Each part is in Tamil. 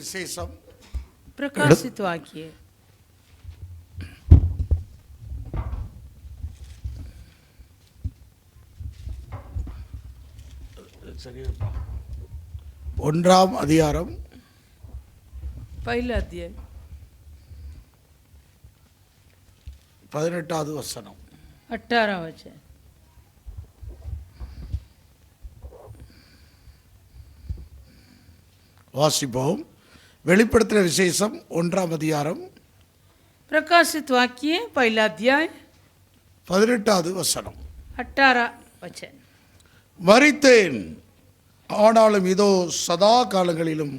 விசேஷம் प्रकाशित वाक्य ஒன்றாம் அதிகாரம் पहला अध्याय 18வது வசனம் 18 वचन। வாசிப்போம். வெளிப்படுத்தின விசேஷம் ஒன்றாம் அதிகாரம் प्रकाशित वाक्य पहला अध्याय 18வது வசனம். 18 वचन। மரித்தேன், ஆனாலும் இதோ சதா காலங்களிலும்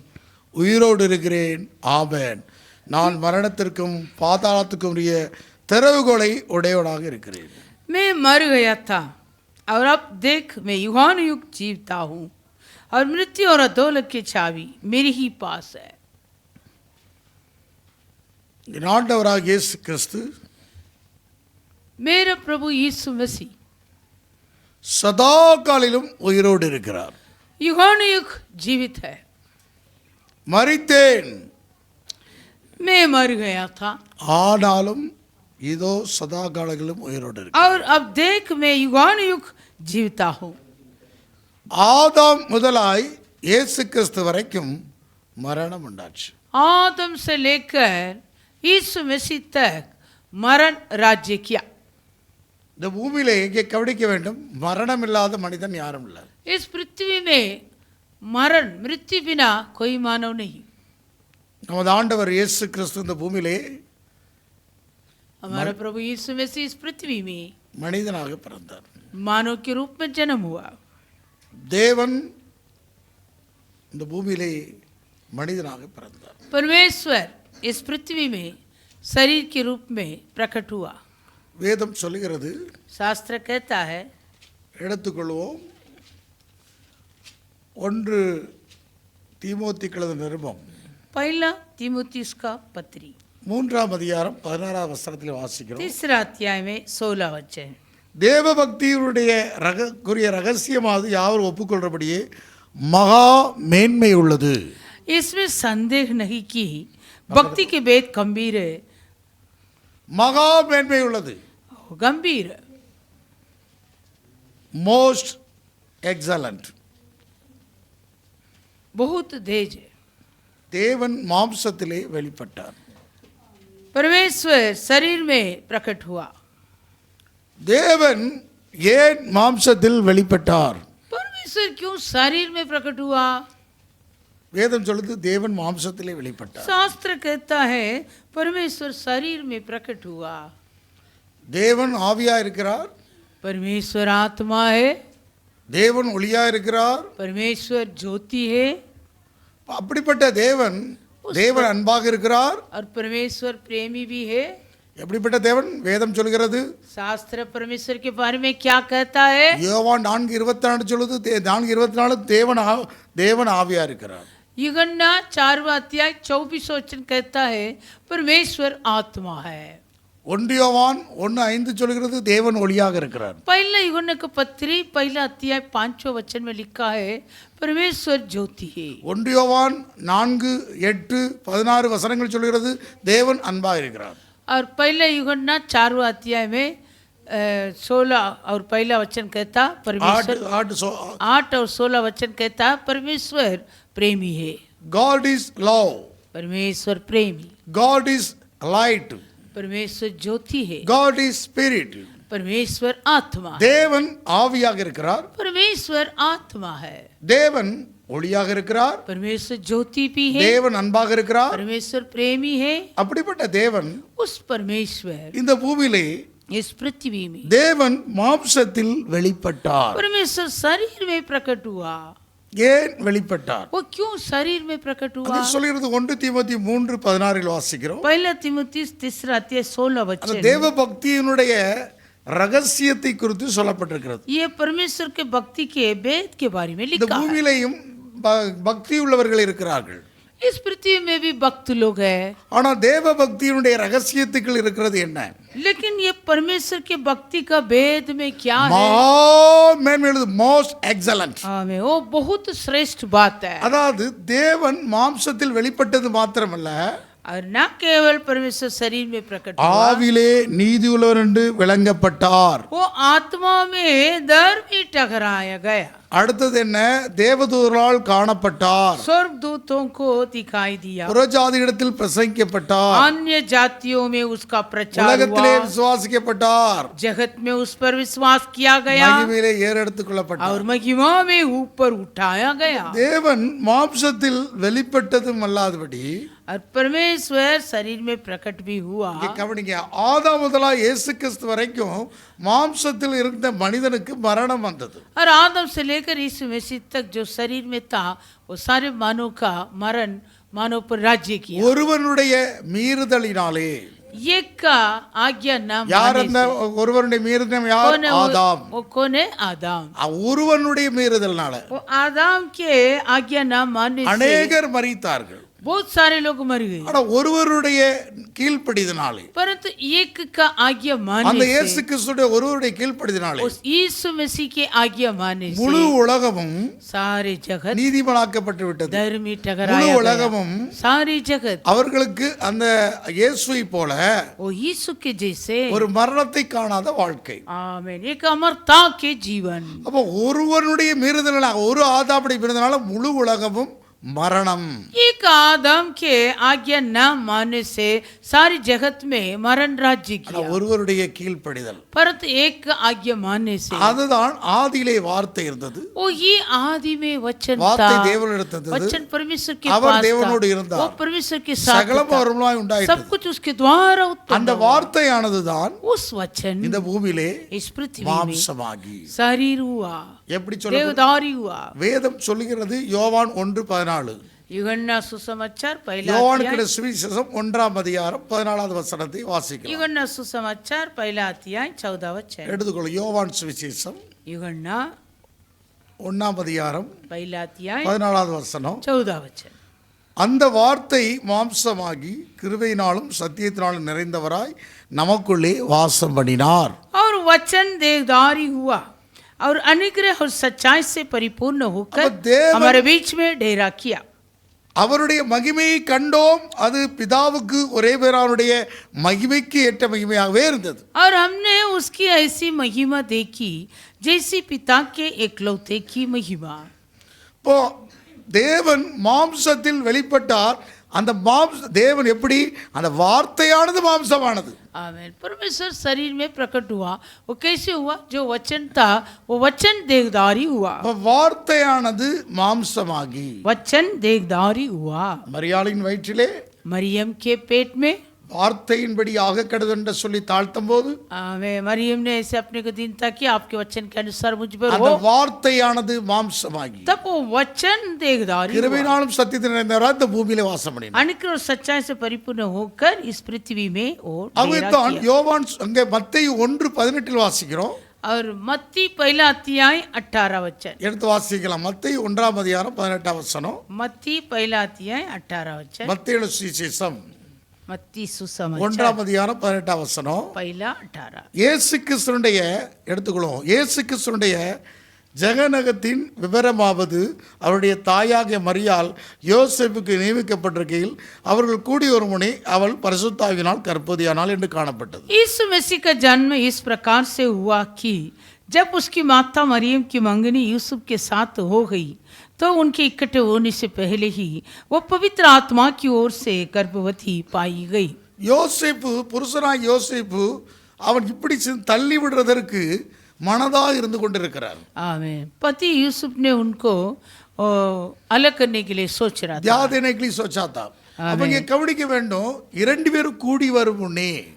உயிரோடு இருக்கிறேன். ஆமென். நான் மரணத்திற்கும் பாதாளத்துக்கும் உரிய திறவுகோலை உடையவனாக இருக்கிறேன். मैं मर गया था और अब देख मैं युगानुयुग जीवता हूँ और मृत्यु और अधोलोक की चाबी मेरे ही पास है। என் ஆண்டவராகிய இயேசு கிறிஸ்து मेरा प्रभु यीशु मसीह சதா காலிலும் உயிரோடு இருக்கிறார். युगानुयुग जीवित है। மரித்தேன், मैं मर गया था ஆனாலும் இதோ சதா காலங்களிலும் உயிரோடு இருக்கிறார். और अब देख मैं युगानुयुग जीवता हूँ। ஆதாம் முதலாய் இயேசு கிறிஸ்து வரைக்கும் மரணம் உண்டாச்சு. आदम से लेकर यीशु मसीह तक मरण राज्य किया। இந்த பூமியிலே இங்கே கவனிக்க வேண்டும், மரணம் இல்லாத மனிதன் யாரும் இல்லை. इस पृथ्वी में मरण मृत्यु बिना कोई मानव नहीं। நமது ஆண்டவர் இயேசு கிறிஸ்து இந்த பூமியிலே हमारा प्रभु यीशु मसीह इस पृथ्वी में மனிதனாக பிறந்தார். मानव के रूप में जन्म हुआ। தேவன் இந்த பூமியிலே மனிதனாக பிறந்தார். परमेश्वर इस पृथ्वी में शरीर के रूप में प्रकट हुआ। வேதம் சொல்லுகிறது, शास्त्र कहता है, எடுத்துக்கொள்வோம். 1 தீமோத்தேயு எழுதின நிருபம் पहला तीमुथियुस का पत्री 3ஆம் அதிகாரம் 16ஆம் வசனத்தில் வாசிக்கிறோம். तीसरा अध्याय में 16 वचन। தேவ பக்தியுடைய ரகசியமாவது யாவர் ஒப்புக்கொள்றபடியே மகா மேன்மை உள்ளது. इसमें संदेह नहीं कि भक्ति के भेद गंभीर है। மகா மேன்மை உள்ளது, गंभीर மோஸ்ட் எக்ஸலண்ட். बहुत तेज है। தேவன் மாம்சத்திலே வெளிப்பட்டார். परमेश्वर शरीर में प्रकट हुआ। தேவன் ஏன் மாம்சத்தில் வெளிப்பட்டார்? परमेश्वर क्यों शरीर में प्रकट हुआ? வேதம் சொல்லுது, தேவன் மாம்சத்திலே வெளிப்பட்டார். शास्त्र कहता है परमेश्वर शरीर में प्रकट हुआ। தேவன் ஆவியா இருக்கிறார், परमेश्वर आत्मा है, தேவன் ஒளியா இருக்கிறார். परमेश्वर ज्योति है அப்படிப்பட்ட தேவன் அன்பாக இருக்கிறார். और परमेश्वर प्रेमी भी है। எப்படிப்பட்ட தேவன்? வேதம் சொல்கிறது, शास्त्र परमेश्वर के बारे में क्या कहता है? யோவான் 4:24 சொல்லுது, 4:24 தேவன் ஆவியா இருக்கிறார். यूहन्ना 4वां अध्याय 24 वचन कहता है परमेश्वर आत्मा है। 1 யோவான் 1:5 சொல்கிறது, தேவன் ஒளியாக இருக்கிறார். पहला यूहन्ना का पत्री पहला अध्याय 5वां वचन में लिखा है परमेश्वर ज्योति है। 1 யோவான் 4:8-16 வசனங்கள் சொல்கிறது, தேவன் அன்பாக இருக்கிறார். और पहला यूहन्ना 4वां अध्याय में 16 और पहला वचन कहता परमेश्वर 8 और 16 वचन कहता परमेश्वर प्रेमी है। God is love, परमेश्वर प्रेमी, God is light, परमेश्वर ज्योति है, God is spirit. परमेश्वर आत्मा है। தேவன் ஆவியாக இருக்கிறார், परमेश्वर आत्मा है, தேவன் ஒளியாக இருக்கிறார், परमेश्वर ज्योति भी है, தேவன் அன்பாக இருக்கிறார். परमेश्वर प्रेमी है। அப்படிப்பட்ட தேவன் उस परमेश्वर இந்த பூமியிலே इस पृथ्वी में தேவன் மாம்சத்தில் வெளிப்பட்டார். परमेश्वर शरीर में प्रकट हुआ। ஏன் வெளிப்பட்டார்? वो क्यों शरीर में प्रकट हुआ? அது சொல்கிறது 1 தீமோத்தேயு 3:16 வாசிக்கிறோம். पहला तीमुथियुस 3 अध्याय 16 அந்த वचन। தேவ பக்தியினுடைய ரகசியத்தை குறித்து சொல்லப்பட்டிருக்கிறது. ये परमेश्वर के भक्ति के भेद के बारे में இந்த लिखा है। பூமியிலேயும் பக்தி உள்ளவர்கள் இருக்கிறார்கள். इस पृथ्वी में भी भक्त लोग हैं, ஆனா தேவ பக்தியினுடைய ரகசியத்துக்குள் இருக்கிறது என்ன? लेकिन ये परमेश्वर के भक्ति का भेद में क्या है? மேன்மையுள்ளது, மோஸ்ட் எக்ஸலன்ட். आमेन, वो बहुत श्रेष्ठ बात है। அதாவது தேவன் மாம்சத்தில் வெளிப்பட்டது மாத்திரமல்ல, और न केवल परमेश्वर शरीर में प्रकट हुआ, ஆவிலே நீதியுள்ளவர் என்று விளங்கப்பட்டார். वो आत्मा में धर्मी ठहराया गया। அடுத்தது என்ன? தேவதூதரால் காணப்பட்டார், स्वर्गदूतों को दिखाई दिया, புறஜாதியிடத்தில் பிரசங்கிக்கப்பட்டார், अन्य जातियों में उसका प्रचार உலகத்திலே हुआ, விசுவாசிக்கப்பட்டார், जगत में उस पर विश्वास किया गया மகிமையிலே ஏறெடுத்துக் கொள்ளப்பட்டார். और महिमा में ऊपर उठाया गया। தேவன் மாம்சத்தில் வெளிப்பட்டதும் அல்லாதபடி, और परमेश्वर शरीर में प्रकट भी हुआ। இங்கே கவனிங்க, ஆதாம் முதலா இயேசு கிறிஸ்து வரைக்கும் மாம்சத்தில் இருந்த மனிதனுக்கு மரணம் வந்தது. और आदम से लेकर यीशु मसीह तक जो शरीर में था, वो सारे मानव का मरण मानव पर राज्य किया। ஒருவனுடைய மீறுதலினாலே. एक का आज्ञा न யார் मानने அந்த से। ஒருவனுடைய மீறுதல்? யார்? कौन है ஆதாம். वो कौन है? आदम। ஒருவனுடைய மீறுதல்னால वो आदम के आज्ञा न मानने से அநேகர் மரித்தார்கள். बहुत सारे लोग मर गए, ஆனா ஒருவருடைய கீழ்ப்படிதனாலே, परंतु एक का आज्ञा அந்த मानने இயேசு से, கிறிஸ்துடைய ஒருவருடைய கீழ்ப்படிதனாலே उस यीशु मसीह के आज्ञा मानने முழு से உலகமும் सारे जगत நீதிமானாக்கப்பட்டு விட்டது. धर्मी முழு ठहराया गया। உலகமும் सारी जगत அவர்களுக்கு அந்த இயேசுவை போல वो यीशु के जैसे, ஒரு மரணத்தை காணாத வாழ்க்கை. आमीन, एक अमरता के जीवन। அப்போ ஒருவனுடைய மீறுதலால, ஒரு ஆதாமுடைய மீறுதலால முழு உலகமும் மரணம். एक आदम के आज्ञा न मानने से सारी जगत में मरण राज्य ஆனா किया, ஒருவருடைய கீழ்ப்படிதல். परंतु एक आज्ञा मानने से, அதுதான் ஆதியிலே வார்த்தை இருந்தது, वो ये आदि में वचन வார்த்தை था, தேவனிடத்தில் वचन परमेश्वर के அவர் पास தேவனோடு था, இருந்தார். वो परमेश्वर के साथ சகலம் था, அவருமாய் सब உண்டாயிற்று. कुछ उसके द्वारा उत्पन्न அந்த हुआ। வார்த்தையானதுதான் उस वचन இந்த பூமியிலே इस पृथ्वी में மாம்சமாகி. शरीर हुआ, எப்படி சொல்லுது? देवदारी हुआ। வேதம் சொல்லுகிறது, யோவான் 1:14. यूहन्ना सुसमाचार पहला யோவானுக்கு अध्याय, சுவிசேஷம் 1:14 வசனத்தை வாசிக்கலாம். यूहन्ना सुसमाचार पहला अध्याय 14 वचन। எடுத்துக்கொள்ளும். யோவான் சுவிசேஷம் यूहन्ना 1 पहला अध्याय 14 வசனம். 14 वचन। அந்த வார்த்தை மாம்சமாகி கிருபையினாலும் சத்தியத்தினாலும் நிறைந்தவராய் நமக்குள்ளே வாசம் பண்ணினார். और वचन देवदारी हुआ और अनुग्रह और सच्चाई से परिपूर्ण होकर अब देव- हमारे बीच में डेरा किया। அவருடைய மகிமையை கண்டோம். அது பிதாவுக்கு ஒரே பேரானுடைய மகிமைக்கு ஏற்ற மகிமையாகவே இருந்தது. और हमने उसकी ऐसी महिमा देखी जैसी पिता के एकलौते की महिमा। இப்போ தேவன் மாம்சத்தில் வெளிப்பட்டார். அந்த தேவன் எப்படி? அந்த வார்த்தையானது மாம்சமானது. आमीन। परमेश्वर शरीर में प्रकट हुआ। वो कैसे हुआ? जो वचन था वो वचन देवदारी हुआ। அப்ப வார்த்தையானது மாம்சமாகி वचन देवदारी हुआ। மரியாளின் வயிற்றிலே मरियम के पेट में, வார்த்தையின்படி ஆக கடவுள் சொல்லி தாழ்த்தும் போது मरियम ने ऐसे अपने को दिन था कि आपके वचन के अनुसार मुझ पर அந்த हो, வார்த்தையானது மாம்சமாகி तब वो वचन देवदारी हुआ। கிருபையினாலும் சத்தியத்தினாலும் நிறைந்தவராய் இந்த பூமியிலே வாசம் பண்ணினார். अनुग्रह और सच्चाई से परिपूर्ण होकर इस पृथ्वी में वो डेरा அவைதான் किया। யோவான் அங்கே மத்தேயு 1:18 வாசிக்கிறோம். और मत्ती पहला अध्याय 18 वचन। எடுத்து வாசிக்கலாம். மத்தேயு 1:18 வசனம். मत्ती पहला अध्याय 18 वचन। மத்தேயு சுவிசேஷம் मत्ती सुसमाचार 1:18 வசனம். पहला 18। இயேசு கிறிஸ்துனுடைய எடுத்துக்கொள்வோம். இயேசு கிறிஸ்துனுடைய ஜெகநகத்தின் விவரமாவது, அவருடைய தாயாகிய மரியாள் யோசேப்புக்கு நியமிக்கப்பட்டிருக்கையில் அவர்கள் கூடி ஒரு முனை அவள் பரிசுத்தாவினால் கர்ப்பவதியானாள் என்று காணப்பட்டது. यीशु मसीह का जन्म इस प्रकार से हुआ कि जब उसकी माता मरियम की मंगनी यूसुफ के साथ हो गई तो उनके इकट्ठे होने से पहले ही वो पवित्र आत्मा की ओर से गर्भवती पाई गई। யோசேப்பு, புருஷனாய் யோசேப்பு அவன் இப்படி தள்ளி விடுறதற்கு மனதாக இருந்து கொண்டிருக்கிறார். आमीन। पति यूसुफ ने उनको अलग करने के लिए सोच रहा था। தியாதனைக்கு सोचा था. அவங்க கவனிக்க வேண்டும், இரண்டு பேரும் கூடி வரும் முன்னே,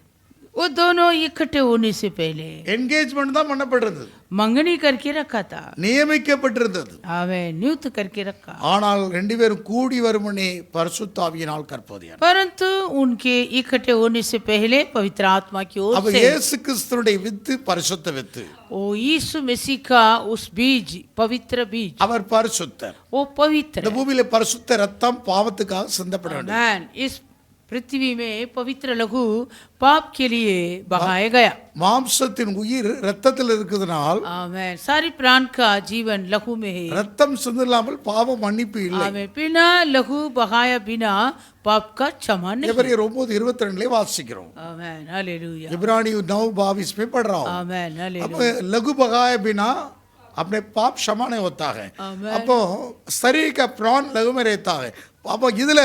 वो दोनों इकट्ठे होने से पहले என்கேஜ்மெண்ட் தான் பண்ணப்பட்டிருந்தது, मंगनी करके रखा था, நியமிக்கப்பட்டிருந்தது. हमें नियुक्त करके रखा, ஆனால் ரெண்டு பேரும் கூடி வருமுனே பரிசுத்தாவியினால் கற்போதியார். परंतु उनके इकट्ठे होने से पहले पवित्र आत्मा की ओर அப்ப से இயேசு கிறிஸ்துவுடைய வித்து பரிசுத்த வித்து, वो यीशु मसीह का उस बीज, पवित्र बीज, அவர் பரிசுத்தர். वो पवित्र இந்த பூமியில பரிசுத்த ரத்தம் பாவத்துக்காக சிந்தப்பட வேண்டும். मैन इस पृथ्वी में पवित्र लहू पाप के लिए बहाया गया। மாம்சத்தின் உயிர் ரத்தத்தில் இருக்குதுனால் आमेन। सारी प्राण का जीवन लहू में है। ரத்தம் சிந்தலாமல் பாவ மன்னிப்பு இல்லை. आमेन। बिना लहू बहाया बिना पाप का क्षमा नहीं। எபிரேயர் 9:22 வாசிக்கிறோம். आमेन। हालेलुया। इब्रानी 9:22 में पढ़ रहा हूं. आमेन। अब हालेलुया। लघु बगाए बिना अपने पाप क्षमा नहीं होता है. आमेन। அப்போ शरीर का प्राण लघु में रहता है. அப்போ இதுல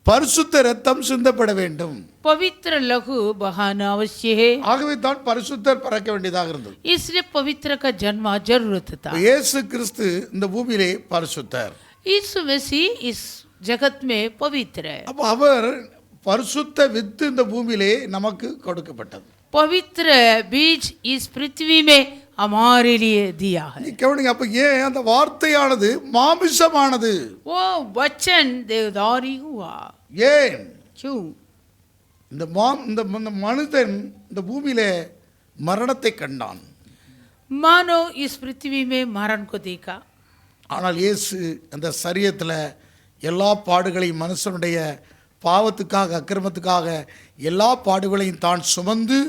பரிசுத்த ரத்தம் சிந்தப்பட வேண்டும். पवित्र लहू बहाना अवश्य है, ஆகவே தான் பரிசுத்தர் பிறக்க வேண்டியதாக இருந்தது. इसलिए पवित्र का जन्म जरूरत था। இயேசு கிறிஸ்து இந்த பூமியிலே பரிசுத்தர். यीशु मसीह इस जगत में पवित्र है। அப்போ அவர் பரிசுத்த வித்து இந்த பூமியிலே நமக்கு கொடுக்கப்பட்டது. पवित्र बीज इस पृथ्वी में हमारे लिए दिया है। கவனிங்க, அப்ப ஏன் அந்த வார்த்தையானது மாமிசமானது? वो वचन देवदारी हुआ, ஏன் क्यों? இந்த மனிதன் இந்த பூமியிலே மரணத்தை கண்டான். मानो इस पृथ्वी में मरण को देखा, ஆனால் இயேசு அந்த சரீரத்தில் எல்லா பாடுகளையும், மனுஷனுடைய பாவத்துக்காக, அக்கிரமத்துக்காக எல்லா பாடுகளையும் தான் சுமந்து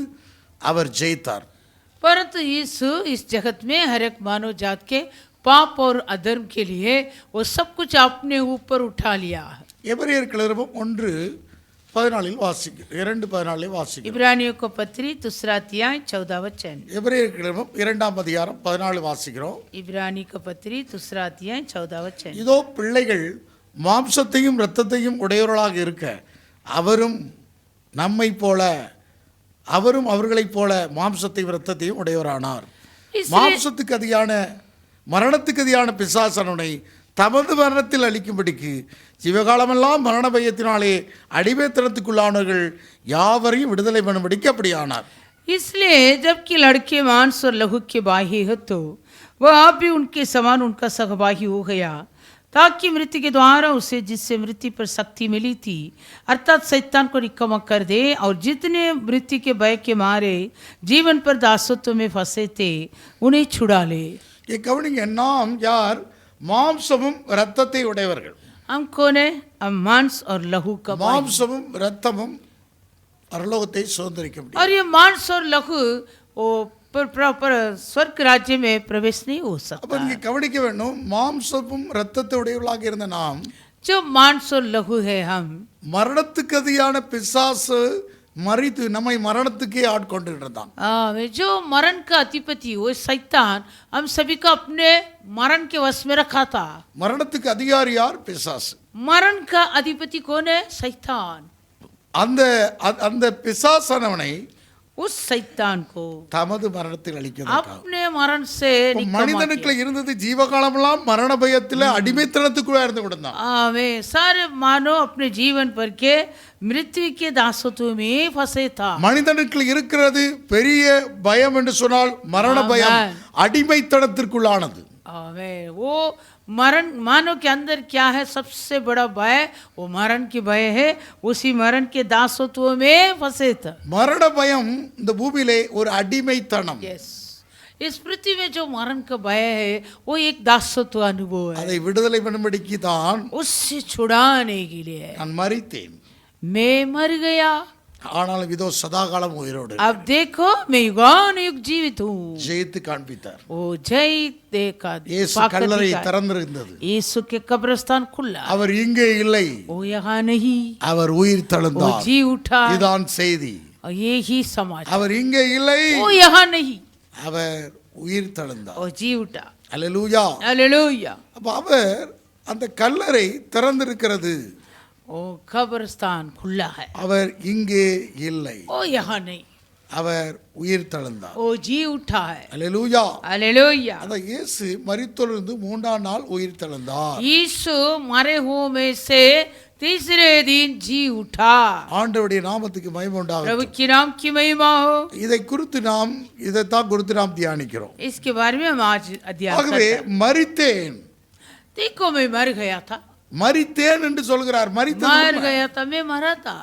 அவர் ஜெயித்தார். परंतु यीशु इस जगत में हर एक मानव जात के पाप और अधर्म के लिए वो सब कुछ अपने ऊपर उठा लिया है। எபிரேயர் கிளறும் 1:14 வாசிக்கிறோம். 2:14 வாசிக்கிறோம். इब्रानियों को पत्री दूसरा अध्याय 14 वचन। எபிரேயர் கிளறும் 2:14 வாசிக்கிறோம். इब्रानी को पत्री दूसरा अध्याय 14 वचन। இதோ பிள்ளைகள் மாம்சத்தையும் இரத்தத்தையும் உடையவர்களாக இருக்க அவரும் நம்மை போல, அவரும் அவர்களைப் போல மாம்சத்தையும் இரத்தத்தையும் உடையவரானார். மாம்சத்துக்கு அதிகான, மரணத்துக்கு அதிகான பிசாசனை தமது மரணத்தில் அளிக்கும்படிக்கு ஜீவகாலமெல்லாம் மரண பயத்தினாலே அடிமைத்தனத்துக்குள்ளானவர்கள் யாவரையும் விடுதலை பண்ணும்படிக்கு அப்படியானார். इसलिए जबकि लड़के मांस और लहू के बाही हो तो वह आप भी उनके समान उनका सहभागी हो गया, ताकि मृत्यु के द्वारा उसे जिससे मृत्यु पर शक्ति मिली थी अर्थात शैतान को निकम्मा कर दे, और जितने मृत्यु के भय के मारे जीवन पर दासत्व में फंसे थे उन्हें छुड़ा ले। ये கவனிங்க, நாம் யார்? மாம்சமும் இரத்தத்தை உடையவர்கள். हम कौन है? हम मांस और लहू का बाही। மாம்சமும் இரத்தமும் பரலோகத்தை சுதந்திரிக்க முடியும். और ये मांस और लहू वो पर स्वर्ग राज्य में प्रवेश नहीं हो அப்ப सकता। நீங்க கவனிக்க வேண்டும், மாம்சமும் இரத்தத்தை உடையவர்களாக இருந்த நாம் जो मांस और लहू है हम, மரணத்துக்கு அதிகான பிசாசு மறித்து நம்மை மரணத்துக்கே ஆட்கொண்டு இருந்தான். जो मरण का अधिपति वो शैतान हम सभी को अपने मरण के वश में रखा था। மரணத்துக்கு அதிகாரி யார்? பிசாசு. मरण का अधिपति कौन है? शैतान। அந்த பிசாசானவனை उस शैतान को தமது மரணத்தில் அளிக்கிறார். अपने मरण से மனிதனுக்குள்ள இருந்தது ஜீவகாலமெல்லாம் மரண பயத்தில் அடிமைத்தனத்துக்குள்ள இருந்து விடுந்தான். सारे मानव अपने जीवन पर के मृत्यु के दासत्व में फंसे था। மனிதனுக்குள்ள இருக்கிறது பெரிய பயம் என்று சொன்னால் மரண பயம், அடிமைத்தனத்திற்குள்ளானது. वो मरण, मानव के अंदर क्या है? सबसे बड़ा भय वो मरण की भय है, उसी मरण के दासत्व में फंसे थे। மரண பயம் இந்த பூமியிலே ஒரு அடிமைத்தனம். यस, इस पृथ्वी में जो मरण का भय है वो एक दासत्व अनुभव है। அதை விடுதலை பண்ணும்படிக்கு தான் उससे छुड़ाने के लिए நான் மரித்தேன், मैं मर गया, ஆனாலும் இதோ சதாகாலம் உயிரோடு अब देखो मैं युगानुयुग जीवित हूँ। ஜெயித்து காண்பித்தார். वो जय देखा, இயேசு கல்லறை திறந்திருந்தது. यीशु के कब्रिस्तान खुला, அவர் இங்கே இல்லை, वो यहाँ नहीं, அவர் உயிர் वो தழுந்தார். जी उठा। இதுதான் செய்தி. और ये ही समाचार, அவர் இங்கே இல்லை, वो यहाँ नहीं, அவர் உயிர் தழுந்தார். वो जी उठा। அல்லேலூயா. हालेलुया। அப்ப அவர் அந்த கல்லறை திறந்திருக்கிறது, वो कब्रिस्तान खुला है, அவர் இங்கே இல்லை, वो यहाँ नहीं, அவர் உயிர் தழுந்தார். वो जी उठा है। அல்லேலூயா. हालेलुया। அந்த இயேசு மரித்தொழுந்து 3ஆம் நாள் உயிர் தழுந்தார். यीशु मरे हुओं में से तीसरे दिन जी उठा। ஆண்டவருடைய நாமத்துக்கு மகிமை உண்டாகட்டும். प्रभु के नाम की महिमा हो। இதைத்தான் குறித்து நாம் தியானிக்கிறோம். इसके बारे में हम आज अध्ययन ஆகவே करते हैं। மரித்தேன் देखो मैं मर गया था, மரித்தேன் என்று சொல்கிறார். मर गया था, मैं मरा था,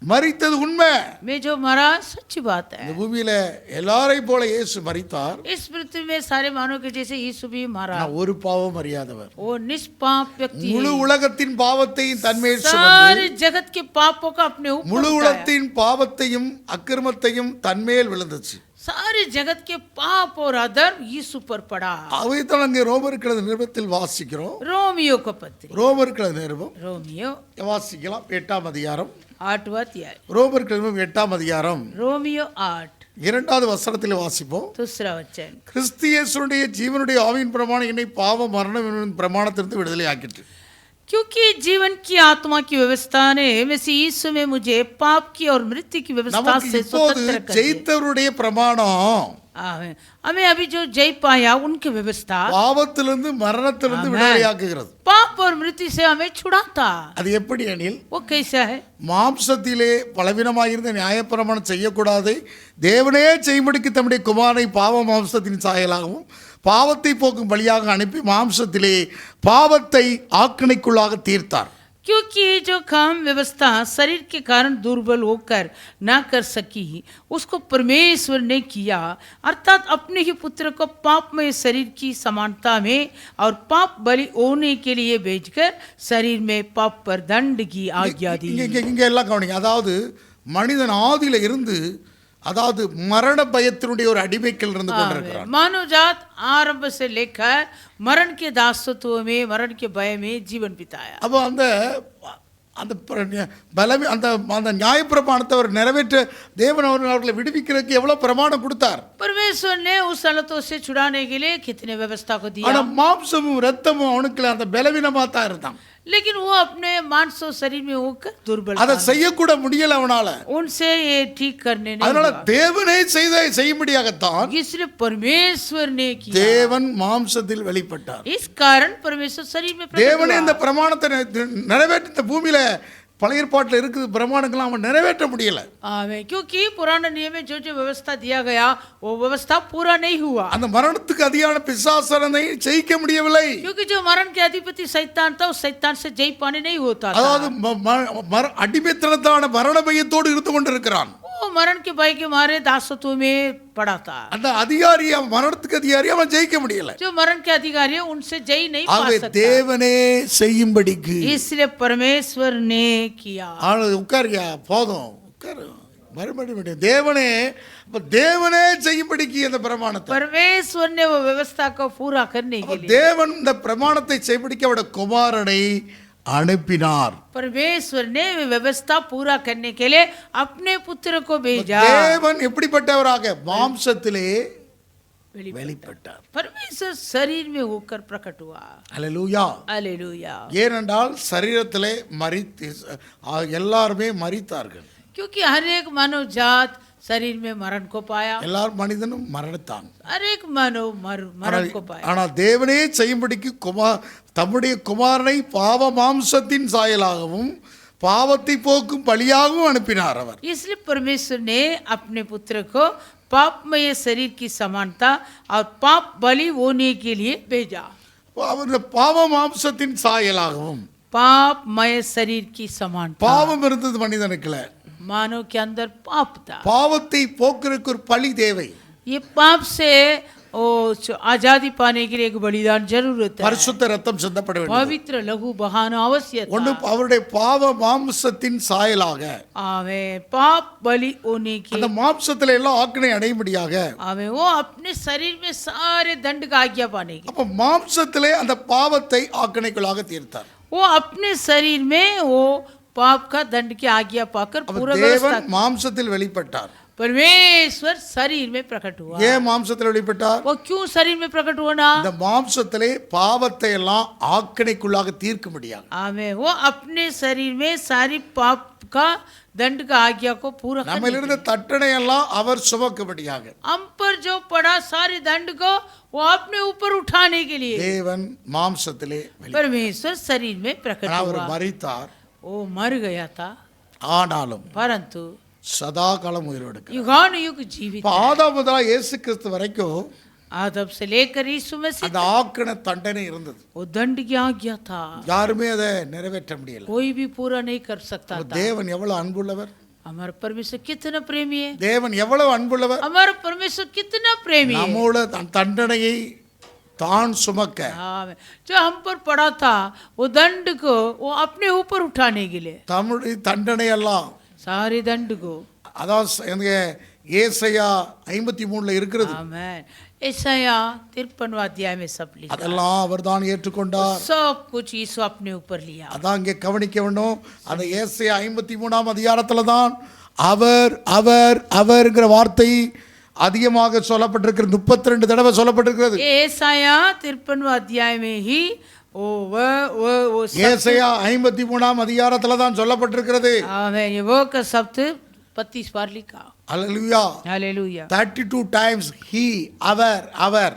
மரித்தது உண்மை. मैं जो मरा सच्ची बात है। இந்த பூமியில எல்லாரையும் போல இயேசு மரித்தார். इस पृथ्वी में सारे मानव के जैसे यीशु भी मरा। ஆனா ஒரு பாவம் அறியாதவர். वो निष्पाप व्यक्ति है। முழு உலகத்தின் பாவத்தையும் தன்மேல் सारे சுமந்து जगत के पापों का अपने ऊपर முழு उठाया। உலகத்தின் பாவத்தையும் அக்கிரமத்தையும் தன்மேல் விழுந்துச்சு. सारे जगत के पाप और अधर्म यीशु पर पड़ा। அவைதான் அங்கே ரோமர்கள் நிருபத்தில் வாசிக்கிறோம். रोमियो का पत्र, ரோமர்கள் நிருபம் रोमियो வாசிக்கலாம். 8ஆம் அதிகாரம். 8वां अध्याय, ரோமர்கள் நிருபம் 8ஆம் அதிகாரம் रोमियो 8 2வது வசனத்தில் வாசிப்போம். दूसरा वचन। கிறிஸ்து இயேசுடைய ஜீவனுடைய ஆவியின் பிரமாணம் என்னை பாவ மரணம் என்னும் பிரமாணத்திலிருந்து விடுதலை ஆக்கிற்று. क्योंकि जीवन की आत्मा की व्यवस्था ने मसीह यीशु में मुझे पाप की और मृत्यु की व्यवस्था நமக்கு से இப்போது स्वतंत्र कर दिया। ஜெயித்தவருடைய பிரமாணம் आमीन। हमें अभी जो जय पाया उनकी व्यवस्था பாவத்திலிருந்து மரணத்திலிருந்து ஆமென். விடுதலையாக்குகிறது. पाप और मृत्यु से हमें छुड़ाता। அது எப்படி எனில் वो कैसा है? மாம்சத்திலே பலவீனமாயிருந்த நியாயப்பிரமாணம் செய்யக்கூடாது தேவனே செய்யும்படிக்கு தம்முடைய குமாரனை பாவ மாம்சத்தின் சாயலாகவும் பாவத்தை போக்கும் பலியாக அனுப்பி மாம்சத்திலே பாவத்தை ஆக்கினைக்குள்ளாக தீர்த்தார். क्योंकि जो काम व्यवस्था शरीर के कारण दुर्बल होकर ना कर सकी उसको परमेश्वर ने किया, अर्थात अपने ही पुत्र को पापमय शरीर की समानता में और पाप बलि होने के लिए भेजकर शरीर में पाप पर दंड की आज्ञा दी। இங்க எல்லாம் கவனிங்க. அதாவது மனிதன் ஆதியில இருந்து அதாவது மரண பயத்தினுடைய ஒரு அடிமைக்கில் இருந்து கொண்டிருக்கிறான். मानव जात आरंभ से लेकर मरण के दासत्व में, मरण के भय में जीवन बिताया। அப்போ அந்த அந்த பலமே அந்த அந்த நியாயப்பிரமாணத்தை அவர் நிறைவேற்ற தேவன் அவர்களை விடுவிக்கிறதுக்கு எவ்வளவு பிரமாணம் கொடுத்தார். परमेश्वर ने उस सलतों से छुड़ाने के लिए कितने व्यवस्था को दिया। ஆனா மாம்சமும் ரத்தமும் அவனுக்கு அந்த பலவீனமா தான் இருந்தான். लेकिन वो अपने मानसो शरीर में होकर दुर्बल அதை செய்யக்கூட முடியல அவனால. उनसे ये ठीक करने नहीं அதனால हुआ। தேவனே செய்யும்படியாகத்தான் इसलिए परमेश्वर ने किया। தேவன் மாம்சத்தில் வெளிப்பட்டார். इस कारण परमेश्वर शरीर में प्रकट தேவனே हुआ। இந்த பிரமாணத்தை நிறைவேற்ற இந்த பூமியில பழைய ஏற்பாட்டில் இருக்குது பிரமாணங்கள்லாம் அவன் நிறைவேற்ற முடியல. आमीन। क्योंकि पुराने नियम में जो जो व्यवस्था दिया गया वो व्यवस्था पूरा नहीं हुआ। அந்த மரணத்துக்கு அதிகான பிசாசனை ஜெயிக்க முடியவில்லை. क्योंकि जो मरण के अधिपति शैतान था उस शैतान से जय पाने नहीं होता था। அதாவது அடிமைத்தனத்தான மரண பயத்தோடு இருந்து கொண்டிருக்கிறான். वो मरण के भय के मारे दासत्व में पड़ा था। அந்த அதிகாரி மரணத்துக்கு அதிகாரி அவன் ஜெயிக்க முடியல. जो मरण के अधिकारी है उनसे जय नहीं पा ஆகவே सकता। தேவனே செய்யும்படிக்கு इसलिए परमेश्वर ने किया। உட்காரியா போதும் உட்காரு மறுபடியும் தேவனே செய்யும்படிக்கு அந்த பிரமாணத்தை परमेश्वर ने वो व्यवस्था को पूरा करने के लिए தேவன் இந்த பிரமாணத்தை செய்யும்படிக்கு அவருடைய குமாரனை அனுப்பினார். परमेश्वर ने व्यवस्था पूरा करने के लिए अपने पुत्र को भेजा। தேவன் எப்படிப்பட்டவராக மாம்சத்திலே வெளிப்பட்டார். परमेश्वर शरीर में होकर प्रकट हुआ। அல்லேலூயா. हालेलुया। ஏனென்றால் சரீரத்திலே எல்லாருமே மரித்தார்கள். क्योंकि हर एक मानव जात शरीर में मरण को पाया। எல்லார் மனிதனும் மரணித்தான். हर एक मानव मरण को पाया। ஆனால் தேவனே செய்யும்படிக்கு தம்முடைய குமாரனை பாவ மாம்சத்தின் சாயலாகவும் பாவத்தை போக்கும் பலியாகவும் அனுப்பினார் அவர். इसलिए परमेश्वर ने अपने पुत्र को पापमय शरीर की समानता और पाप बलि होने के लिए भेजा। அவர் பாவ மாம்சத்தின் சாயலாகவும் पापमय शरीर की समानता। பாவம் இருந்தது மனிதனுக்குல. मानव के अंदर पाप था। பாவத்தை போக்குறதுக்கு ஒரு பலி தேவை. ये पाप से आजादी पाने के लिए एक बलिदान जरूरत है। பரிசுத்த ரத்தம் சிந்தப்பட வேண்டும். पवित्र लहू बहाना आवश्यक था। ஒன்று அவருடைய பாவ மாம்சத்தின் சாயலாக आवे पाप बलि होने के அந்த மாம்சத்துல எல்லாம் ஆக்கினை அடையும்படியாக आवे वो अपने शरीर में सारे दंड का आज्ञा पाने के அப்ப மாம்சத்திலே அந்த பாவத்தை ஆக்கினைக்குள்ளாக தீர்த்தார். वो अपने शरीर में वो पाप का दंड की आज्ञा पाकर पूरा व्यवस्था। தேவன் மாம்சத்தில் வெளிப்பட்டார். परमेश्वर शरीर में प्रकट हुआ। ஏன் மாம்சத்தில் வெளிப்பட்டார்? वो क्यों शरीर में प्रकट हुआ ना? இந்த மாம்சத்திலே பாவத்தை எல்லாம் ஆக்கினைக்குள்ளாக தீர்க்க முடியாது. आमें वो अपने शरीर में सारी पाप उनका दंड का आज्ञा को पूरा करने நம்மில் இருந்த தண்டனை எல்லாம் அவர் சுமக்கும்படியாக हम पर जो पड़ा सारे दंड को वो अपने ऊपर उठाने के लिए தேவன் மாம்சத்திலே परमेश्वर शरीर में प्रकट அவர் हुआ। மரித்தார், वो मर गया था ஆனாலும் परंतु சதா காலம் உயிரோடு இருக்கிறார். युगानुयुग जीवित இப்ப ஆதாம் முதலா இயேசு கிறிஸ்து வரைக்கும் आदम से लेकर यीशु मसीह அந்த ஆக்கின தண்டனை இருந்தது. वो दंड की आज्ञा था, யாருமே அதை நிறைவேற்ற முடியல. कोई भी पूरा नहीं कर सकता था। தேவன் எவ்வளவு அன்புள்ளவர், हमारा परमेश्वर कितना प्रेमी है, தேவன் எவ்வளவு அன்புள்ளவர், हमारा परमेश्वर कितना प्रेमी है। நம்மோட தண்டனையை தான் சுமக்க हाँ, जो हम पर पड़ा था वो दंड को वो अपने ऊपर उठाने के लिए தமிழ் தண்டனை எல்லாம் सारे दंड को। அதான் ஏசாயா 53 இருக்கிறது. आमेन। यशाया 53वां अध्याय में सब लिखा, அதெல்லாம் அவர் தான் ஏற்றுக்கொண்டார். सब कुछ यीशु अपने ऊपर लिया। அதான் இங்கே கவனிக்க வேண்டும். அந்த ஏசாயா 53ஆம் அதிகாரத்துல தான் அவர் அவர் அவர்ங்கிற வார்த்தை அதிகமாக சொல்லப்பட்டிருக்கிறது. 32 தடவை சொல்லப்பட்டிருக்கிறது. यशाया 53वां अध्याय में ही वो ஏசாயா 53ஆம் அதிகாரத்துல தான் சொல்லப்பட்டிருக்கிறது. आमेन। ये वो का शब्द 32 बार लिखा। அல்லேலூயா. हालेलुया। 32 times he அவர்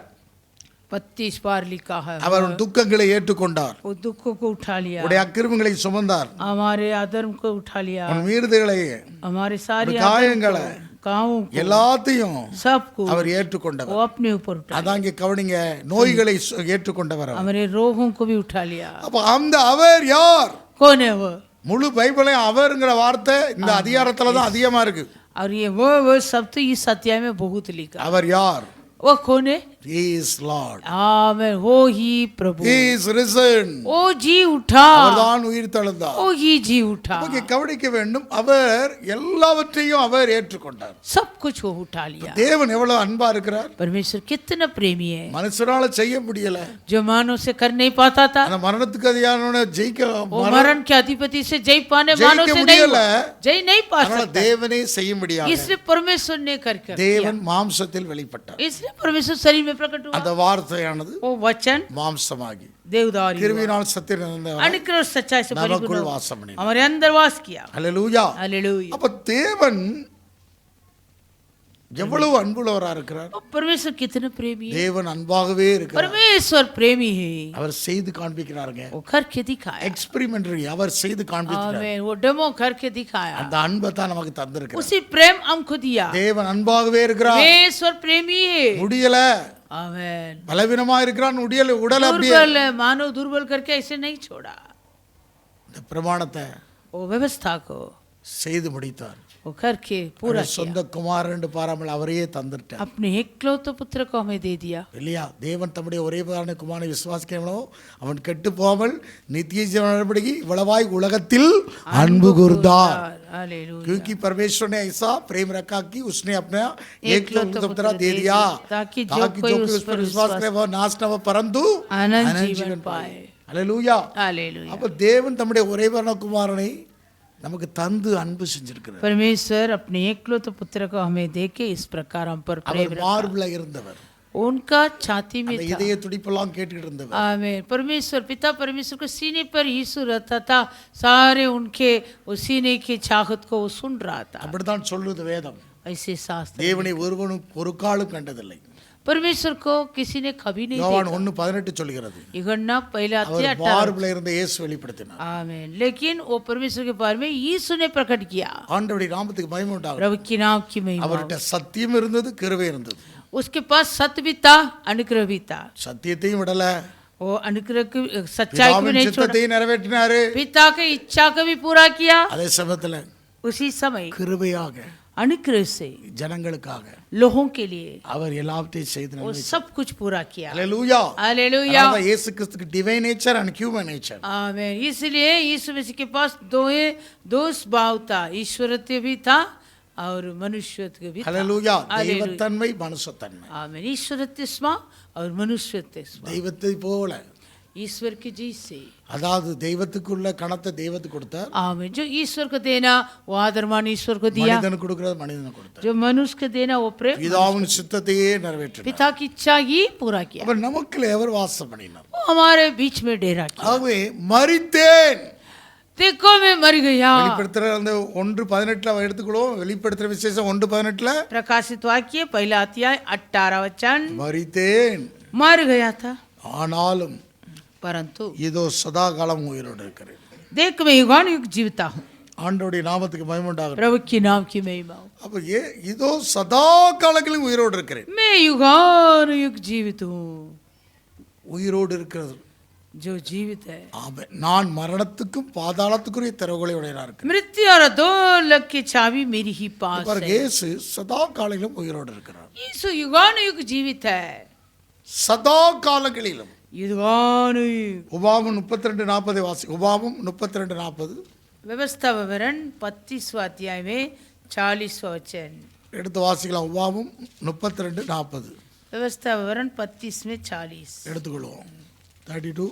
32 बार लिखा है। அவர் துக்கங்களை ஏற்றுக்கொண்டார், वो दुखों को उठा लिया, உடைய அக்கிரமங்களை சுமந்தார், हमारे अधर्म को उठा लिया, உன் மீறுதல்களை हमारे सारे காயங்களை गाँवों को எல்லாத்தையும் सबको அவர் वो ஏற்றுக்கொண்டவர். अपने ऊपर उठा, அதான் இங்கே கவனிங்க, நோய்களை ஏற்றுக்கொண்டவர் அவர். हमारे रोगों को भी उठा लिया। அப்ப அந்த அவர் யார்? कौन है वो? முழு பைபிளே அவர்ங்கிற வார்த்தை இந்த அதிகாரத்துல தான் அதிகமா இருக்கு. और ये वो शब्द इस अध्याय में बहुत लिखा। அவர் யார்? वो कौन है? He is Lord. आमेन। वो ही प्रभु, He is risen. वो जी उठा, அவர்தான் உயிர் தெழுந்தார். वो ही जी उठा, நமக்கு கவனிக்க வேண்டும், அவர் எல்லாவற்றையும் அவர் ஏற்றுக்கொண்டார். सब कुछ वो उठा लिया। தேவன் எவ்வளவு அன்பா இருக்கிறார். परमेश्वर कितना प्रेमी है, மனுஷரால செய்ய முடியல. जो मानव से कर नहीं पाता था, அந்த மரணத்துக்கு அதிகாரமான ஜெயிக்க वो मरण के अधिपति से जय पाने जय मानव के से नहीं முடியல. हुआ, जय नहीं पा அதனால सकता, தேவனே செய்ய முடியாது. इसलिए परमेश्वर ने करके किया, தேவன் மாம்சத்தில் வெளிப்பட்டார். इसलिए परमेश्वर शरीर में प्रकट हुआ। அந்த வார்த்தையானது वो वचन மாம்சமாகி देवदारी हुआ, கிருபையினால் சத்தியம் நிறைந்தவர் अनुग्रह और सच्चाई से நமக்குள் परिपूर्ण வாசம் பண்ணினார். हमारे अंदर वास किया। அல்லேலூயா. हालेलुया। அப்ப தேவன் எவ்வளவு அன்புள்ளவரா இருக்கிறார். और परमेश्वर कितना प्रेमी है, தேவன் அன்பாகவே இருக்கிறார். परमेश्वर प्रेमी है, அவர் செய்து காண்பிக்கிறாருங்க. वो करके दिखाया। எக்ஸ்பெரிமெண்டரி அவர் செய்து காண்பிக்கிறார். आमेन। वो डेमो करके दिखाया, அந்த அன்பை தான் நமக்கு தந்திருக்கிறார். उसी प्रेम हमको दिया। தேவன் அன்பாகவே இருக்கிறார். परमेश्वर प्रेमी है। முடியல, आमेन। பலவீனமா இருக்கிறான், முடியல, உடல் அப்படியே. दुर्बल है, मानव दुर्बल करके ऐसे नहीं छोड़ा, இந்த பிரமாணத்தை वो व्यवस्था को செய்து முடித்தார். वो करके पूरा அவருடைய சொந்த குமாரன் என்று பாராமல் அவரையே தந்துட்டார். अपने एकलौते पुत्र को हमें दे दिया। இல்லையா? தேவன் தம்முடைய ஒரே பேரான குமாரனை விசுவாசிக்கிறவனோ அவன் கெட்டு போகாமல் நித்திய ஜீவனபடி இவ்வளவாய் உலகத்தில் அன்பு கூர்ந்தார். हालेलुया। क्योंकि परमेश्वर ने ऐसा प्रेम रखा कि उसने अपना एकलौता पुत्र दे दिया ताकि जो कोई उस पर विश्वास करे वह नाश न हो परंतु अनंत जीवन पाए। हालेलुया। हालेलुया। அப்ப தேவன் தம்முடைய ஒரே பேரான குமாரனை நமக்கு தந்து அன்பு செஞ்சிருக்கிறார். परमेश्वर अपने एकलौते पुत्र को हमें देके इस प्रकार हम पर प्रेम அவர் மார்பிள இருந்தவர், उनका छाती में அந்த था। இதய துடிப்பெல்லாம் கேட்டுக்கிட்டு இருந்தவர். आमेन। परमेश्वर पिता परमेश्वर को सीने पर यीशु रहता था, सारे उनके वो सीने की चाहत को वो सुन रहा था। அப்படித்தான் சொல்லுது வேதம். ऐसे शास्त्र, தேவனை ஒருவனும் ஒரு காலும் கண்டதில்லை. परमेश्वर को किसी ने कभी नहीं யோவான் देखा। 1:18 சொல்கிறது. युहन्ना पहले அவர் अध्याय 18। மார்பிள இருந்த இயேசு வெளிப்படுத்தினார். आमेन। लेकिन वो परमेश्वर के बारे में यीशु ने प्रकट किया। ஆண்டவருடைய நாமத்துக்கு மகிமை உண்டாகட்டும். प्रभु की नाम की महिमा। அவர்கிட்ட சத்தியம் இருந்தது, கிருபை இருந்தது. उसके पास सत्य भी था, अनुग्रह भी था। சத்தியத்தையும் விடல, वो अनुग्रह की सच्चाई को भी பிதாவின் नहीं छोड़ा, சித்தத்தையும் நிறைவேற்றினாரு. पिता की इच्छा को भी पूरा किया। அதே சமயத்துல उसी समय கிருபையாக अनुग्रह से ஜனங்களுக்காக लोगों के लिए அவர் எல்லாவற்றையும் செய்து वो सब कुछ पूरा किया। ஹalleluya. हालेलुया। அதான் இயேசு கிறிஸ்துக்கு divine nature and human nature. Amen. इसलिए यीशु मसीह के पास दो स्वभाव था, ईश्वरत्व भी था और मनुष्यत्व भी था। ஹalleluya. हालेलुया। தெய்வத்தன்மை மனுஷத்தன்மை. आमेन। ईश्वरत्व स्वभाव और मनुष्यत्व स्वभाव, தெய்வத்தை போல, ईश्वर की जैसे। அதாவது தெய்வத்துக்குள்ள கணத்தை தெய்வத்துக்கு கொடுத்தார், आमीन। जो ईश्वर को देना वो आदरमान ईश्वर को दिया, மனிதனுக்கு கொடுக்கிறது மனிதனுக்கு கொடுத்தார். जो मनुष्य को देना वो प्रेम பிதாவின் சித்தத்தையே நிறைவேற்றினார். पिता की इच्छा ही पूरा किया। அப்ப நமக்குள்ள எவர் வாசம் பண்ணினார்? वो हमारे बीच में डेरा किया। ஆகவே மரித்தேன், देखो मैं मर गया। வெளிப்படுத்துற அந்த 1:18 எடுத்துக்கொள்வோம். வெளிப்படுத்துற விசேஷம் 1:18 प्रकाशित वाक्य पहला अध्याय 18 वचन। மரித்தேன், मर गया था ஆனாலும் परंतु இதோ சதா காலம் உயிரோடு இருக்கிறேன். देख मैं युगानुयुग जीविता हूँ। ஆண்டவருடைய நாமத்துக்கு மகிமை உண்டாகட்டும். प्रभु के नाम की महिमा हो। அப்ப இதோ சதா காலங்களிலும் உயிரோடு இருக்கிறேன். मैं युगानुयुग जीवित हूँ। உயிரோடு இருக்கிறது जो जीवित है, ஆமென். நான் மரணத்துக்கும் பாதாளத்துக்குரிய திறவுகளை உடையவனா இருக்கிறேன். मृत्यु और अधोलोक की चाबी मेरी ही पास பாருங்க, है। இயேசு சதா காலங்களிலும் உயிரோடு இருக்கிறார். यीशु युगानुयुग जीवित है। சதா காலங்களிலும். युगानुयुग। உபாகமம் 32:40 வாசி. உபாகமம் 32:40 व्यवस्था विवरण 35वां अध्याय में 40वां वचन। எடுத்து வாசிக்கலாம். உபாகமம் 32:40 व्यवस्था विवरण 35 में 40। எடுத்துக்கொள்வோம். 32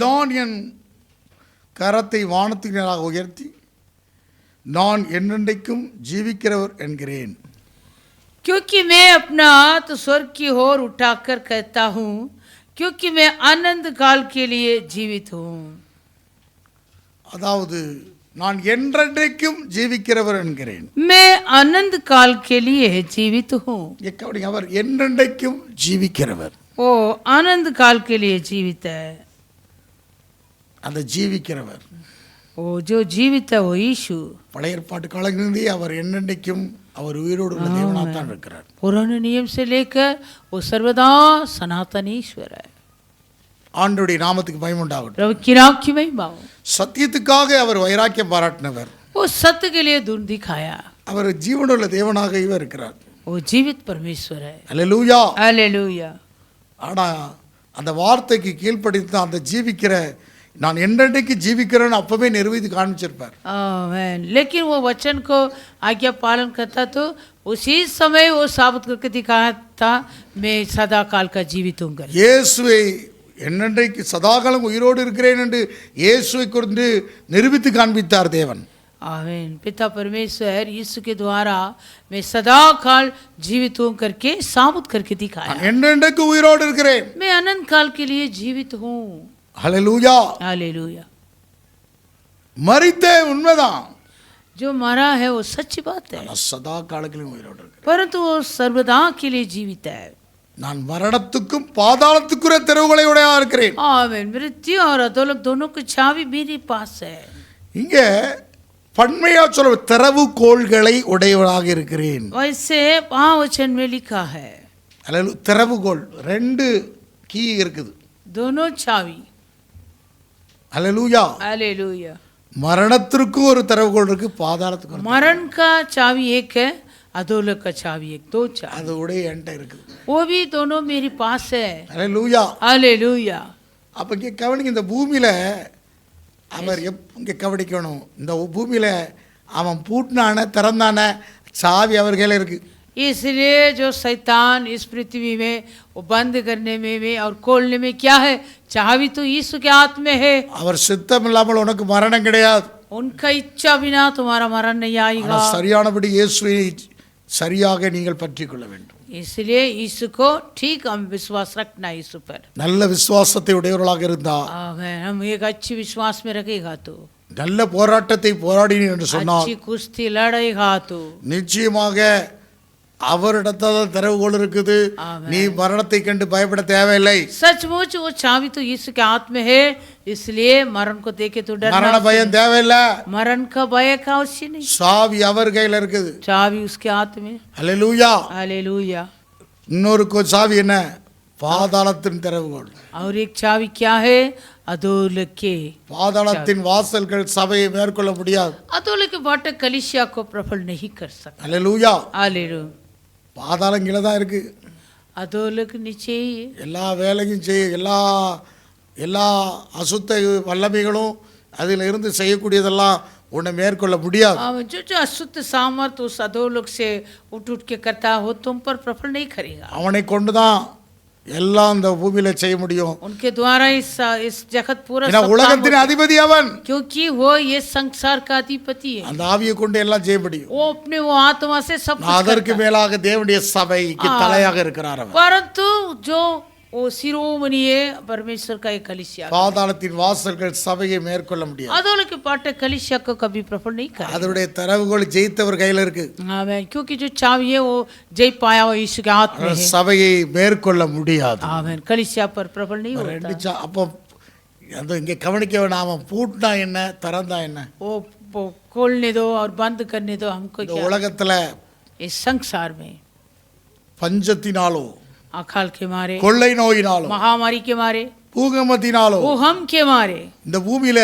நான் என் கரத்தை வானத்துக்கு நேராக உயர்த்தி நான் என்னென்றைக்கும் ஜீவிக்கிறவர் என்கிறேன். क्योंकि मैं अपना हाथ स्वर्ग की ओर उठाकर कहता हूँ, क्योंकि मैं आनंद काल के लिए जीवित हूँ। அதாவது நான் என்றென்றைக்கும் ஜீவிக்கிறவர் என்கிறேன். मैं आनंद काल के लिए जीवित हूँ। அவர் என்றென்றைக்கும் ஜீவிக்கிறவர். वो आनंद काल के लिए जीवित है। அந்த ஜீவிக்கிறவர் वो जो जीवित है वो यीशु। பழைய ஏற்பாட்டு காலங்களிலே அவர் என்னென்றைக்கும் அவர் உயிரோடு உள்ள தேவனாத்தான் இருக்கிறார். पुराने नियम से लेकर वो सर्वदा सनातन ईश्वर है। ஆண்டவருடைய நாமத்துக்கு மகிமை உண்டாகட்டும். प्रभु की नाम की महिमा हो। சத்தியத்துக்காக அவர் வைராக்கியம் பாராட்டினவர். वो सत्य के लिए दूर दिखाया। அவர் ஜீவனுள்ள தேவனாக இவர் இருக்கிறார். वो जीवित परमेश्वर है। அல்லேலூயா. हालेलुया। ஆனா அந்த வார்த்தைக்கு கீழ்ப்படிந்து அந்த ஜீவிக்கிற நான் என்னென்றைக்கு ஜீவிக்கிறேன்னு அப்பவே நிரூபித்து காமிச்சிருப்பார். आमीन। लेकिन वो वचन को आज्ञा पालन करता तो उसी समय वो साबित करके दिखाया था, मैं सदा काल का जीवित हूँ। இயேசுவை என்னென்றைக்கு சதாகாலம் உயிரோடு இருக்கிறேன் என்று இயேசுவை கொண்டு நிரூபித்து காண்பித்தார் தேவன். आमीन। पिता परमेश्वर यीशु के द्वारा मैं सदा काल जीवित हूँ करके साबित करके दिखाया। நான் என்னென்றைக்கு உயிரோடு இருக்கிறேன். मैं अनंत काल के लिए जीवित हूँ। ஹல்லேலூயா. हालेलुया। மரித்தே உண்மைதான். जो मरा है वो सच्ची बात है, நான் சதா காலங்களிலும் உயிரோடு இருக்கிறேன். परंतु वो सर्वदा के लिए जीवित है। நான் மரணத்துக்கும் பாதாளத்துக்குரிய திறவுகளை உடையவா இருக்கிறேன். आमीन। मृत्यु और अधोलोक दोनों की चाबी मेरे पास है। இங்க பன்மையா சொல்ல திறவுகோள்களை உடையவனாக இருக்கிறேன். वैसे 5 वचन में लिखा है அல்லேலூயா. திறவுகோள் 2 கீ இருக்குது. दोनों चाबी। அல்லேலூயா. हालेलुया। மரணத்திற்கு ஒரு திறவுகோள் இருக்கு, பாதாளத்துக்கு ஒரு. मरण का चाबी एक है, अधोलोक का चाबी एक, 2 चाबी। அது உடைய என்கிட்ட இருக்குது. वो भी दोनों मेरे पास है। அல்லேலூயா. हालेलुया। அப்ப இங்க கவனிங்க, இந்த பூமியில அவர் இங்க கவனிக்கணும். இந்த பூமியில அவன் பூட்டினான திறந்தான சாவி அவர் கையில இருக்கு. इसलिए जो शैतान इस पृथ्वी में वो बंद करने में और खोलने में क्या है, चाबी तो यीशु के हाथ में है। அவர் சித்தம் இல்லாமல் உனக்கு மரணம் கிடையாது. उनका इच्छा बिना तुम्हारा मरण नहीं आएगा। ஆனால் சரியானபடி இயேசுவை சரியாக நீங்கள் பற்றிக் கொள்ள வேண்டும். इसलिए यीशु को ठीक हम विश्वास रखना यीशु पर। நல்ல விசுவாசத்தை உடையவர்களாக இருந்தா, आमीन। हम एक अच्छी विश्वास में रखेगा तो, நல்ல போராட்டத்தை போராடினீர் என்று சொன்னால் अच्छी कुश्ती लड़ेगा तो நிச்சயமாக அவரிடத்தான் திறவுகோள் இருக்குது. நீ மரணத்தை கண்டு பயப்பட தேவையில்லை. सचमुच वो चाबी तो यीशु के हाथ में है, इसलिए मरण को देखे तो डरना, மரண பயம் தேவையில்லை. मरण का भय का अवश्य नहीं। சாவி அவர் கையில இருக்குது. चाबी उसके हाथ में। அல்லேலூயா. हालेलुया। இன்னொரு சாவி என்ன? பாதாளத்தின் திறவுகோள். और एक चाबी क्या है? अधोलोक के। பாதாளத்தின் வாசல்கள் சபையை மேற்கொள்ள முடியாது. अधोलोक के बाटे कलीसिया को प्रबल नहीं कर सकता। அல்லேலூயா. हालेलुया। பாதாளம் கீழே தான் இருக்கு. अधोलोक नीचे ही है। எல்லா வேலையும் செய்ய எல்லா அசுத்த வல்லமைகளும் அதில் இருந்து செய்யக்கூடியதெல்லாம் உன்னை மேற்கொள்ள முடியாது. जो अशुद्ध सामर्थ उस अधोलोक से उठ के करता हो तुम पर प्रबल नहीं करेगा। அவனை கொண்டு தான் எல்லாம் இந்த பூமியில செய்ய முடியும். उनके द्वारा इस जगत पूरा ஏன்னா உலகத்தின் அதிபதி அவன். क्योंकि वो ये संसार का अधिपति है। அந்த ஆவியை கொண்டு எல்லாம் செய்ய முடியும். वो अपने वो आत्मा से सब कुछ அதற்கு करता है। மேலாக தேவனுடைய சபைக்கு தலையாக இருக்கிறார் அவர். परंतु जो वो शिरोमणि है परमेश्वर का एक कलीसिया பாதாளத்தின் வாசல்கள் சபையை மேற்கொள்ள முடியாது. अदोल के पाटे कलीसिया को कभी प्रफुल्ल नहीं करे அதனுடைய திறவுகோல் ஜெயித்தவர் கையில இருக்கு. आमेन क्योंकि जो चाबी है वो जय पाया हुआ यीशु के हाथ में है சபையை மேற்கொள்ள முடியாது. आमेन कलीसिया पर प्रफुल्ल नहीं होता அப்போ அந்த இங்கே கவனிக்க வேண்டாம். அவன் பூட்டினா என்ன திறந்தா என்ன? वो खोलने दो और बंद करने दो हमको இந்த क्या உலகத்துல इस संसार में பஞ்சத்தினாலோ अकाल के मारे கொள்ளை நோயினாலோ महामारी के मारे பூகம்பத்தினாலோ वो हम के मारे இந்த பூமியில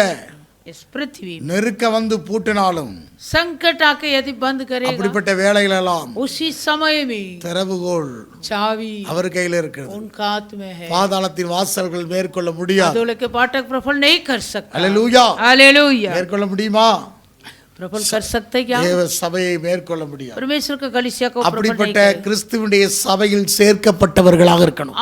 इस पृथ्वी में நெருக்க வந்து பூட்டினாலும் संकट आके यदि बंद करेगा அப்படிப்பட்ட வேளைகளெல்லாம் उसी समय में திறவுகோல் चाबी அவர் கையில இருக்குது. उनका हाथ में है பாதாளத்தின் வாசல்கள் மேற்கொள்ள முடியாது. अदोल के पाठक प्रफुल्ल नहीं कर सकता அல்லேலூயா. हालेलुया மேற்கொள்ள முடியுமா? प्रफुल्ल कर सकते क्या தேவ சபையை மேற்கொள்ள முடியாது. परमेश्वर का कलीसिया को प्रफुल्ल அப்படிப்பட்ட नहीं करे கிறிஸ்துவினுடைய சபையில் சேர்க்கப்பட்டவர்களாக இருக்கணும்.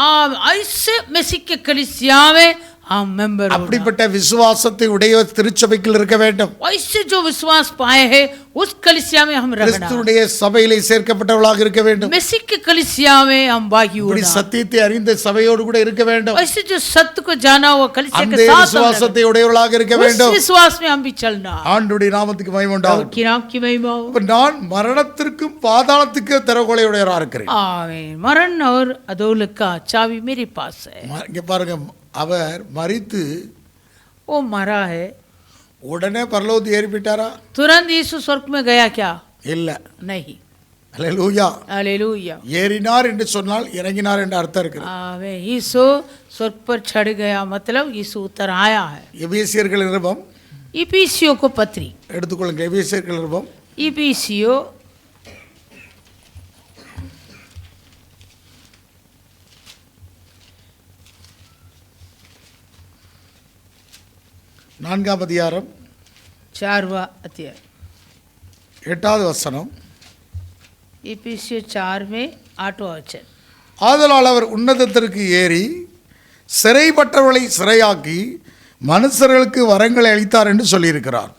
ऐसे मसीह के कलीसिया में हम मेंबर அப்படிப்பட்ட விசுவாசத்தை உடைய திருச்சபைக்குள் இருக்க வேண்டும். ऐसे जो विश्वास पाए हैं उस कलीसिया में हम रखना கிறிஸ்துவுடைய சபையிலே சேர்க்கப்பட்டவர்களாக இருக்க வேண்டும். मसीह के कलीसिया में हम बागी இப்படி होना சத்தியத்தை அறிந்த சபையோடு கூட இருக்க வேண்டும். ऐसे जो सत्य को जाना हुआ कलीसिया அந்த के साथ हम விசுவாசத்தை உடையவர்களாக இருக்க रहना। उस வேண்டும். विश्वास में हम भी चलना ஆண்டவருடைய நாமத்துக்கு மகிமை உண்டாகட்டும். की नाम की महिमा हो இப்ப நான் மரணத்திற்கும் பாதாளத்துக்கும் திறவுகோலை உடையவராக இருக்கிறேன். आमीन मरण और अधोलक का चाबी मेरे पास है இங்க பாருங்க, அவர் மரித்து वो मरा है உடனே பரலோகத்துக்கு ஏறி போயிட்டாரா? तुरंत यीशु स्वर्ग में गया क्या இல்ல. नहीं அல்லேலூயா. हालेलुया ஏறினார் என்று சொன்னால் இறங்கினார் என்ற அர்த்தம் இருக்குது. आमीन यीशु स्वर्ग पर चढ़ गया मतलब यीशु उतर आया है எபேசியர்கள் நிருபம் इफिसियों को पत्री எடுத்துக்கொள்ளுங்க. எபேசியர்கள் நிருபம் इफिसियों 4ஆம் அதிகாரம் 4वां अध्याय 8வது வசனம். इफिसियों 4 में 8वां वचन ஆதலால் அவர் உன்னதத்திற்கு ஏறி சிறைப்பட்டவர்களை சிறையாக்கி மனுஷர்களுக்கு வரங்களை அளித்தார் என்று சொல்லியிருக்கிறார்.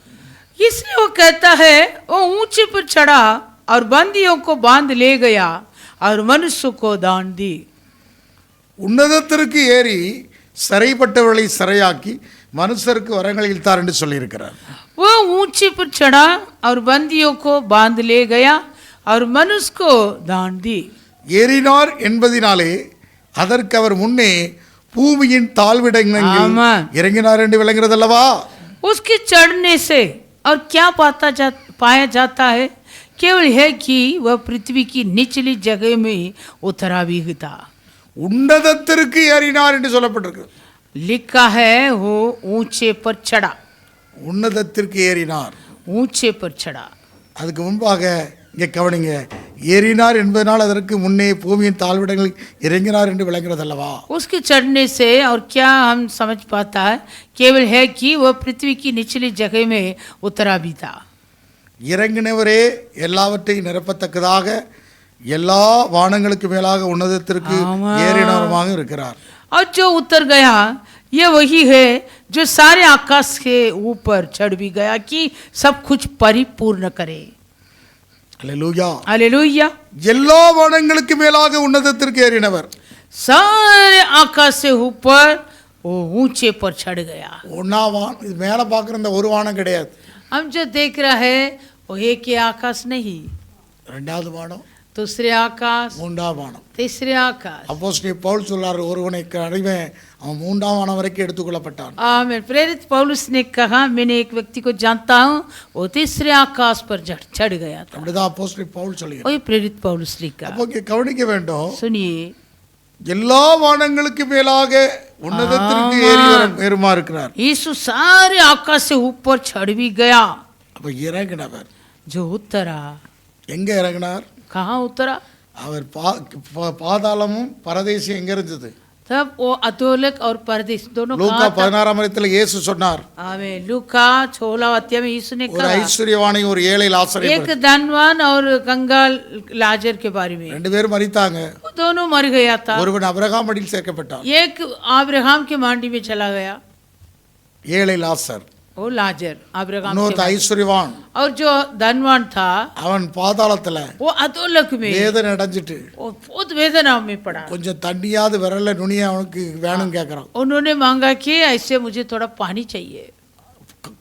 इसलिए वो कहता है वो ऊंचे पर चढ़ा और बंदियों को बांध ले गया और मनुष्य को दान दी உன்னதத்திற்கு ஏறி சிறைப்பட்டவர்களை சிறையாக்கி மனுஷருக்கு வரங்களை அளித்தார் என்று சொல்லியிருக்கிறார். वो ऊंचे पर चढ़ा और बंदियों को बांध ले गया और मनुष्य को दान दी ஏறினார் என்பதினாலே அதற்கு அவர் முன்னே பூமியின் தாழ்விடங்களில் ஆமாம். இறங்கினார் என்று விளங்குகிறது அல்லவா? उसके चढ़ने से और क्या पाया जाता है केवल है कि वह पृथ्वी की निचली जगह में उतरा भी था உன்னதத்திற்கு ஏறினார் என்று சொல்லப்பட்டிருக்கு. लिखा है वो ऊंचे पर चढ़ा உன்னதத்திற்கு ஏறினார். ऊंचे पर चढ़ा அதுக்கு முன்பாக இங்கே கவனிங்க, ஏறினார் என்பதனால் அதற்கு முன்னே பூமியின் தாழ்விடங்களில் இறங்கினார் என்று விளங்குகிறது அல்லவா? उसके चढ़ने से और क्या हम समझ पाता है केवल है कि वह पृथ्वी की निचली जगह में उतरा भी था இறங்கினவரே எல்லாவற்றையும் நிரப்பத்தக்கதாக எல்லா வானங்களுக்கு மேலாக உன்னதத்திற்கு ஆமாம். ஏறினவருமாக இருக்கிறார். और जो उतर गया ये वही है जो सारे आकाश के ऊपर चढ़ भी गया कि सब कुछ परिपूर्ण करे அல்லேலூயா. हालेलुया எல்லா வானங்களுக்கு மேலாக உன்னதத்திற்கு ஏறினவர். सारे आकाश से ऊपर वो ऊंचे पर चढ़ गया ஒன்னா வானம், இது மேலே பார்க்குற இந்த ஒரு வானம் கிடையாது. हम जो देख रहा है वो एक ही आकाश नहीं ரெண்டாவது வானம், दूसरे आकाश மூன்றாம் வானம். तीसरे आकाश அப்போஸ்தலன் பவுல் சொல்றார், ஒருவனை அடிமை அவன் மூன்றாம் வானம் வரைக்கும் எடுத்துக்கொள்ளப்பட்டான். आमीन प्रेरित पौलुस ने कहा मैंने एक व्यक्ति को जानता हूँ वो तीसरे आकाश पर चढ़ गया था அப்படிதான் அப்போஸ்தலன் பவுல் சொல்லுகிறார். वही प्रेरित पौलुस लिखा அப்போ இங்கே கவனிக்க வேண்டும், सुनिए எல்லா வானங்களுக்கு மேலாக உன்னதத்திற்கு ஏறுமா இருக்கிறார். यीशु सारे आकाश से ऊपर चढ़ भी गया அப்ப இறங்கினவர் जो उतरा எங்க இறங்கினார்? कहाँ उतरा அவர் பாதாளமும் பரதேசியும் எங்க இருந்தது? तब वो अधोलोक और परदेश दोनों லூக்கா कहाँ था 16ஆம் அதிகாரத்தில் இயேசு சொன்னார், आमीन लूका 16 अध्याय में यीशु ने ஒரு कहा ஐஸ்வர்யவானை ஒரு ஏழை லாசரை एक धनवान और कंगाल लाजर के बारे में ரெண்டு பேரும் மரித்தாங்க. वो दोनों मर गया था ஒருவன் அபிரகாம் மடியில் சேர்க்கப்பட்டான், एक अब्राहम की मांडी में चला गया ஏழை லாசர். वो लाजर अब्राहम के இன்னொருத்த ஐஸ்வர்யவான் और जो धनवान था அவன் பாதாளத்துல वो अधोलोक में வேதனை அடைஞ்சிட்டு वो बहुत वेदना में पड़ा। கொஞ்சம் தண்ணியாவது விரல்ல நுனிய அவனுக்கு வேணும் கேட்கறான். उन्होंने मांगा कि ऐसे मुझे थोड़ा पानी चाहिए।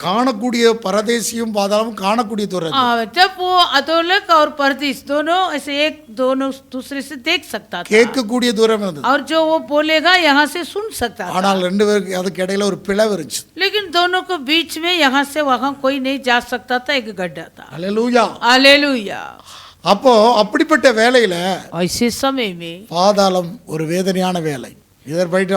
காணக்கூடிய பரதேசியும் பாதாளமும் காணக்கூடிய தூரம். जब वो अधोलोक और परदेश दोनों ऐसे एक दोनों दूसरे से देख सकता था, கேட்கக்கூடிய தூரம் இருந்தது. और जो वो बोलेगा यहाँ से सुन सकता था। ஆனால் ரெண்டு பேருக்கு அதுக்கு இடையில ஒரு பிளவு இருந்துச்சு. लेकिन दोनों को बीच में यहाँ से वहाँ कोई नहीं जा सकता था, एक गड्ढा था। அல்லேலூயா. हालेलुया। அப்போ அப்படிப்பட்ட வேலையில ऐसे समय में பாதாளம் ஒரு வேதனையான வேலை. இதர் பைட்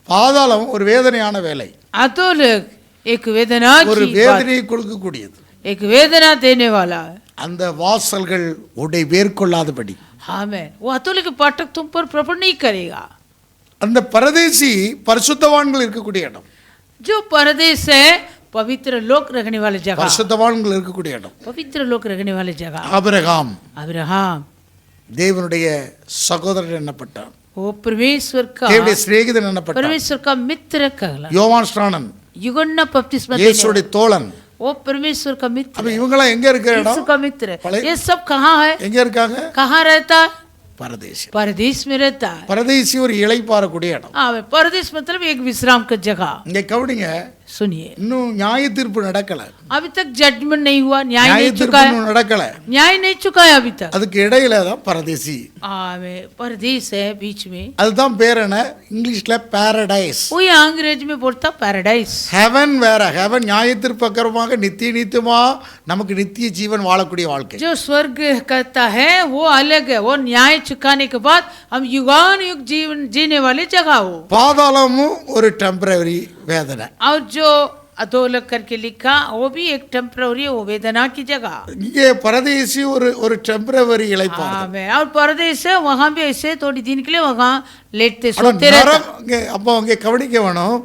பாதாளம் ஒரு வேதனையான வேலை. अधोलोक एक वेदना ஒரு की बात, வேதனையை கொடுக்கக்கூடியது. एक वेदना देने वाला है। அந்த வாசல்கள் உடை வேர்கொள்ளாதபடி हाँ मैं वो अतुल्य के पाठक तुम पर प्रबल नहीं करेगा। அந்த பரதேசி பரிசுத்தவான்கள் இருக்கக்கூடிய இடம். जो परदेश है पवित्र लोक रहने वाले जगह, பரிசுத்தவான்கள் இருக்கக்கூடிய இடம். पवित्र लोक रहने वाले जगह। ஆபிரகாம் अब्राहम தேவனுடைய சகோதரன் என்னப்பட்டான். वो परमेश्वर का தேவனுடைய சிநேகிதன் என்னப்பட்டான். परमेश्वर का मित्र कहला। யோவான் ஸ்நானன் युगन्ना बपतिस्मा देने இயேசுடைய தோழன். वाला, वो परमेश्वर का मित्र அப்ப है, இவங்கெல்லாம் எங்க இருக்கிற यीशु இடம்? का मित्र है। पले- ये सब कहाँ है, எங்க இருக்காங்க? कहाँ रहता है? பரதேசி. परदेश में रहता है। பரதேசி ஒரு இளைப்பாறக்கூடிய இடம். हाँ परदेश मतलब एक विश्राम का जगह। இங்க கவனிங்க, सुनिए, இன்னும் நியாய தீர்ப்பு நடக்கல. अभी तक जजमेंट नहीं हुआ, न्याय நியாய नहीं தீர்ப்பு चुका है, இன்னும் நடக்கல. न्याय नहीं चुका है अभी तक। அதுக்கு இடையில தான் பரதேசி. परदेश है बीच में, அதுதான் பேர் என்ன இங்கிலீஷ்ல பாரடைஸ். वो ये अंग्रेज में बोलता पैराडाइस। ஹெவன் வேற. ஹெவன் நியாய தீர்ப்பு அக்கறமாக நித்திய நித்தியமா நமக்கு நித்திய ஜீவன் வாழக்கூடிய வாழ்க்கை. जो स्वर्ग कहता है वो अलग है, वो न्याय चुकाने के बाद हम युगान युग जीवन जीने वाले जगह हो। பாதாளமும் ஒரு டெம்பரரி வேதனை. और जो अधोलोक करके लिखा वो भी एक टेम्पररी, वो वेदना की जगह। இங்கே பரதேசி ஒரு டெம்பரரி இளைப்பாறு. हाँ मैं, और परदेश है वहाँ भी ऐसे थोड़ी दिन के लिए वहाँ लेटते ஆனா सोते रहता। நரகம் அப்போ அங்கே கவனிக்க வேணும்,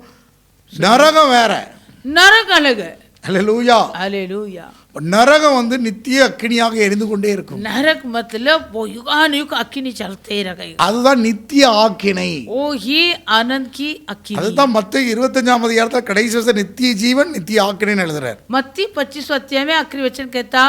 நரகம் வேற. नरक अलग है। அல்லேலூயா. हालेलुया। நரகம் நித்திய அக்கினியாக எரிந்து கொண்டே இருக்கும். नरक मतलब वो युगान युग अग्नि चलते रहेगा, அதுதான் நித்திய ஆக்கினை. वो ही आनंद की अग्नि। அதுதான் மத்தேயு 25ஆம் அதிகாரத்துல கடைசி வசனம் நித்திய ஜீவன் நித்திய ஆக்கினைன்னு எழுதுறார். मत्ती 25 अध्याय में आखिरी वचन कहता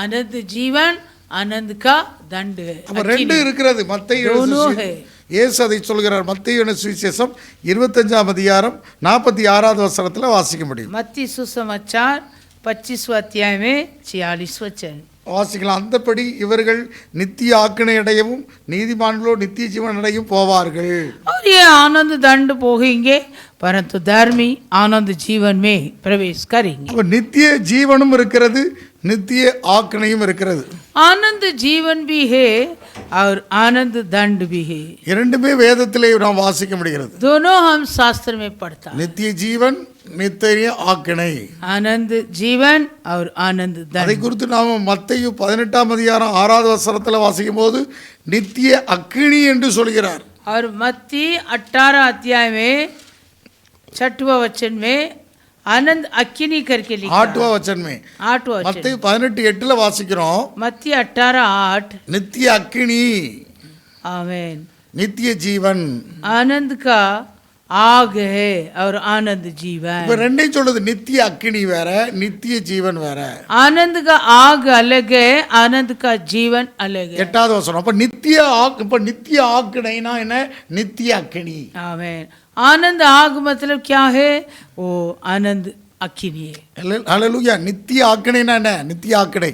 आनंद जीवन आनंद का दंड है। அப்ப ரெண்டு இருக்கிறது. மத்தேயு दोनों है। இயேசு அதை சொல்கிறார். மத்தேயு சுவிசேஷம் 25ஆம் அதிகாரம் 46வது வசனத்துல வாசிக்க முடியும். मत्ती सुसमाचार 25 अध्याय में 46 वचन வாசிக்கலாம். அந்தபடி இவர்கள் நித்திய ஆக்கினை அடையவும் நீதிமான்களோ நித்திய ஜீவன் அடையும் போவார்கள். और ये आनंद दंड போகेंगे परंतु धर्मी आनंद जीवन में प्रवेश करेंगे। அப்ப நித்திய ஜீவனும் இருக்கிறது, நித்திய ஆக்கினையும் இருக்கிறது. आनंद जीवन भी है और आनंद दंड भी है। இரண்டுமே வேதத்திலே நாம் வாசிக்க முடிகிறது. दोनों हम शास्त्र में पढ़ता है। நித்திய ஜீவன் நித்திய ஆக்கினை. आनंद जीवन और आनंद அதை दंड। குறித்து நாம மத்தேயு 18ஆம் அதிகாரம் 6வது வசனத்துல வாசிக்கும் போது நித்திய அக்கினி என்று சொல்கிறார். और मत्ती 18 अध्याय में 6वां वचन में आनंद अग्नि करके लिखा। 8वां वचन में 8वां वचन மத்தேயு 18:8ல வாசிக்கிறோம், मत्ती 18:8 நித்திய அக்கினி आमेन। நித்திய ஜீவன். आनंद का आग है और आनंद இப்ப जीवन। ரெண்டையும் சொல்லுது. நித்திய அக்கினி வேற, நித்திய ஜீவன் வேற. आनंद का आग अलग है, आनंद का जीवन अलग है। 8வது வசனம். அப்ப நித்திய ஆக்கினைனா என்ன? நித்திய அக்கினி. आमेन। आनंद आग मतलब क्या है? वो आनंद अग्नि है। அல்லேலூயா. நித்திய ஆக்கினைனா என்ன? நித்திய ஆக்கினை.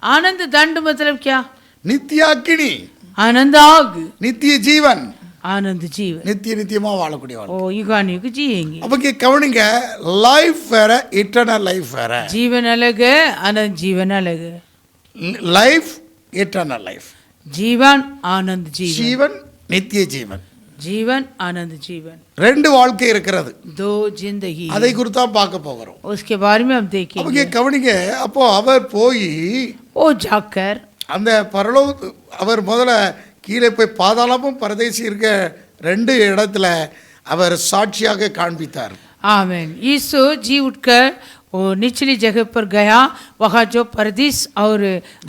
आनंद दंड मतलब क्या? நித்திய அக்கினி, आनंद आग, நித்திய ஜீவன், आनंद जीवन। நித்திய நித்தியமா வாழக்கூடிய வாழ்க்கை. ओ युगान युग जिएंगे। அப்ப இங்க கவனிங்க, லைஃப் வேற, இட்டர்னல் லைஃப் வேற. जीवन अलग है, आनंद जीवन अलग है। Life eternal life. Jeevan Anand जीवन, ஜீவன் நித்திய ஜீவன். जीवन आनंद जीवन, ரெண்டு வாழ்க்கை இருக்கிறது. दो जिंदगी। அதை குறித்து தான் பார்க்க போகிறோம். उसके बारे में हम அப்ப देखेंगे। இங்க கவனிங்க, அப்போ அவர் போய் वो जाकर அந்த பரலோக அவர் முதல்ல கீழே போய் பாதாளமும் பரதேசி இருக்க ரெண்டு இடத்துல அவர் சாட்சியாக காண்பித்தார். आमेन। यीशु जी उठकर वो निचली जगह पर गया, वहाँ जो परदेश और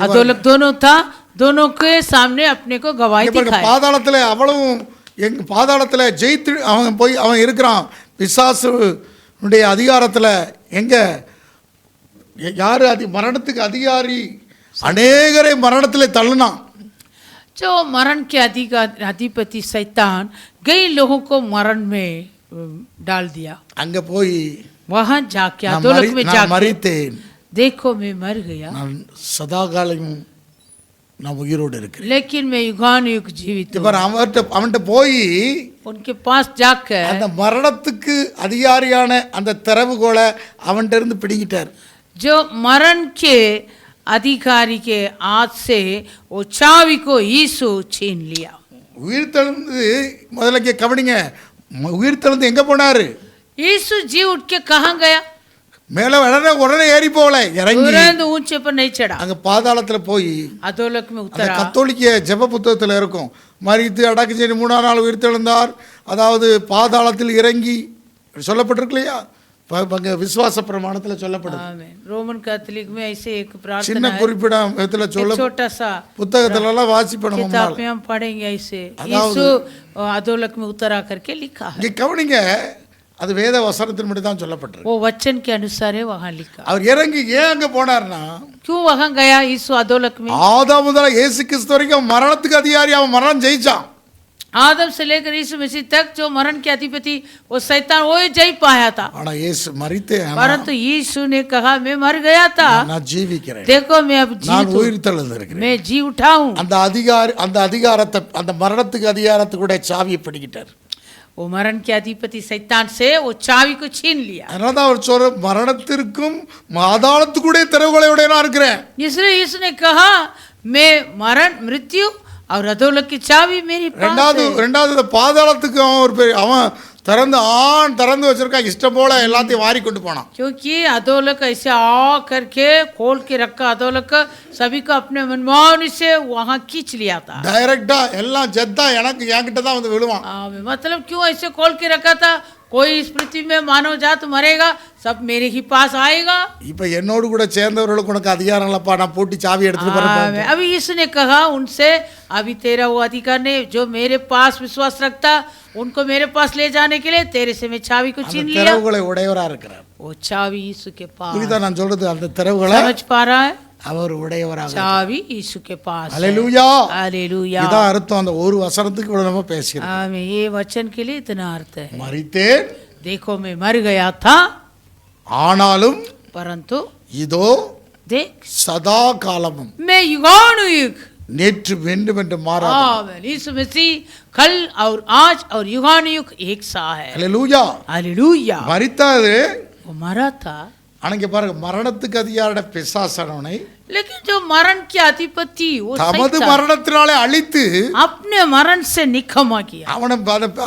अधोलोक दोनों था, दोनों के सामने अपने को गवाही दिखाई। பாதாளத்துல அவ்வளவும் பாதாளத்துல ஜெயித்து அவன் இருக்கிறான். பிசாசுடைய அதிகாரத்துல எங்க யாரு மரணத்துக்கு அதிகாரி அநேகரை மரணத்தில் தள்ளுனான். जो मरण के अधिपति शैतान कई लोगों को मरण में डाल दिया. அங்க போய் वहां जाके अधोलोक में நான் जाके மரித்தேன், देखो मैं मर गया, நான் சதா காலம் நான் உயிரோடு இருக்கிறேன். लेकिन मैं युगानुयुग जीवित हूं. அவன்கிட்ட போய் उनके पास जाकर அந்த மரணத்துக்கு அதிகாரியான அந்த திறவுகோலை அவன்கிட்ட இருந்து பிடிக்கிட்டார். जो मरण के अधिकारी के हाथ से वो चावी को यीशु छीन लिया. உயிர்த்தெழுந்து முதல்ல கவனிங்க, உயிர்த்தெழுந்து எங்க போனாரு? यीशु जी उठ के कहाँ गया? மேல உடனே ஏறி போகல, இறங்கி तुरंत ऊंचे पर नहीं चढ़ा, அங்க பாதாளத்துல போய் अधोलोक में அந்த उतरा. கத்தோலிக்க ஜெப புத்தகத்துல இருக்கும், மரித்து அடக்கம் செய்து 3ஆம் நாள் உயிர்த்தெழுந்தார், அதாவது பாதாளத்தில் இறங்கி சொல்லப்பட்டிருக்கு இல்லையா? அங்க விசுவாச பிரமாணத்துல சொல்லப்படுது. आमीन. रोमन कैथोलिक में ऐसे एक சின்ன प्रार्थना है, குறிப்பிடம் இதுல சொல்ல छोटा सा புத்தகத்துல எல்லாம் வாசிப்பணும். किताब में हम पढ़ेंगे ऐसे यीशु अधोलोक में उतरा करके लिखा है. இங்க கவனிங்க, அது வேத வசனத்தின்படி தான் சொல்லப்பட்டிருக்கு. वो वचन के अनुसार है वहाँ लिखा. அவர் இறங்கி ஏன் அங்க போனார்னா, क्यों वहाँ गया यीशु अधोलोक में? ஆதாம் முதல் இயேசு கிறிஸ்து வரைக்கும் மரணத்துக்கு அதிகாரி, அவன் மரணம் ஜெயிச்சான். आदम से लेकर यीशु मसीह तक जो मरण के अधिपति वो शैतान वो जय पाया था. ஆனா இயேசு மரித்தேன், परंतु यीशु ने कहा मैं मर गया था, நான் ஜீவிக்கிறேன், देखो मैं अब நான் जीवित हूं, உயிர் தெழுந்திருக்கிறேன். मैं जी उठा हूं. அந்த அதிகாரத்தை, அந்த மரணத்துக்கு அதிகாரத்துக்கூட சாவியை பிடிக்கிட்டார். वो मरण के अधिपति शैतान से वो चावी को छीन लिया. அதனால தான் அவர் சொல்ற மரணத்திற்கும் பாதாளத்துக்கூட திறவுகளை உடையவனா இருக்கிறேன். इसलिए यीशु ने कहा मैं मरण मृत्यु और अधोलोक की चावी मेरी पास है. ரெண்டாவது பாதாளத்துக்கு அவன் திறந்து வச்சிருக்கான், இஷ்டம் போல எல்லாத்தையும் வாரி கொண்டு போனான். क्योंकि अधोलोक ऐसे आ करके खोल के रखा, अधोलोक सभी को अपने मनमानी से वहां खींच लिया था. டைரக்டா எல்லாம் ஜெத்தா என்கிட்ட தான் வந்து விழுவான். मतलब क्यों ऐसे खोल के रखा था? कोई इस पृथ्वी में मानव जात मरेगा, सब मेरे ही पास आएगा. இப்ப என்னோடு கூட சேர்ந்தவர்களுக்கு உனக்கு அதிகாரம் இல்லப்பா, நான் போட்டி சாவி எடுத்துட்டு வரேன். अभी यीशु ने कहा उनसे, अभी तेरा वो अधिकार नहीं, जो मेरे पास विश्वास रखता उनको मेरे पास ले जाने के लिए तेरे से मैं चावी को छीन लिया. திறவுகளை உடையவரா இருக்கிறார். वो चावी यीशु के पास. புரியுதா நான் சொல்றது? அந்த திறவுகளை समझ पा रहा है? அவர் உடையவராக. चावी यीशु के पास. ஹல்லேலூயா, हालेलुया. இதான் அர்த்தம். அந்த ஒரு வசனத்துக்கு இவ்வளவு நம்ம பேசிறோம். आमीन. ये वचन के लिए इतना अर्थ है. மரித்தேன், देखो मैं मर गया था, ஆனாலும் परंतु இதோ देख சதா காலமும் मैं युगानुयुग. நேற்று வேண்டும் என்று மாறாது. आमीन. यीशु मसीह कल और आज और युगानुयुग एक सा है. ஹல்லேலூயா. हालेलुया. மரித்தாரு, वो मरा था, ஆனா இங்க பாருங்க, மரணத்துக்கு அதிகாரியான பிசாசானவனை लेकिन जो मरण के अधिपति वो தமது शैतान மரணத்தினாலே அழித்து, अपने मरण से निकम्मा किया. அவனை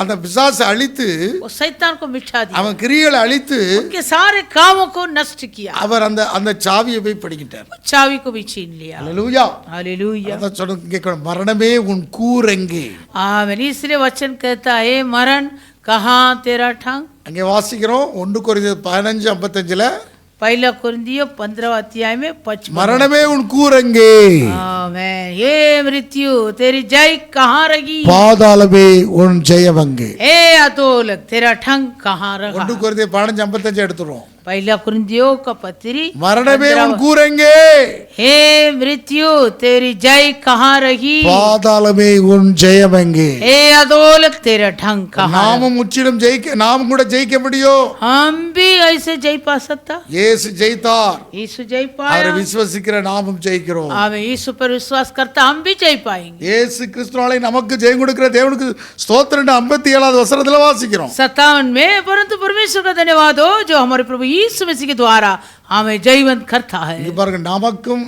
அந்த பிசாசை அழித்து, वो शैतान को मिटा दिया, அவன் கிரியைகளை அழித்து, उनके सारे कामों को नष्ट किया. அவர் அந்த சாவியை போய் பிடிக்கிட்டார். वो चावी को भी छीन लिया. ஹல்லேலூயா. हालेलुया. அதான் சொல்றது, இங்க மரணமே உன் கூரெங்கே. आमीन. इसलिए वचन कहता है मरण कहाँ तेरा ठांग. அங்கே வாசிக்கிறோம் 1 கொரிந்தியர் 15:55 पहला कुरिन्थियों 15 अध्याय में 55. மரணமே உன் கூரெங்கே, आमीन. ये मृत्यु तेरी जय कहाँ रही? பாதாளமே உன் ஜெயவங்கே. ए अधोलोक तेरा ठंग कहाँ रहा? 1 கொரிந்தியர் 15:55 எடுத்துறோம். पहला कुरिन्थियों का पत्री மரணமே உன் கூரெங்கே, हे मृत्यु तेरी जय कहाँ रही? பாதாளமே உன் ஜெயவங்கே. हे अधोलोक तेरा ठंग कहाँ? நாமும் முற்றிலும் நாமும் கூட ஜெயிக்க முடியும். हम भी ऐसे जय पा सकता. இயேசு ஜெயித்தார், यीशु जय அவரை पाया. விசுவசிக்கிற நாமும் ஜெயிக்கிறோம். हमें यीशु पर विश्वास करता हम भी जय पाएंगे. இயேசு கிறிஸ்துவாலே நமக்கு ஜெயம் கொடுக்கிற தேவனுக்கு ஸ்தோத்திரம் 57வது வசனத்துல வாசிக்கிறோம். 57 में, परंतु परमेश्वर का धन्यवाद हो जो हमारे प्रभु यीशु मसीह के द्वारा हमें जयवंत करता है. இங்க பாருங்க,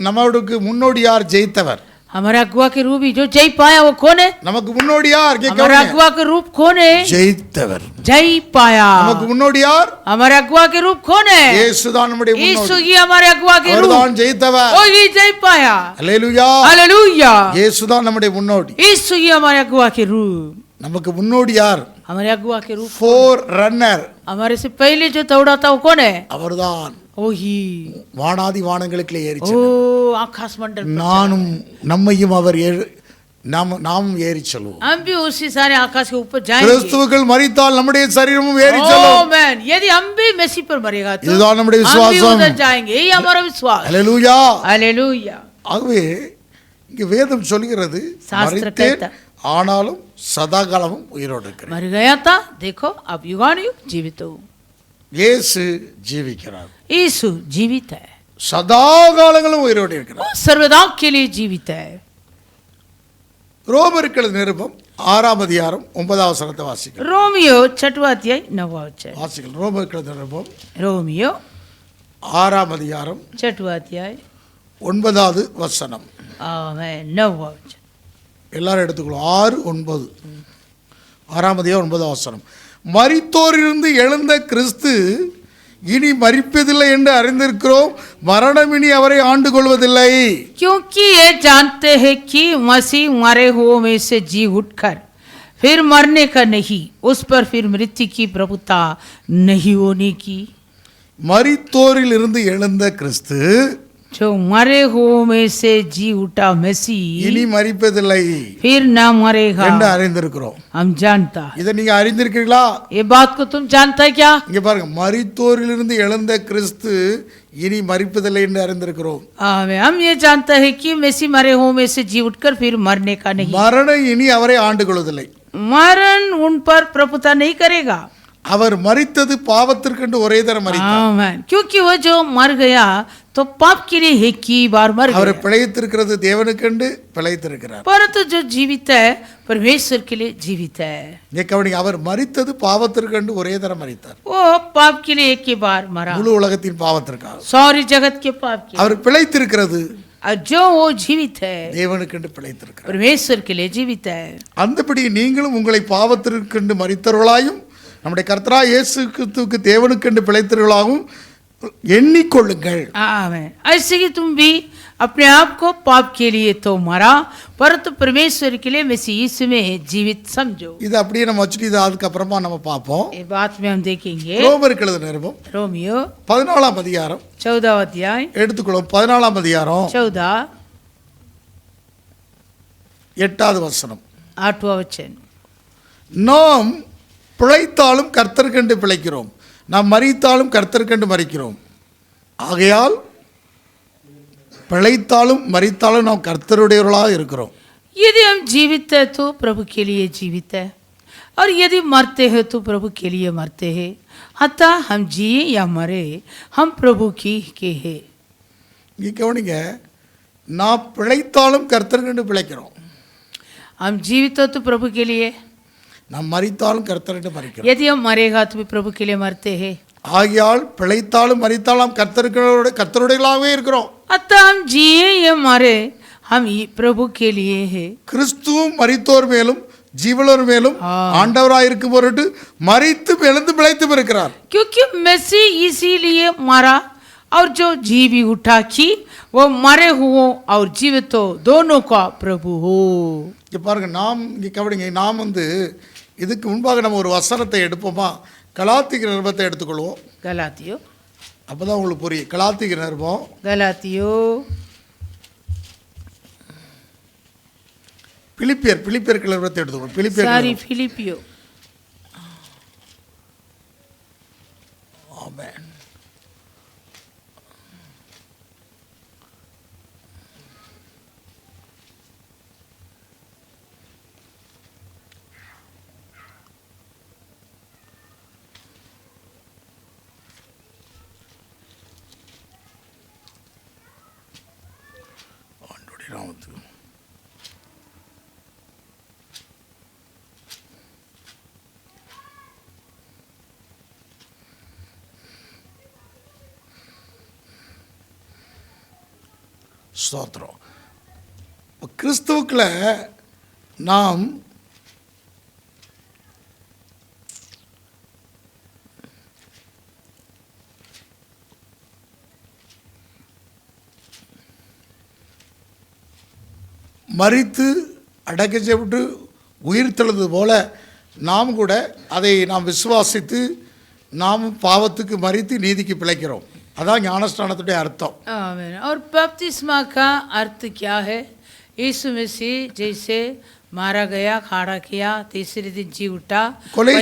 நமக்கு முன்னோடி யார்? ஜெயித்தவர். हमारे अगुआ के रूप ही जो जय पाया वो कौन है? நமக்கு முன்னோடி யார்? हमारे अगुआ के रूप कौन है? ஜெயித்தவர். जय पाया. நமக்கு முன்னோடி யார்? हमारे अगुआ के रूप कौन है? இயேசுதான் நம்முடைய यीशु முன்னோடி. ही हमारे अगुआ के रूप, அவர்தான் ஜெயித்தவர். वो ही जय पाया. ஹல்லேலூயா. हालेलुया. இயேசுதான் நம்முடைய முன்னோடி. यीशु ही हमारे अगुआ के रूप. நமக்கு முன்னோடி யார்? हमारे अगुआ के रूप, ஃபோர் ரன்னர், हमारे से पहले जो दौड़ा था वो कौन है? அவர்தான். ओ ही, வானாதி வானங்களுக்குள்ளே ओ ஏறிச்சார். आकाश मंडल पर நானும் நம்மையும் அவர் நாம் ஏறி செல்வோம். हम भी उसी सारे आकाश के ऊपर जाएंगे. கிறிஸ்துவுக்குள் மரித்தால் நம்முடைய சரீரமும் ஏறி செல்லும். आमेन. यदि हम भी मसीह पर मरेगा तो இதுதான் நம்முடைய हम भी விசுவாசம். उधर जाएंगे. यही हमारा विश्वास. ஹல்லேலூயா. हालेलुया. ஆகவே இங்க வேதம் சொல்கிறது சாஸ்திர மரித்தேன் कहता ஆனாலும் சதாகாலமும் உயிரோடு இருக்கிறேன். मर गया था, देखो अब युगानुयुग जीवित हूँ. இயேசு ஜீவிக்கிறார். यीशु जीवित है. சதாகாலங்களும் உயிரோடு இருக்கிறார். वो सर्वदा के लिए जीवित है. ரோமருக்கு எழுதின நிருபம் 6ஆம் அதிகாரம் 9ஆம் வசனத்தை வாசிக்கிறோம். रोमियो 6वां अध्याय 9वां वचन. வாசிக்கிறோம். ரோமருக்கு எழுதின நிருபம் रोमियो 6ஆம் அதிகாரம் 6वां अध्याय 9வது வசனம். आमेन. 9वां वचन. எல்லாரும் எடுத்துக்கலாம். 6, 9. 6ஆம் அதிகாரம் 9ஆம் வசனம். மரித்தோரிலிருந்து எழுந்த கிறிஸ்து இனி மரிப்பதில்லை என்று அறிந்திருக்கிறோம். மரணம் இனி அவரை ஆண்டு கொள்வதில்லை. क्योंकि ये जानते हैं कि मसीह मरे हुओं में से जी उठकर फिर मरने का नहीं, उस पर फिर मृत्यु की प्रभुता नहीं होने की. மரித்தோரில் இருந்து எழுந்த கிறிஸ்து जो मरे हुओं में से जी उठा मसीह இனி மரிப்பதில்லை फिर न मरेगा என்று அறிந்திருக்கிறோம். हम जानता है. இதை நீங்க அறிந்திருக்கிறீங்களா? ये बात को तुम जानता है क्या? இங்க பாருங்க, மரித்தோரிலிருந்து எழுந்த கிறிஸ்து இனி மரிப்பதில்லை என்று அறிந்திருக்கிறோம். हम ये जानते हैं कि मसीह मरे हुओं में से जी उठकर फिर मरने का नहीं, மரணம் இனி அவரை ஆண்டு கொள்வதில்லை. मरण उन पर प्रभुता नहीं करेगा. அவர் மரித்தது பாவத்திற்கென்று ஒரே தரம் மரித்தார். आमीन. क्योंकि वो जो मर गया तो पाप के लिए एक ही बार मर அவர் गया, பிழைத்திருக்கிறது தேவனுக்கென்று பிழைத்திருக்கிறார். परंतु जो जीवित है परमेश्वर के लिए जीवित है. இங்கே கவனிங்க, அவர் மரித்தது பாவத்திற்கென்று ஒரே தரம் மரித்தார். वो पाप के लिए एक ही बार मरा, முழு உலகத்தின் பாவத்திற்காக. सारी जगत के पाप के. அவர் பிழைத்திருக்கிறது और जो वो जीवित है தேவனுக்கென்று பிழைத்திருக்கிறார். परमेश्वर के लिए जीवित है. அந்தபடி நீங்களும் உங்களை பாவத்திற்கென்று மரித்தவர்களாயும் நம்முடைய கர்த்தராகிய இயேசு கிறிஸ்துவுக்கு தேவனுக்கென்று பிழைத்தவர்களாகவும் எண்ணிக்கொள்ளுங்கள். आमीन. ऐसे ही तुम भी अपने आप को पाप के लिए तो मरा, परंतु परमेश्वर के लिए मसीह यीशु में जीवित समझो. இது அப்படியே நம்ம வச்சுட்டு இது அதுக்கப்புறமா நம்ம பார்ப்போம். ये बात में हम देखेंगे. ரோமருக்கு எழுதின நிருபம் रोमियो 14ஆம் அதிகாரம் 14वां अध्याय எடுத்துக்கொள்ளும். 14ஆம் அதிகாரம் 14 8வது வசனம். 8वां वचन. நாம் பிழைத்தாலும் கர்த்தருக்கென்று பிழைக்கிறோம், நாம் மரித்தாலும் கர்த்தருக்கென்று மரிக்கிறோம். ஆகையால் பிழைத்தாலும் மரித்தாலும் நாம் கர்த்தருடையவர்களாக இருக்கிறோம். यदि हम जीवित है तो प्रभु के लिए जीवित है, और यदि मरते हैं तो प्रभु के लिए मरते हैं. अतः हम जिए या मरे हम प्रभु की के हैं. இங்கே கவனிங்க, நாம் பிழைத்தாலும் கர்த்தருக்கென்று பிழைக்கிறோம், हम जीवित हो तो प्रभु के लिए, நாம் மரித்தாலும் கர்த்தருக்கென்று மரிக்கிறோம். यदि हम मरेगा तो भी प्रभु के लिए मरते हैं. ஆகையால் பிழைத்தாலும் மரித்தாலும் நாம் கர்த்தருடையவர்களாகவே இருக்கிறோம். अतः हम जिए या मरे हम प्रभु के लिए हैं. கிறிஸ்துவும் மரித்தோர் மேலும் ஜீவனோர் மேலும் ஆண்டவராக இருக்கும் பொருட்டு மரித்து எழுந்து பிழைத்தும் இருக்கிறார். क्योंकि मसीह इसीलिए मरा और जो जी भी उठा कि वो मरे हुओं और जीवित हो दोनों का प्रभु हो. இங்கே பாருங்க, நாம் இங்கே கவனிங்க, நாம் இதுக்கு முன்பாக நம்ம ஒரு வசனத்தை எடுப்போமா? கலாத்தியர் நிருபத்தை எடுத்துக்கொள்வோம். गलातियो அப்போ தான் உங்களுக்கு புரியும். கலாத்தியர் நிருபம் गलातियो பிலிப்பியர் நிருபத்தை எடுத்துக்கொள்வோம். பிலிப்பியர் सारी நிருபம். फिलिपियो ஆமென். ஆண்டவருடைய நாமத்துக்கு ஸ்தோத்திரம். கிறிஸ்துவுக்குள்ள நாம் மரித்து அடக்க செய்யப்பட்டு உயிர் தெழுந்தது போல நாம் கூட அதை நாம் விசுவாசித்து நாம் பாவத்துக்கு மரித்து நீதிக்கு பிழைக்கிறோம். அதான் ஞானஸ்நானத்துடைய அர்த்தம். आमीन. और बपतिस्मा का अर्थ क्या है? यीशु मसीह जैसे मारा गया, खड़ा किया, तीसरे दिन जी उठा। கொலை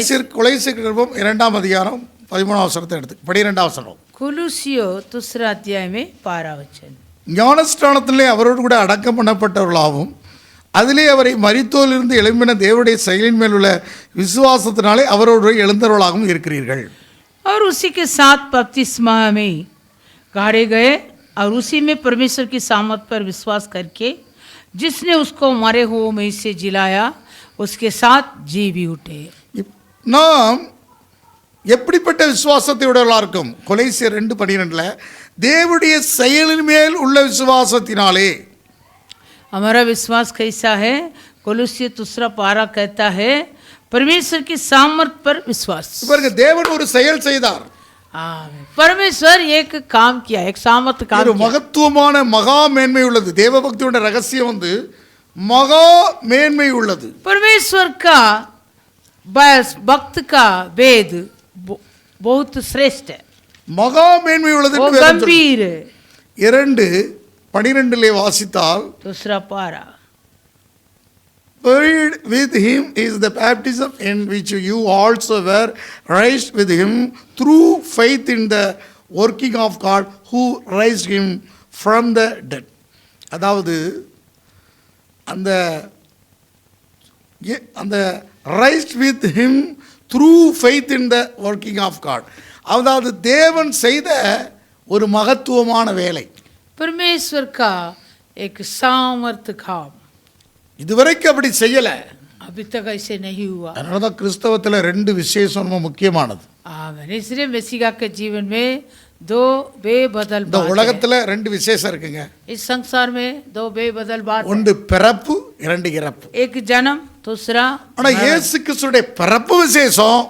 நிருபம் 2ஆம் அதிகாரம் 13ஆம் வசனத்தை எடுத்து 12ஆம் வசனம். कुलुसियो दूसरा अध्याय में 12 वचन। ஞானஸ்நானத்திலே அவரோடு கூட அடக்கம் பண்ணப்பட்டவர்களாகவும் அதிலே அவரை மரித்தோரிலிருந்து எழும்பின தேவனுடைய செயலின் மேல் உள்ள விசுவாசத்தினாலே அவரோடு எழுந்தவர்களாகவும் இருக்கிறீர்கள். और उसी के साथ बपतिस्मा में गाड़े गए और उसी में परमेश्वर की सामर्थ पर विश्वास करके जिसने उसको मरे हुए में से जिलाया उसके साथ जी भी उठे. நாம் எப்படிப்பட்ட விசுவாசத்தை உடையவர்களாக இருக்கும்? கொலைசியர் 2:12 தேவனுடைய செயலின் மேல் உள்ள விசுவாசத்தினாலே. हमारा विश्वास कैसा है? कोलोसियो दूसरा 12 कहता है परमेश्वर की सामर्थ पर विश्वास. பாருங்க, தேவன் ஒரு செயல் செய்தார். परमेश्वर एक काम किया, एक सामर्थ काम किया. மகத்துவமான மகா மேன்மை உள்ளது. தேவ பக்தியோட ரகசியம் வந்து மகா மேன்மை உள்ளது. परमेश्वर का बस भक्त का वेद बहुत श्रेष्ठ है, மகா மேன்மை உள்ளது. गंभीर 2:12 வாசித்தால் दूसरा 12 buried with him is the baptism in which you also were raised with him through faith in the working of God who raised him from the dead. அதாவது அந்த raised with him through faith in the working of God. அதாவது தேவன் செய்த ஒரு மகத்துவமான வேலை. परमेश्वर का एक सामर्थ काम. இதுவரைக்கும் அப்படி செய்யல. अभी तक ऐसे नहीं हुआ. அதனால தான் கிறிஸ்தவத்தில் 2 விசேஷம் ரொம்ப முக்கியமானது. आमीन. इसलिए मसीहा के जीवन में 2 बेबदल बात. இந்த உலகத்துல 2 விசேஷம் இருக்குங்க. इस संसार में 2 बेबदल बात. ஒன்று பிறப்பு, 2 இறப்பு. एक जन्म, दूसरा. ஆனா இயேசு கிறிஸ்துவின் பிறப்பு விசேஷம்.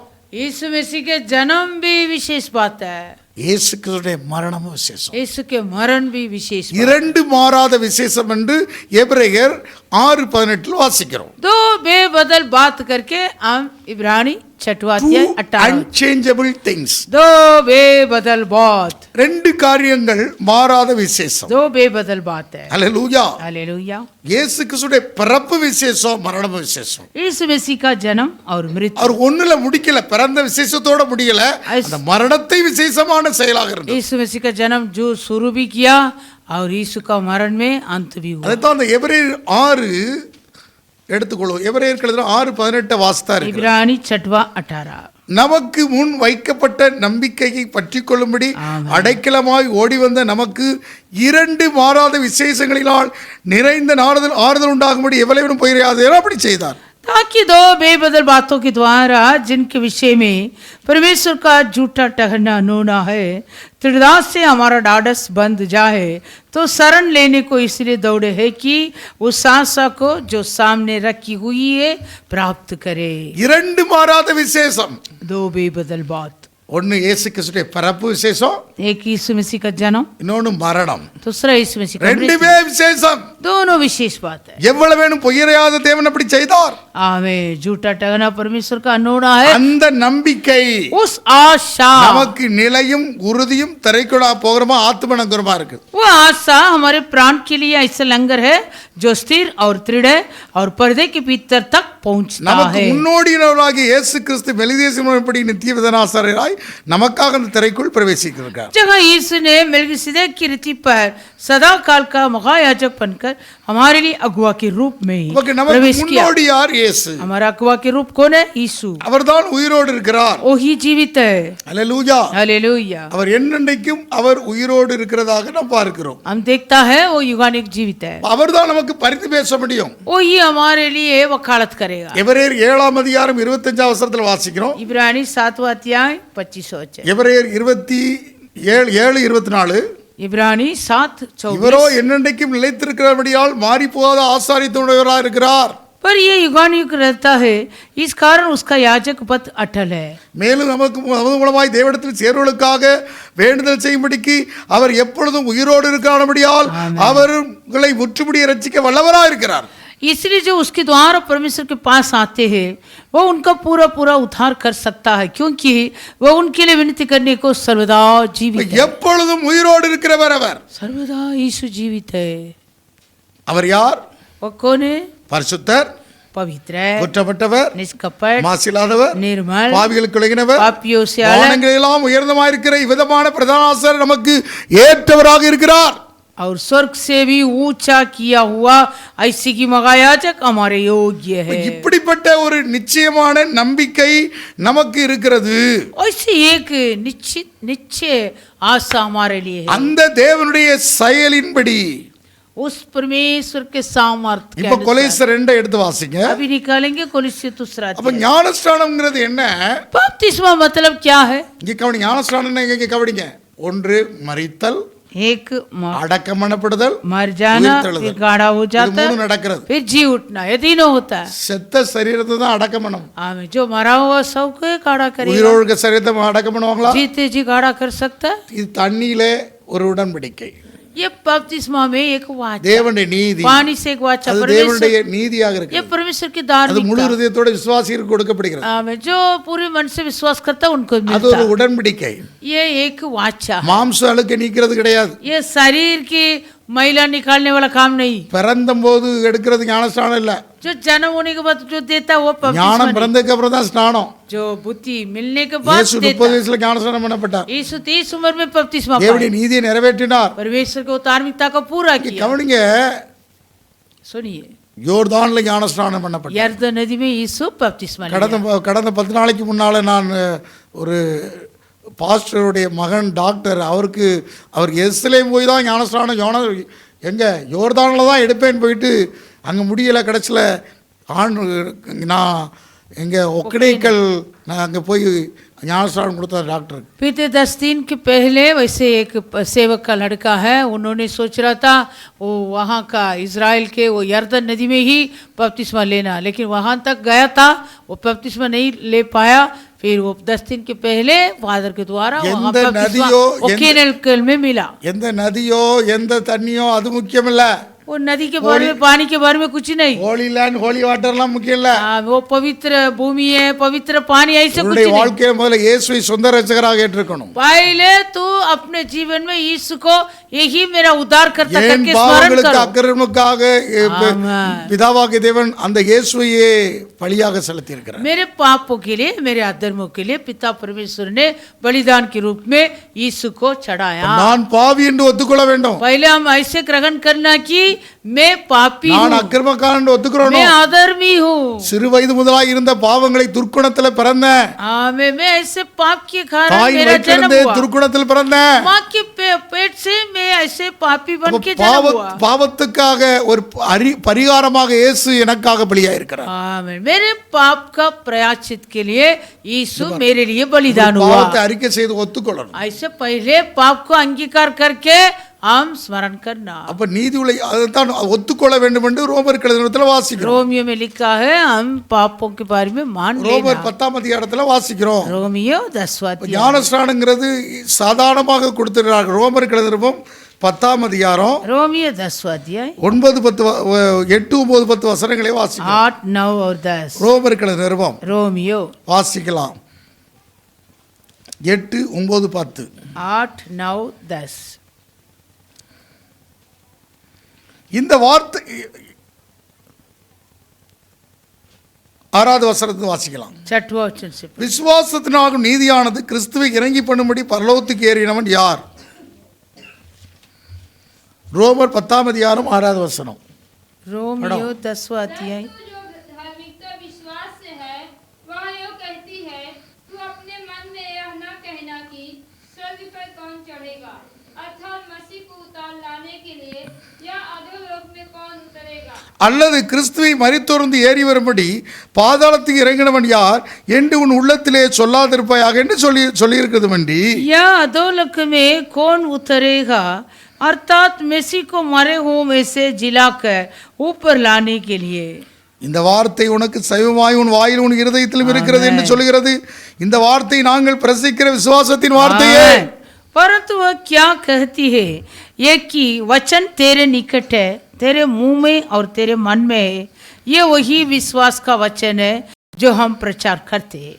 यीशु मसीह के जन्म भी विशेष बात है. இயேசு கிறிஸ்துவின் மரணமும் விசேஷம். यीशु के मरण भी विशेष. 2 மாறாத விசேஷம் என்று எபிரேயர் 6:18 வாசிக்கிறோம். 2 बेबदल बात करके हम इब्रानी 6वां अध्याय 18 unchangeable things. 2 बेबदल बात. 2 காரியங்கள் மாறாத விசேஷம். 2 बेबदल बात है. ஹல்லேலூயா. हालेलुया. இயேசு கிறிஸ்துவின் பிறப்பு விசேஷம், மரணமும் விசேஷம். यीशु मसीह का जन्म और मृत्यु. அவர் ஒண்ணுல முடிக்கல, பிறந்த விசேஷத்தோட முடியல, அந்த மரணத்தை விசேஷமான செயலாக இருந்தது. यीशु मसीह का जन्म जो शुरू भी किया और यीशु का मरण में अंत भी हुआ. அதைத்தான் அந்த எபிரேயர் 6 எடுத்துக்கொள்ளும். எபிரேயர் 6:18 வாசித்தா இருக்கு. इब्रानी 6:18 நமக்கு முன் வைக்கப்பட்ட நம்பிக்கையை பற்றிக் கொள்ளும்படி அடைக்கலமாய் ஓடி வந்த நமக்கு 2 மாறாத விசேஷங்களினால் நிறைந்த ஆறுதல் உண்டாகும்படி எவ்வளவு போயிடாது அப்படி செய்தார். ताकि 2 बेबदल बातों के द्वारा जिनके विषय में परमेश्वर का झूठा ठहरना नोना है त्रिदास से हमारा डाडस बंद जाए तो शरण लेने को इसलिए दौड़े है कि उस आशा को जो सामने रखी हुई है प्राप्त करे. 2 மாறாத விசேஷம். 2 बेबदल बात. ஒன்னு இயேசு கிறிஸ்துவின் பிறப்பு விசேஷம், एक यीशु मसीह का जन्म, இன்னொன்னு மரணம். दूसरा यीशु मसीह का मृत्यु. 2 விசேஷம். दोनों विशेष बात है. எவ்வளவு வேணும் பொய்யறையாத தேவன் அப்படி செய்தார். आमीन. झूठा ठहरना परमेश्वर का अनोना है. அந்த நம்பிக்கை, उस आशा நமக்கு நிலையும் உறுதியும் தரைக்குள்ளா போகிறமா ஆத்ம நங்கரமா இருக்கு. वो आशा हमारे प्राण के लिए ऐसा लंगर है जो स्थिर और दृढ़ है और पर्दे के भीतर तक पहुंचता நமக்கு है. முன்னோடியாகிய இயேசு கிறிஸ்து மெலிதேசின்படி நித்திய விதனாசாரியராய் நமக்காக அந்த திரைக்குள் பிரவேசிக்கிறார். जहाँ यीशु ने मेलकिसेदेक की रीति पर सदा काल का महायाजक बनकर हमारे लिए अगुवा के रूप में प्रवेश किया. முன்னோடியார் இயேசு. हमारा अगुवा के रूप कौन है? यीशु. அவர்தான் உயிரோடு இருக்கிறார். वो ही जीवित है. அல்லேலூயா. हालेलुया. அவர் என்னென்னைக்கும் அவர் உயிரோடு இருக்கிறதாக நாம் பார்க்கிறோம். हम देखता है वो युगानिक जीवित है. அவர்தான் நமக்கு பரிந்து பேச முடியும். वो ही हमारे लिए वकालत करेगा. எபிரேயர் 7ஆம் அதிகாரம் 25ஆம் வசனத்தில் வாசிக்கிறோம். इब्रानी 7वां अध्याय 25 वचन. எபிரேயர் 7:24 इब्रानी 7:24. இவரோ என்னென்னைக்கும் நிலைத்திருக்கிறபடியால் மாறி போகாத ஆசாரியத்துடையவராக இருக்கிறார். पर ये युगानुयुग रहता है, इस कारण उसका याजक पद अटल है. மேலும் நமக்கு மூலமாய் தேவனிடத்தில் சேர்வர்களுக்காக வேண்டுதல் செய்யும்படிக்கு அவர் எப்பொழுதும் உயிரோடு இருக்கிறபடியால் அவர்களை முற்றுமுடிய ரட்சிக்க வல்லவராக இருக்கிறார். इसलिए जो उसके द्वारा परमेश्वर के पास आते हैं वो उनका पूरा पूरा उद्धार कर सकता है, क्योंकि वो उनके लिए विनती करने को सर्वदा जीवित है. எப்பொழுதும் உயிரோடு இருக்கிறவர் அவர். सर्वदा यीशु जीवित है. அவர் யார்? वो वो कौन है? பரிசுத்தர், पवित्र है, குற்றப்பட்டவர், निष्कपट, மாசில்லாதவர், निर्मल, பாவிகளுக்கு விலகினவர், पापियों से अलग வானங்களெல்லாம் உயர்ந்தமாயிருக்கிற இவ்விதமான பிரதான ஆசாரியர் நமக்கு ஏற்றவராக இருக்கிறார். और स्वर्ग से भी ऊंचा किया हुआ ऐसी की मगायाचक हमारे योग्य है. இப்படிப்பட்ட ஒரு நிச்சயமான நம்பிக்கை நமக்கு இருக்கிறது. ऐसी एक निश्चित निश्चय आशा हमारे लिए है. அந்த தேவனுடைய செயலின்படி उस परमेश्वर के सामर्थ के இப்ப अनुसार. கொலோசியர் 2 எடுத்து வாசிங்க. अभी निकालेंगे कोलोसियों दूसरा அப்ப अध्याय. ஞானஸ்நானம்ங்கிறது என்ன? बपतिस्मा मतलब क्या है? இங்க கவனி, ஞானஸ்நானம் இங்க கவனிங்க. ஒன்று மரித்தல், एक அடக்கம் பண்ணப்படுதல், मर जाना, உயிர்த்தெழுதல். फिर गाढ़ा हो இது जाता, மூணு நடக்கிறது. फिर जी उठना, ये तीनों होता है. செத்த சரீரத்தை தான் அடக்கம் பண்ணணும். आमें जो मरा हुआ सब को गाढ़ा करेगा. உயிரோடு சரீரத்தை அடக்கம் பண்ணுவாங்களா? जीते जी गाढ़ा कर सकता है. இது தண்ணியிலே ஒரு உடன்படிக்கை. ये बपतिस्मा में एक वाचा, தேவனுடைய நீதி, पानी से एक वाचा, அது परमेश्वर, தேவனுடைய நீதியாக ये இருக்கு. परमेश्वर की அது முழு धार्मिकता. ஹிருதயத்தோட விசுவாசிகளுக்கு கொடுக்கப்படுகிறது. आमें जो पूरे मन से विश्वास करता है उनको அது मिलता ஒரு है. உடன்படிக்கை. ये एक वाचा है. மாம்ச அழுக்கு நீக்கிறது கிடையாது. ये शरीर की मैला निकालने वाला काम नहीं. பிறந்த போது எடுக்கிறது ஞானஸ்நானம் இல்ல. जो जन्म होने के बाद जो देता है वो बपतिस्मा ஞானம் नहीं. பிறந்ததுக்கு அப்புறம் தான் ஸ்நானம். जो बुद्धि मिलने के बाद இயேசு देता 30 है. வயசுல ஞானஸ்நானம் பண்ணப்பட்டார். यीशु 30 उम्र में बपतिस्मा தேவனுடைய पाया. நீதியை நிறைவேற்றினார். परमेश्वर को धार्मिकता को पूरा किया. கவனிங்க, सुनिए, யோர்தான்ல ஞானஸ்நானம் பண்ணப்பட்டார். यरदन नदी में यीशु बपतिस्मा लिया. கடந்த 10 நாளைக்கு முன்னால நான் ஒரு பாஸ்டருடைய மகன் டாக்டர், அவர் எருசலேம் போய் தான் ஞானஸ்நானம் எங்க யோர்தானில் தான் எடுப்பேன்னு போயிட்டு அங்கே முடியலை. கடைசியில் நான் எங்கள் ஒக்கடைக்கல் நான் அங்கே போய் ஞானஸ்நானம் கொடுத்தார் டாக்டர். बीते 10 दिन के पहले वैसे एक सेवक का लड़का है, उन्होंने सोच रहा था वो वहाँ का इज़राइल के वो यरदन नदी में ही बपतिस्मा लेना, लेकिन वहाँ तक गया था, वो बपतिस्मा नहीं ले पाया. फिर वो 10 दिन के पहले फादर के द्वारा वहाँ बपतिस्मा ओकेनल में मिला. எந்த நதியோ எந்த தண்ணியோ அது முக்கியம் இல்லை. वो नदी के बारे में, पानी के बारे में कुछ नहीं. ஹோலி லேண்ட் ஹோலி வாட்டர்லாம் முக்கியம் இல்லை. वो पवित्र भूमि है, पवित्र पानी, ऐसे कुछ உன்னுடைய नहीं. வாழ்க்கையை முதல்ல இயேசுவை சொந்த ரட்சகராக ஏற்றுக்கணும். पहले तू अपने जीवन में यीशु को यही मेरा उद्धारकर्ता என் करके स्मरण பாவங்களுக்கு करो. அக்கிரமங்களுக்காக ஆமென். பிதாவாகிய தேவன் அந்த இயேசுவையே பலியாக செலுத்தி இருக்கிறார். मेरे पापों के लिए, मेरे अधर्मों के लिए पिता परमेश्वर ने बलिदान के रूप में यीशु को चढ़ाया. நான் பாவி என்று ஒத்துக்கொள்ள வேண்டும். पहले हम ऐसे ग्रहण करना कि मैं पापी நான் हूँ, அக்கிரமக்காரன் என்று मैं ஒத்துக்கிறோம். अधर्मी हूँ. சிறு வயது முதலாக இருந்த பாவங்களை துர்க்குணத்துல பிறந்தேன். मैं ऐसे पाप के कारण தாய் मेरा जन्म வயிற்றிலிருந்து हुआ. துர்க்குணத்தில் பிறந்தேன். माँ के पेट से मैं ऐसे पापी बन के जन्म பாவ हुआ. பாவத்துக்காக ஒரு பரிகாரமாக இயேசு எனக்காக பலியாக இருக்கிறார். आमीन. मेरे पाप का प्रायश्चित के लिए यीशु मेरे लिए बलिदान हुआ. பாவத்தை அறிக்கை செய்து ஒத்துக்கொள்ளணும். ऐसे पहले पाप को अंगीकार करके हम स्मरण करना. அப்ப நீதி உள்ள அதைத்தான் ஒத்துக்கொள்ள வேண்டும் என்று ரோமர் கழுதத்தில் வாசிக்கிறோம். रोमियो में लिखा है हम पापों के बारे में मान ரோமர் लेना. 10ஆம் அதிகாரத்துல வாசிக்கிறோம். रोमियो 10वां अध्याय. ஞானஸ்நானங்கிறது சாதாரணமாக கொடுத்திருக்கிறார்கள். ரோமர் கழுதரும் 10ஆம் அதிகாரம் रोमियो 10वां अध्याय 9 10 8 9 10 வசனங்களை வாசிக்கிறோம். 8 9 और 10. ரோமர் கழுதரும் रोमियो வாசிக்கலாம். 8 9 10 8 9 10. இந்த வார்த்தை 6வது வசனத்தை வாசிக்கலாம். 6वां वचन से. விசுவாசத்தினாகும் நீதியானது கிறிஸ்துவை இறங்கி பண்ணும்படி பரலோகத்துக்கு ஏறினவன் யார்? ரோமர் 10ஆம் அதிகாரம் 6வது வசனம். रोमियो 10वां अध्याय. जो धार्मिकता विश्वास से है वह यो कहती है, तू अपने मन में यह न कहना कि स्वर्ग पर कौन चढ़ेगा, अर्थात मसीह को उतार लाने के लिए, या अधोलोक में कौन उतरेगा, அல்லது கிறிஸ்துவை மரித்தோர்ந்து ஏறி வரும்படி பாதாளத்துக்கு இறங்கினவன் யார் என்று உன் உள்ளத்திலே சொல்லாதிருப்பாயாக என்று சொல்லியிருக்கிறது வண்டி. या अधोलोक में कौन उतरेगा, अर्थात मसीह को मरे हुओं में से जिलाकर ऊपर लाने के लिए. இந்த வார்த்தை உனக்கு சைவமாய் உன் வாயில் உன் இருதயத்திலும் இருக்கிறது என்று சொல்கிறது. இந்த வார்த்தை நாங்கள் பிரசிக்கிற விசுவாசத்தின் வார்த்தையே. आमेन. परंतु वह क्या कहती है, ये कि वचन तेरे निकट है, तेरे मुंह में और तेरे मन में है. ये वही विश्वास का वचन है जो हम प्रचार करते हैं.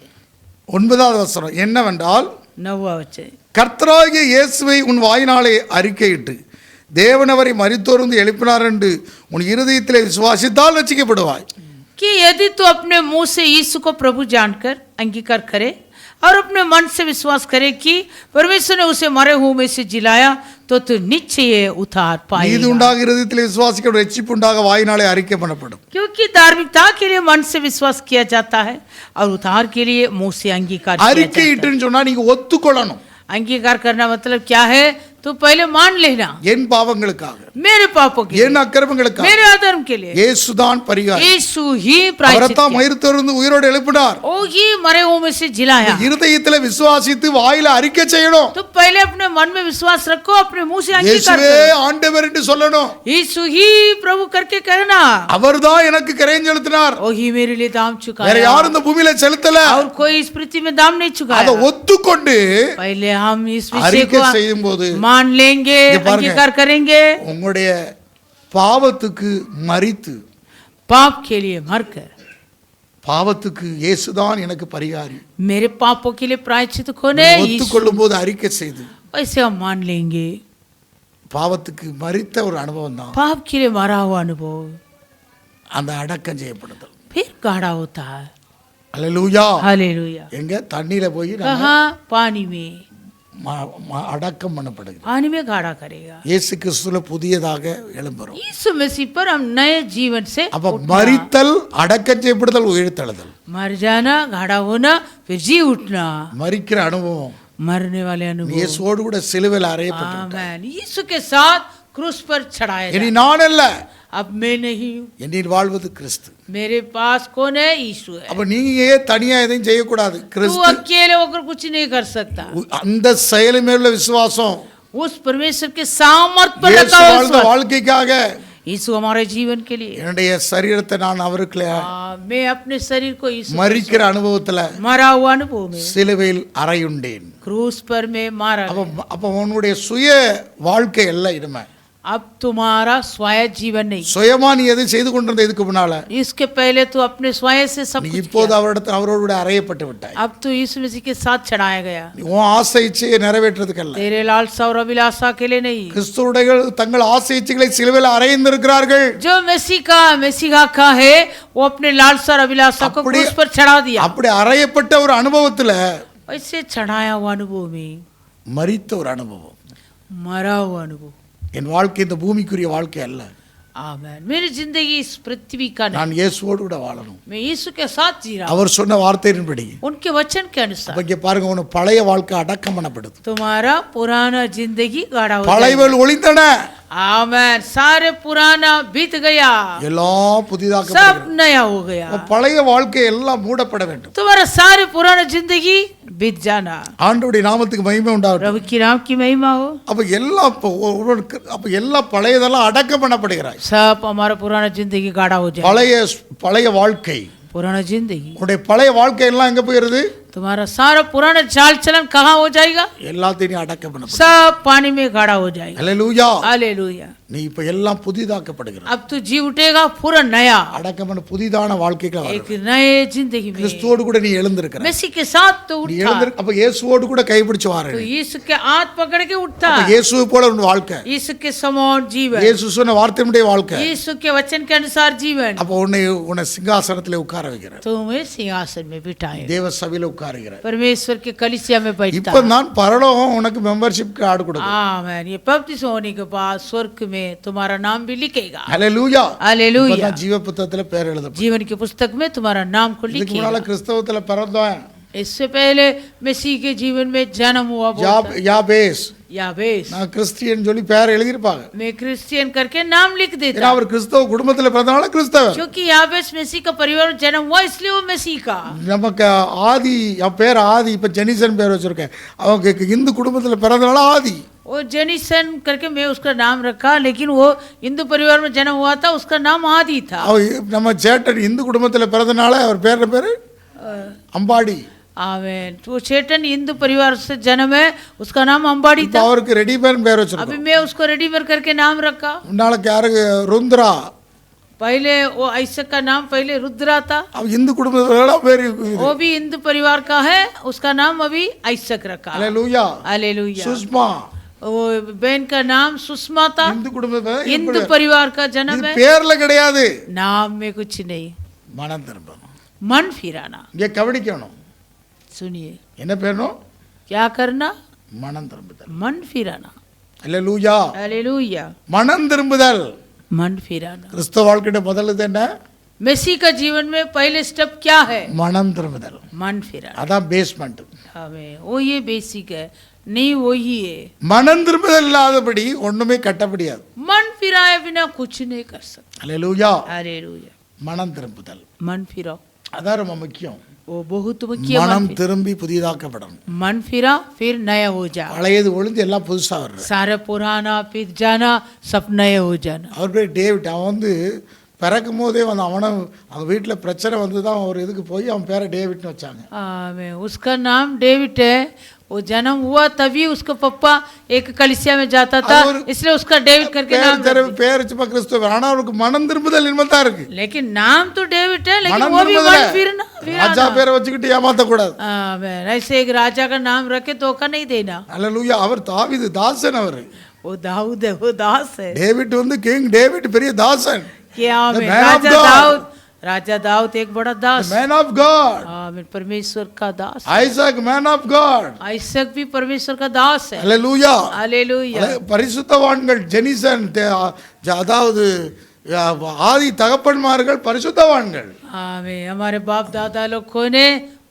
9வது வசனம் என்னவென்றால், 9वां वचन. கர்த்தராகிய இயேசுவை உன் வாயினாலே அறிக்கையிட்டு தேவன் அவரை மரித்தோர்ந்து எழுப்பினார் என்று உன் இருதயத்திலே விசுவாசித்தால் ரட்சிக்கப்படுவாய். कि यदि तू अपने मुंह से यीशु को प्रभु जानकर अंगीकार करे और अपने मन से विश्वास करे कि परमेश्वर ने उसे मरे हुए में से जिलाया तो तू निश्चय उद्धार நீதி पाएगा. உண்டாக இருதயத்திலே விசுவாசிக்க ரட்சிப்பு உண்டாக வாயினாலே அறிக்கை பண்ணப்படும். क्योंकि धार्मिकता के लिए मन से विश्वास किया जाता है और उद्धार के लिए मुंह से अंगीकार किया அறிக்கை जाता है. இட்டுன்னு சொன்னா நீங்க ஒத்துக்கொள்ளணும். अंगीकार करना मतलब क्या है? तो पहले मान लेना என் பாவங்களுக்காக, मेरे पापों के என் அக்கிரமங்களுக்காக मेरे अधर्म के लिए இயேசுதான் பரிகாரம். यीशु ही प्रायश्चित அவர்தான் किया. மரித்தோர்ந்து உயிரோடு எழுப்பினார். ओ ही मरे हुए में से जिलाया. இருதயத்திலே விசுவாசித்து வாயில அறிக்கை செய்யணும். तो पहले अपने मन में विश्वास रखो, अपने मुंह से अंगीकार இயேசுவே करो. ஆண்டவர் என்று சொல்லணும். यीशु ही प्रभु करके कहना, அவர்தான் எனக்கு கரையம் செலுத்தினார். ओ ही मेरे लिए दाम வேற चुकाया யாரும் இந்த பூமியில செலுத்தல. और कोई इस पृथ्वी में दाम नहीं அதை चुकाया. ஒத்துக்கொண்டு पहले हम इस विषय அறிக்கை को செய்யும் போது मान लेंगे, ये பாருங்க. अंगीकार करेंगे. உங்களுடைய பாவத்துக்கு மரித்து, पाप के लिए मरकर பாவத்துக்கு இயேசுதான் எனக்கு பரிகாரி मेरे पापों के लिए प्रायश्चित होने ஒத்துக்கொள்ளும் போது அறிக்கை செய்து ऐसे हम मान लेंगे. பாவத்துக்கு மரித்த ஒரு அனுபவம் தான் पाप के लिए मरा हुआ अनुभव அந்த அடக்கம் செய்யப்படுதல். फिर गाढ़ा होता है. அல்லேலூயா. हालेलुया. எங்க தண்ணீர போய் நம்ம कहाँ? पानी में. அடக்கம் பண்ணப்படுகிறது. पानी में गाढ़ा करेगा. இயேசு கிறிஸ்துல புதியதாக எழும்புறோம். यीशु मसीह पर हम नए जीवन से அப்ப மரித்தல், அடக்கம் செய்யப்படுதல், உயிர்த்தெழுதல். मर जाना, गाढ़ा होना, फिर जी उठना. மரிக்கிற அனுபவம் मरने वाले अनुभव. இயேசுவோடு கூட சிலுவையில் அறையப்பட்டு आमीन. यीशु के साथ क्रूस पर चढ़ाया இனி जाए. நான் அல்ல, अब मैं नहीं हूँ, என்னில் வாழ்வது கிறிஸ்து. मेरे पास कौन है? यीशु है. அப்ப நீங்க தனியா எதையும் செய்யக்கூடாது. तू கிறிஸ்து अकेले होकर कुछ नहीं कर सकता. அந்த செயல் மேல விசுவாசம், उस परमेश्वर के सामर्थ्य पर இயேசு लगा हुआ வாழ்ந்த विश्वास. வாழ்க்கைக்காக यीशु हमारे जीवन के लिए. என்னுடைய சரீரத்தை நான் அவருக்கு मैं अपने शरीर को यीशु மரிக்கிற அனுபவத்துல मरा हुआ अनुभव में சிலுவையில் அறையுண்டேன். क्रूस पर मैं मारा அப்ப गया. அப்ப உன்னுடைய சுய வாழ்க்கை அல்ல இனிமே. अब तुम्हारा स्वयं जीवन नहीं. சுயமா நீ எதை செய்து கொண்டிருந்த இதுக்கு முன்னால इसके पहले तू अपने स्वयं से सब நீ कुछ இப்போது किया. அவரோடு கூட அறையப்பட்டு விட்டாய். अब तू यीशु मसीह के साथ चढ़ाया गया. நீ உன் ஆசை இச்சையை நிறைவேற்றுறதுக்கு அல்ல. तेरे लालसा और अभिलाषा के लिए नहीं. கிறிஸ்துவுடையவர்கள் தங்கள் ஆசை இச்சைகளை சிலுவையில் அறைந்திருக்கிறார்கள். जो मसीहा का है वो अपने लालसा और अभिलाषा को अपने- क्रूस पर चढ़ा दिया. அப்படி அறையப்பட்ட ஒரு அனுபவத்துல ऐसे चढ़ाया हुआ अनुभव में மரித்த ஒரு அனுபவம். मरा हुआ अनुभव. என் வாழ்க்கை இந்த பூமிக்குரிய வாழ்க்கை அல்ல. आमीन. मेरी जिंदगी इस पृथ्वी का नहीं. நான் இயேசுவோடு கூட வாழணும். मैं यीशु के साथ जी रहा हूं. அவர் சொன்ன வார்த்தையின்படி. उनके वचन के अनुसार. அப்ப இங்க பாருங்க, உன் பழைய வாழ்க்கை அடக்கம் பண்ணப்படுது. तुम्हारा पुराना जिंदगी गाढ़ा हो जाएगा. பழையவள் ஒளிந்தன, आमीन. सारे पुराना बीत गया, எல்லாம் सब புதிதாக்கப்படுகிறது. नया हो गया. அப்ப பழைய வாழ்க்கை எல்லாம் மூடப்பட வேண்டும். तुम्हारा सारे पुराना जिंदगी बीत जाना. ஆண்டவருடைய நாமத்துக்கு மகிமை உண்டாகட்டும். प्रभु की नाम की महिमा हो. அப்ப எல்லாம் அப்ப எல்லாம் பழையதெல்லாம் அடக்கம் பண்ணப்படுகிறாய். सब हमारा पुराना जिंदगी गाढ़ा हो जाए. பழைய வாழ்க்கை, पुराना जिंदगी, உன்னுடைய பழைய வாழ்க்கை எல்லாம் எங்க போயிருது? तुम्हारा सारा पुराना चाल चलन कहाँ हो जाएगा? எல்லாத்தையும் அடக்கம் பண்ண. सब पानी में गाढ़ा हो जाएगा. அல்லேலூயா. हालेलुया. நீ இப்ப எல்லாம் புதிதாக்கப்படுகிறாய். अब तू जी उठेगा पूरा नया, அடக்கம் பண்ண புதிதான வாழ்க்கைக்கு एक नए जिंदगी में. கிறிஸ்துவோடு கூட நீ எழுந்திருக்கிற. मसीह के साथ तो நீ उठा, எழுந்திரு. அப்ப இயேசுவோடு கூட கைப்பிடிச்சு வாரு. तो यीशु के हाथ पकड़ के उठता. இயேசுவை போல உன் வாழ்க்கை, यीशु के समान जीवन, இயேசு சொன்ன வார்த்தையினுடைய வாழ்க்கை. यीशु के वचन के अनुसार जीवन. அப்ப உன்னை சிங்காசனத்திலே உட்கார வைக்கிறார். तुम्हें सिंहासन में बिठाए, தேவ சபையில உட்காருகிறார். परमेश्वर के कलीसिया में बैठता. இப்ப நான் பரலோகம் உனக்கு மெம்பர்ஷிப் கார்டு கொடுக்கும். आमीन. ये बपतिस्मा होने के बाद स्वर्ग में तुम्हारा नाम भी लिखेगा. ஹல்லேலூயா. हालेलुया. இப்பதான் ஜீவ புத்தகத்துல பேர் எழுதப்படும். जीवन की पुस्तक में तुम्हारा नाम को இதுக்கு முன்னால लिखेगा. கிறிஸ்தவத்துல பிறந்தோம். इससे पहले मसीह के जीवन में जन्म हुआ बोलता. யாபேஸ், याबेस, நான் கிறிஸ்டியன் சொல்லி பேர் எழுதியிருப்பாங்க. मैं क्रिश्चियन करके नाम लिख ஏன்னா देता. அவர் கிறிஸ்தவ குடும்பத்துல பிறந்தனால கிறிஸ்தவர். क्योंकि याबेस मसीह का परिवार में जन्म हुआ इसलिए वो मसीह का. நமக்கு ஆதி, என் பேர் ஆதி, இப்ப ஜெனிசன் பேர் வச்சிருக்கேன். அவங்க இந்து குடும்பத்துல பிறந்தனால ஆதி. वो जेनिसन करके मैं उसका नाम रखा, लेकिन वो हिंदू परिवार में जन्म हुआ था, उसका नाम आदि था. நம்ம சேட்டன் இந்து குடும்பத்துல பிறந்தனால அவர் பேரு அம்பாடி. आमीन. तो वो चेतन हिंदू परिवार से जन्म है, उसका नाम अंबाड़ी இப்ப था. அவருக்கு ரெடிமேட் பேர் अभी வச்சிருக்கோம். मैं उसको रेडीमेड करके नाम रखा. முன்னாளுக்கு யாருக்கு ருத்ரா. पहले वो ऐसा का नाम पहले रुद्रा था, அவ இந்து குடும்பத்துல பேர். वो भी हिंदू परिवार का है, उसका नाम अभी ऐसक रखा. ஹல்லேலூயா. हालेलुया. சுஷ்மா, वो बहन का नाम सुषमा था, இந்து குடும்பத்தை हिंदू परिवार का जन्म இது है। பேர்ல கிடையாது, नाम में कुछ नहीं, மனம் திரும்பணும். मन फिराना। இங்க கவனிக்கணும், सुनिए என்ன பேரணும்? क्या करना, மனம் திரும்புதல். मन फिराना। அல்லேலூயா. हालेलुया, மனம் திரும்புதல் मन फिराना। கிறிஸ்தவ வாழ்க்கையோட முதல்ல என்ன? मसीह का जीवन में पहले स्टेप क्या है? மனம் திரும்புதல். मन फिराना। அதான் பேஸ்மெண்ட். हमें वो ये बेसिक है, नहीं वही है। மனம் திரும்புதல் இல்லாதபடி ஒண்ணுமே கட்ட முடியாது. मन फिराए बिना कुछ नहीं कर सकते। அல்லேலூயா. हालेलुया, மனம் திரும்புதல் मन फिराओ, அதான் ரொம்ப முக்கியம். वो बहुत मुख्य। மனம் திரும்பி புதிதாக்கப்படணும். मन फिरा फिर नया हो जा, பழையது ஒளிந்து எல்லாம் புதுசா வர்றது. सारा पुराना फिर जाना, सब नया हो जाना। அவர் பேர் டேவிட். அவன் பிறக்கும் போதே அவனை அவங்க வீட்டில் பிரச்சனை வந்து தான் ஒரு இதுக்கு போய் அவன் பேரை டேவிட்னு வச்சாங்க. उसका नाम डेविड है। वो जन्म हुआ तभी उसका पप्पा एक कलिसिया में जाता था, इसलिए उसका डेविड करके नाम रख दिया। பேர் சும்மா கிறிஸ்துவ, ஆனா அவருக்கு மனம் திரும்புதல் இனிமே தான் இருக்கு. लेकिन नाम तो डेविड है, लेकिन वो भी मन फिरना। ராஜா பேரை வச்சுக்கிட்டு ஏமாத்த கூடாது. ऐसे एक राजा का नाम रखे धोखा नहीं देना। அல்லேலூயா. அவர் தாவீது தாசன். அவர் वो दाऊद है, वो दास है। டேவிட் கிங் டேவிட் பெரிய தாசன். क्या में राजा दाऊद एक बड़ा दास, मैन ऑफ गॉड। परमेश्वर का दास। Isaac man of God. Isaac भी परमेश्वर का दास है। அல்லேலூயா. हालेलुया। பரிசுத்தவான்கள் ஜெனிசன், அதாவது ஆதி தகப்பன்மார்கள் பரிசுத்தவான்கள். हमारे बाप दादा लोग कोने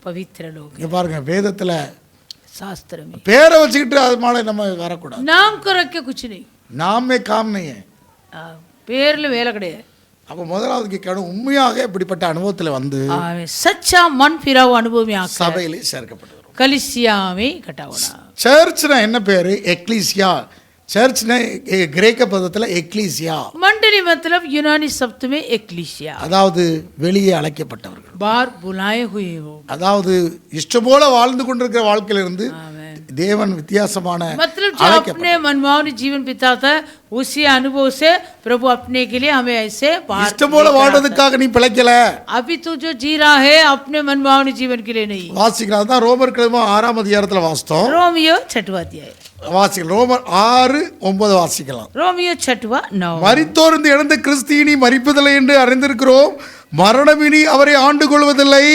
पवित्र लोग இங்க பாருங்க, வேதத்துல शास्त्र में பேரை வச்சுக்கிட்டு அது மேல நம்ம வரக்கூடாது. नाम को रख के कुछ नहीं, நாமே காம் नहीं है. பேர்ல வேலை கிடையாது। அப்போ முதலாவது கேட்கணும், உண்மையாக இப்படிப்பட்ட அனுபவத்துல வந்து सच्चा मन फिरा हुआ अनुभव में आकर சபையிலே சேர்க்கப்படுகிறோம். कलिसिया में इकट्ठा होना। சர்ச்னா என்ன பேரு? எக்லீசியா. சர்ச்னா கிரேக்க பதத்துல எக்லீசியா, मंडली मतलब यूनानी शब्द में एक्लीसिया, அதாவது வெளியே அழைக்கப்பட்டவர்கள். बाहर बुलाए हुए हो, அதாவது இஷ்டம் போல வாழ்ந்து கொண்டிருக்கிற வாழ்க்கையிலிருந்து தேவன் வித்தியாசமான मतलब जो अपने मनमानी जीवन बिताता है उसी अनुभव से प्रभु अपने के लिए हमें ऐसे बाहर இஷ்டம் போல வாழ்றதுக்காக நீ பிழைக்கல. अभी तू जो जी रहा है अपने मनमानी जीवन के लिए नहीं। வாசிக்கலாம். தான் ரோமர் கிழமை 6ஆம் அதிகாரத்துல வாசித்தோம். रोमियो 6वां अध्याय, வாசிக்கலாம். ரோமர் 6:9 வாசிக்கலாம். रोमियो 6:9। மரித்தோர் இந்த இழந்த கிறிஸ்தியினி மரிப்பதில்லை என்று அறிந்திருக்கிறோம், மரணமினி அவரை ஆண்டு கொள்வதில்லை.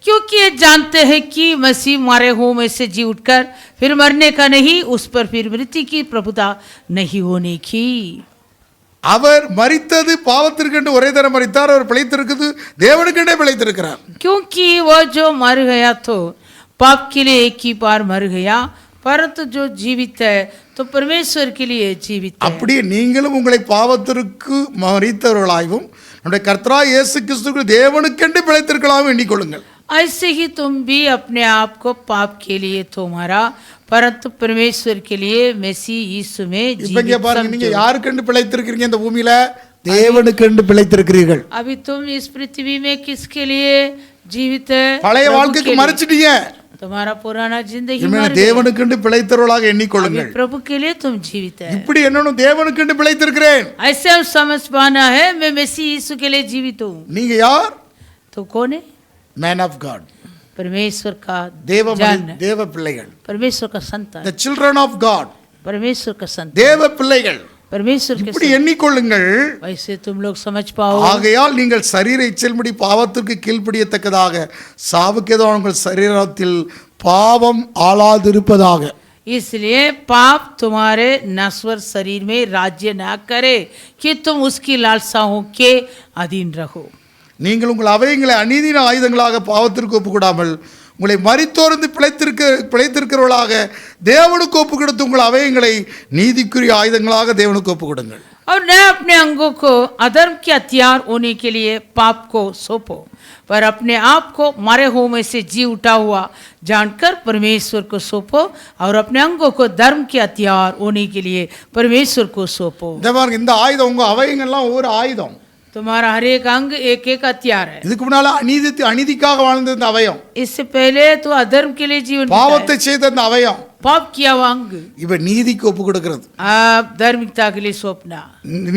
क्योंकि ये जानते हैं कि मसीह मारे हुओं में से जी उठकर फिर मरने का नहीं, उस पर फिर मृत्यु की प्रभुता नहीं होने की। அவர் மரித்தது பாவத்திற்கென்று ஒரே தரம் மரித்தார், அவர் பிழைத்திருக்கிறது தேவனுக்கென்றே பிழைத்திருக்கிறார். क्योंकि वो जो मर गया तो पाप के लिए एक ही बार मर गया, परंतु जो जीवित है तो परमेश्वर के लिए जीवित है। அப்படியே நீங்களும் உங்களை பாவத்திற்கு மரித்தவர்களாகவும் நம்முடைய கர்த்தராகிய இயேசு கிறிஸ்துவுக்கு தேவனுக்கென்று பிழைத்திருக்கலாகவும் எண்ணிக்கொள்ளுங்கள். ऐसे ही तुम भी अपने आप को पाप के लिए तो मारा, परंतु परमेश्वर के लिए मसीह यीशु में இப்ப இங்க जीवित பாருங்க, நீங்க समझो। யாருக்கென்று பிழைத்திருக்கிறீங்க? இந்த பூமியில தேவனுக்கென்று பிழைத்திருக்கிறீர்கள். अभी तुम इस पृथ्वी में किसके लिए जीवित है? பழைய प्रभु வாழ்க்கைக்கு के लिए। மறைச்சிட்டீங்க. तुम्हारा पुराना जिंदगी இனிமே मर गई। தேவனுக்கென்று பிழைத்தவர்களாக अभी எண்ணிக்கொள்ளுங்கள். प्रभु के लिए तुम जीवित है। இப்படி என்னன்னு தேவனுக்கென்று பிழைத்திருக்கிறேன். ऐसे हम समझ पाना है मैं मसीह यीशु के लिए जीवित हूँ। நீங்க யார்? तो कौन है? Man of God. परमेश्वर का தேவ जन, தேவ பிள்ளைகள். परमेश्वर का संतान, the children of God. परमेश्वर का संतान, தேவ பிள்ளைகள். परमेश्वर के இப்படி எண்ணிக்கொள்ளுங்கள். वैसे तुम लोग समझ पाओ। ஆகையால் நீங்கள் சரீர இச்சல்படி பாவத்திற்கு கீழ்ப்படியத்தக்கதாக சாவுக்கேதோ உங்கள் சரீரத்தில் பாவம் ஆளாதிருப்பதாக. इसलिए पाप तुम्हारे नश्वर शरीर में राज्य न करे कि तुम उसकी लालसाओं के अधीन रहो। நீங்கள் உங்கள் அவயங்களை அநீதியின் ஆயுதங்களாக பாவத்திற்கு ஒப்புக்கூடாமல் உங்களை மரித்தோர்ந்து பிழைத்திருக்கிறவர்களாக தேவனுக்கு ஒப்பு கொடுத்து உங்கள் அவயங்களை நீதிக்குரிய ஆயுதங்களாக தேவனுக்கு ஒப்பு கொடுங்கள். और न अपने अंगों को अधर्म के हथियार होने के लिए पाप को सौंपो, पर अपने आप को मरे हुओं में से जी उठा हुआ जानकर परमेश्वर को सौंपो, और अपने अंगों को धर्म के हथियार होने के लिए परमेश्वर को सौंपो। இந்த ஆயுதம் உங்க அவயங்கள்லாம் ஒவ்வொரு ஆயுதம். तुम्हारा हर एक अंग एक एक हथियार है। இதுக்கு முன்னால அநீதிக்காக வாழ்ந்த இந்த அவயம், इससे पहले तो अधर्म के लिए जीवन பாவத்தை செய்த இந்த அவயம், पाप किया हुआ अंग இவ நீதிக்கு ஒப்பு கொடுக்கிறது. आप धार्मिकता के लिए सौंपना।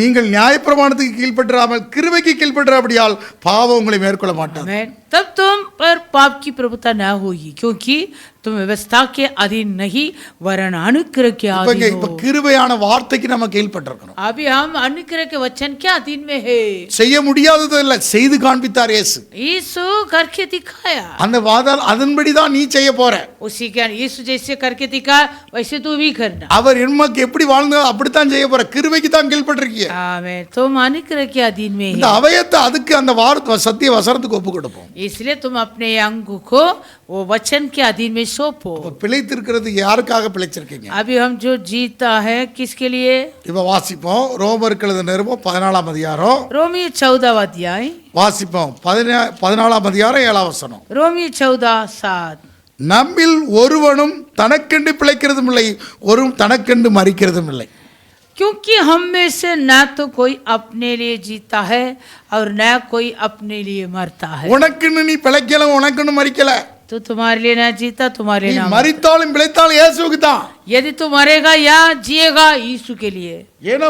நீங்கள் நியாயப்பிரமாணத்துக்கு கீழ்ப்பற்றாமல் கிருபைக்கு கீழ்ப்பற்றாபடியால் பாவம் உங்களை மேற்கொள்ள மாட்டாது. तब तुम पर पाप की प्रभुता न होगी, क्योंकि तुम व्यवस्था के अधीन नहीं वरन अनुग्रह के अधीन இப்ப हो। கிருபையான வார்த்தைக்கு நம்ம கீழ்ப்பட்டிருக்கணும். अभी हम अनुग्रह के वचन के अधीन में है। செய்ய முடியாதது இல்ல, செய்து காண்பித்தார் இயேசு. यीशु करके दिखाया, அந்த வாதால் அதன்படி தான் நீ செய்ய போற. उसी के यीशु जैसे करके दिखा वैसे तू भी करना। அவர் என்மக்கு எப்படி வாழ்ந்தோ அப்படித்தான் செய்ய போற. கிருபைக்கு தான் கீழ்ப்பட்டிருக்கீங்க. आमीन। तुम अनुग्रह के अधीन में இந்த है, அவயத்தை அதுக்கு அந்த வார்த்தை சத்திய வசனத்துக்கு ஒப்பு கொடுப்போம். इसलिए तुम अपने अंग को वो वचन के अधीन में सौंपो। இப்ப பிழைத்திருக்கிறது யாருக்காக பிழைச்சிருக்கீங்க? अभी हम जो जीता है किसके लिए? இப்ப வாசிப்போம் ரோமருக்கு எழுதின நிருபம் 14ஆம் அதிகாரம் रोमी 14 अध्याय, வாசிப்போம் 14ஆம் அதிகாரம் 7ஆம் வசனம். रोमी 14:7। நம்மில் ஒருவனும் தனக்கென்று பிழைக்கிறதும் இல்லை, ஒருவன் தனக்கென்று மரிக்கிறதும் இல்லை. क्योंकि हम में से न तो कोई अपने लिए जीता है और न कोई अपने लिए मरता है। உனக்குன்னு நீ பிழைக்கல, உனக்குன்னு மரிக்கல. तो तुम्हारे लिए ना जीता, तुम्हारे நீ लिए ना மரித்தாலும் பிழைத்தாலும் இயேசுவுக்கு தான். यदि तू मरेगा या जिएगा यीशु के लिए, ஏன்னா